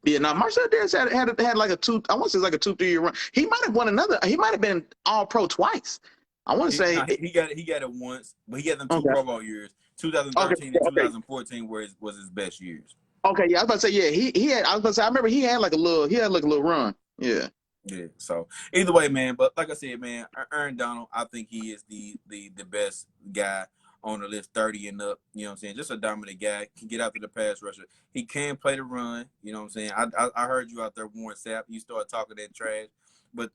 Yeah, now Marcel Darius had like a 2-3 year run. He might have won another. He might have been All Pro twice. I want to say he got it once, but he had them 2 Pro Bowl years. 2013 and 2014 was his best years. Okay, yeah, I was about to say he had. I was about to say I remember he had like a little run. Yeah. Yeah. So either way, man. But like I said, man, Aaron Donald, I think he is the best guy on the list, 30 and up, you know what I'm saying? Just a dominant guy, can get out to the pass rusher. He can play the run, you know what I'm saying? I heard you out there, Warren Sapp. You started talking that trash, but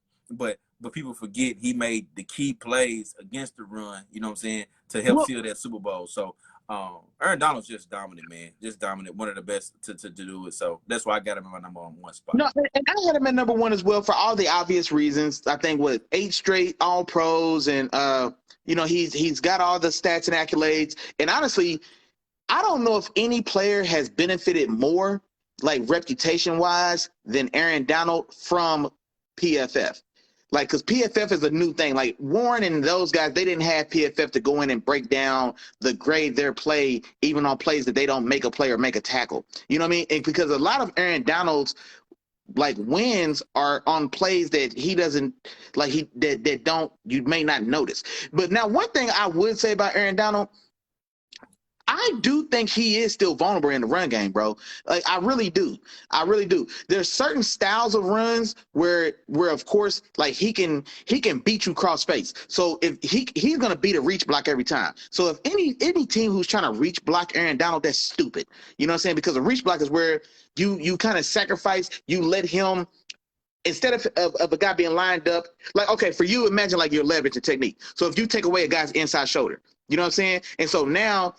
people forget he made the key plays against the run, you know what I'm saying, to help seal that Super Bowl. So Aaron Donald's just dominant, man. Just dominant, one of the best to do it. So that's why I got him in my number 1 spot. No, and I had him at number 1 as well for all the obvious reasons. I think with 8 straight All Pros and you know, he's got all the stats and accolades. And honestly, I don't know if any player has benefited more, like reputation-wise, than Aaron Donald from PFF. Like, because PFF is a new thing. Like Warren and those guys, they didn't have PFF to go in and break down the grade their play, even on plays that they don't make a play or make a tackle. You know what I mean? And because a lot of Aaron Donald's like wins are on plays that he doesn't like that don't you may not notice. But now one thing I would say about Aaron Donald, I do think he is still vulnerable in the run game, bro. Like I really do. I really do. There's certain styles of runs where of course like he can beat you cross face. So if he's gonna beat a reach block every time. So if any team who's trying to reach block Aaron Donald, that's stupid. You know what I'm saying? Because a reach block is where you kind of sacrifice, you let him instead of a guy being lined up, like, okay, for you, imagine like your leverage and technique. So if you take away a guy's inside shoulder, you know what I'm saying? And so now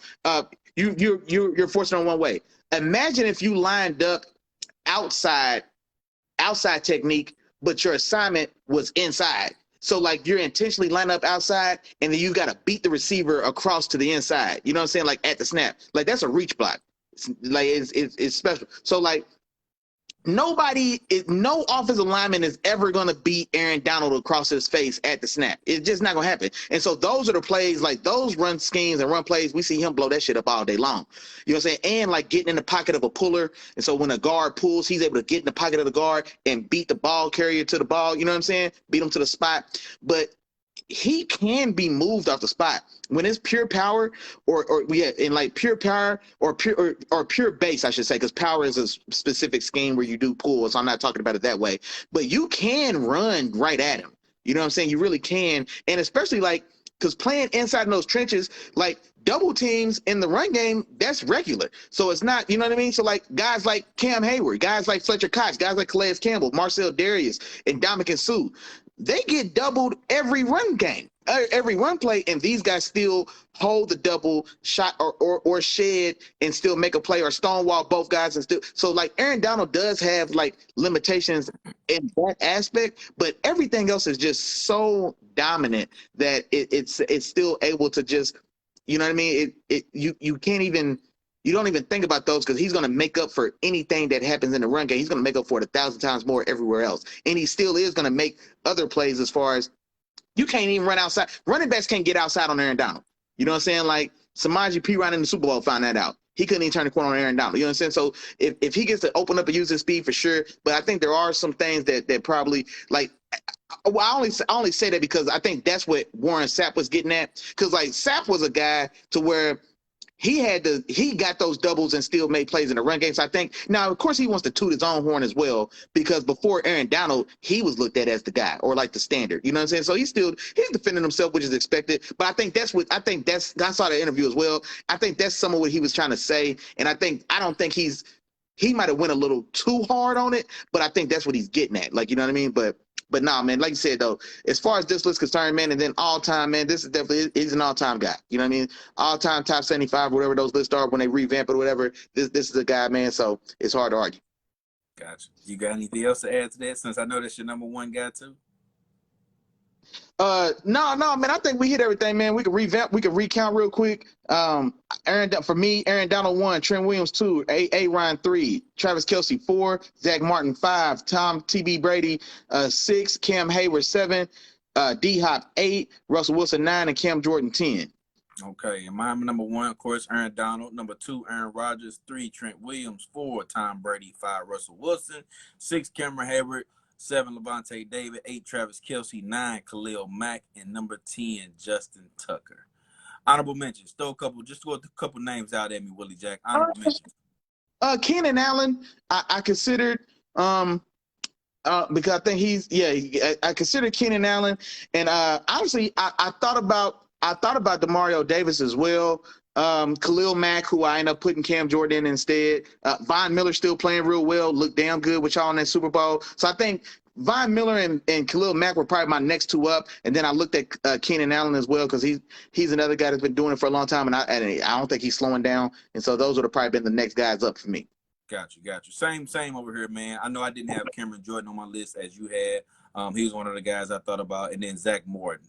you're forcing on one way. Imagine if you lined up outside technique, but your assignment was inside. So like you're intentionally lining up outside, and then you got to beat the receiver across to the inside. You know what I'm saying? Like at the snap, like that's a reach block. It's special. So like no offensive lineman is ever going to beat Aaron Donald across his face at the snap. It's just not going to happen. And so those are the plays, like those run schemes and run plays, we see him blow that shit up all day long. You know what I'm saying? And like getting in the pocket of a puller. And so when a guard pulls, he's able to get in the pocket of the guard and beat the ball carrier to the ball. You know what I'm saying? Beat him to the spot. But he can be moved off the spot when it's pure power in like pure power or pure base, I should say, because power is a specific scheme where you do pull. So I'm not talking about it that way, but you can run right at him. You know what I'm saying? You really can. And especially like, because playing inside in those trenches, like double teams in the run game, that's regular. So it's not, you know what I mean? So like guys like Cam Hayward, guys like Fletcher Cox, guys like Calais Campbell, Marcel Darius, and Dominican Sue, they get doubled every run game, every run play, and these guys still hold the double shot or shed and still make a play or stonewall both guys and still. So like Aaron Donald does have like limitations in that aspect, but everything else is just so dominant that it's still able to just, you know what I mean? You can't even. You don't even think about those because he's going to make up for anything that happens in the run game. He's going to make up for it 1,000 times more everywhere else. And he still is going to make other plays as far as you can't even run outside. Running backs can't get outside on Aaron Donald. You know what I'm saying? Like Samaje Perine in the Super Bowl found that out. He couldn't even turn the corner on Aaron Donald. You know what I'm saying? So if he gets to open up and use his speed for sure, but I think there are some things that probably like well, I only say that because I think that's what Warren Sapp was getting at. Because like Sapp was a guy to where he got those doubles and still made plays in the run game. So I think now, of course, he wants to toot his own horn as well, because before Aaron Donald, he was looked at as the guy or like the standard. You know what I'm saying? So he's defending himself, which is expected. But I think I saw the interview as well. I think that's some of what he was trying to say. And I don't think he might have went a little too hard on it, but I think that's what he's getting at. Like, you know what I mean? But nah, man, like you said, though, as far as this list concerned, man, and then all-time, man, this is definitely – he's an all-time guy. You know what I mean? All-time top 75, whatever those lists are when they revamp it or whatever, this is a guy, man, so it's hard to argue. Gotcha. You got anything else to add to that, since I know that's your number one guy, too? No, man. I think we hit everything, man. We could revamp. We could recount real quick. For me, Aaron Donald 1, Trent Williams 2, A. Ryan 3, Travis Kelce 4, Zach Martin 5, Tom T.B. Brady 6, Cam Hayward 7, D Hop 8, Russell Wilson 9, and Cam Jordan 10. Okay, and my number 1, of course, Aaron Donald. Number 2, Aaron Rodgers. 3, Trent Williams. 4, Tom Brady. 5, Russell Wilson. 6, Cameron Hayward. 7, Levante David. 8, Travis Kelce. 9, Khalil Mack. And number 10, Justin Tucker. Honorable mentions. Throw a couple names out at me, Willie Jack. Honorable mentions. Keenan Allen, I considered because I think I considered Keenan Allen, and honestly, I thought about Demario Davis as well. Khalil Mack, who I ended up putting Cam Jordan in instead. Von Miller still playing real well, looked damn good with y'all in that Super Bowl. So I think Von Miller and Khalil Mack were probably my next two up, and then I looked at Keenan Allen as well because he's another guy that's been doing it for a long time, and I don't think he's slowing down, and so those would have probably been the next guys up for me. Got you. Same over here, man. I know I didn't have Cameron Jordan on my list as you had. He was one of the guys I thought about, and then Zach Morton.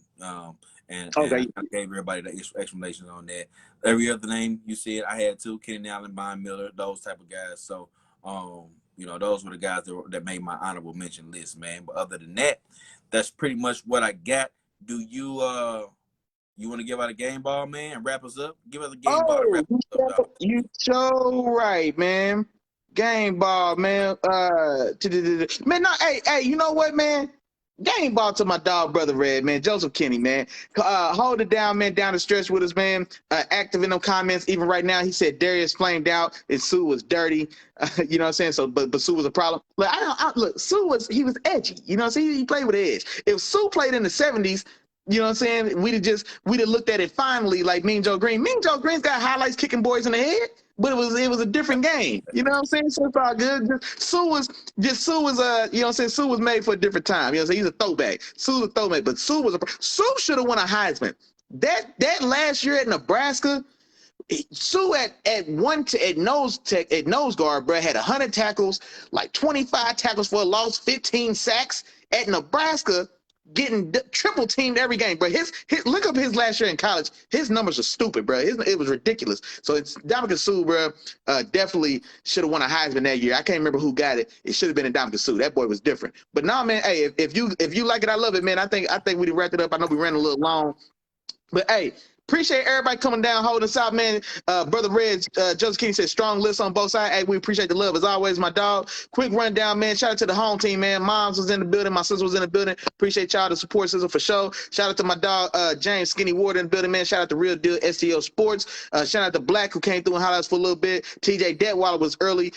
And I gave everybody the explanations on that. Every other name you said I had too, Keenan Allen, Von Miller, those type of guys. So You know, those were the guys that made my honorable mention list, man. But other than that, that's pretty much what I got. Do you you want to give out a game ball, man, and wrap us up? Give us a game ball to wrap us up, dog. You so right, man. Game ball, man. Man, no, hey, you know what, man? Game ball to my dog, brother Red, man. Joseph Kenny, man. Hold it down, man. Down the stretch with us, man. Active in them comments. Even right now, he said Darius flamed out and Sue was dirty. You know what I'm saying? So, but Sue was a problem. Look, look. Sue was edgy. You know what I'm saying? He played with edge. If Sue played in the '70s. You know what I'm saying? We'd have looked at it finally like Mean Joe Green. Mean Joe Green's got highlights kicking boys in the head, but it was a different game. You know what I'm saying? So it's all good. Sue was you know what I'm saying? Sue was made for a different time. You know what I'm saying? He's a throwback. Sue's a throwback, but Sue should have won a Heisman. That last year at Nebraska, Sue at nose guard, bro, had 100 tackles, like 25 tackles for a loss, 15 sacks at Nebraska. Getting triple teamed every game, bro. His look up his last year in college. His numbers are stupid, bro. It was ridiculous. So it's Dominican Sue, bro. Definitely should have won a Heisman that year. I can't remember who got it. It should have been a Dominican Sue. That boy was different. But nah, man. Hey, if you like it, I love it, man. I think we wrapped it up. I know we ran a little long, but hey. Appreciate everybody coming down, holding us out, man. Brother Red, Joseph King said strong list on both sides. Hey, we appreciate the love as always, my dog. Quick rundown, man. Shout out to the home team, man. Moms was in the building. My sister was in the building. Appreciate y'all, the support system for sure. Shout out to my dog, James Skinny Ward in the building, man. Shout out to Real Deal STO Sports. Shout out to Black who came through and hollered us for a little bit. TJ Detweiler was early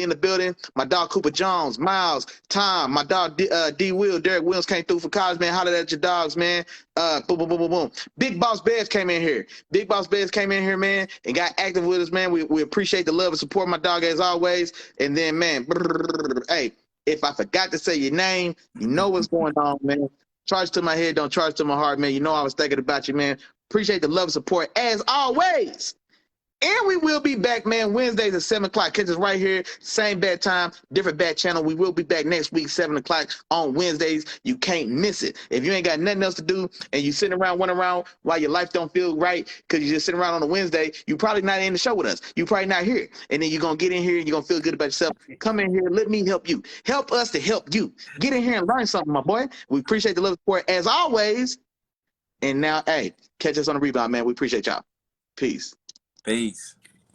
in the building. My dog Cooper Jones, Miles, Tom, my dog D Will, Derek Williams came through for college, man. Hollered at your dogs, man. Boom, boom, boom, boom, boom. Big Boss Bears came in here. Big Boss Bears came in here, man, and got active with us, man. We appreciate the love and support, my dog, as always. And then, man, hey, if I forgot to say your name, you know what's going on, man. Charge to my head, don't charge to my heart, man. You know I was thinking about you, man. Appreciate the love and support, as always. And we will be back, man, Wednesdays at 7 o'clock. Catch us right here, same bad time, different bad channel. We will be back next week, 7 o'clock on Wednesdays. You can't miss it. If you ain't got nothing else to do and you sitting around, running around while your life don't feel right because you're just sitting around on a Wednesday, you probably not in the show with us. You probably not here. And then you're going to get in here and you're going to feel good about yourself. Come in here. Let me help you. Help us to help you. Get in here and learn something, my boy. We appreciate the love and support as always. And now, hey, catch us on the rebound, man. We appreciate y'all. Peace. Peace.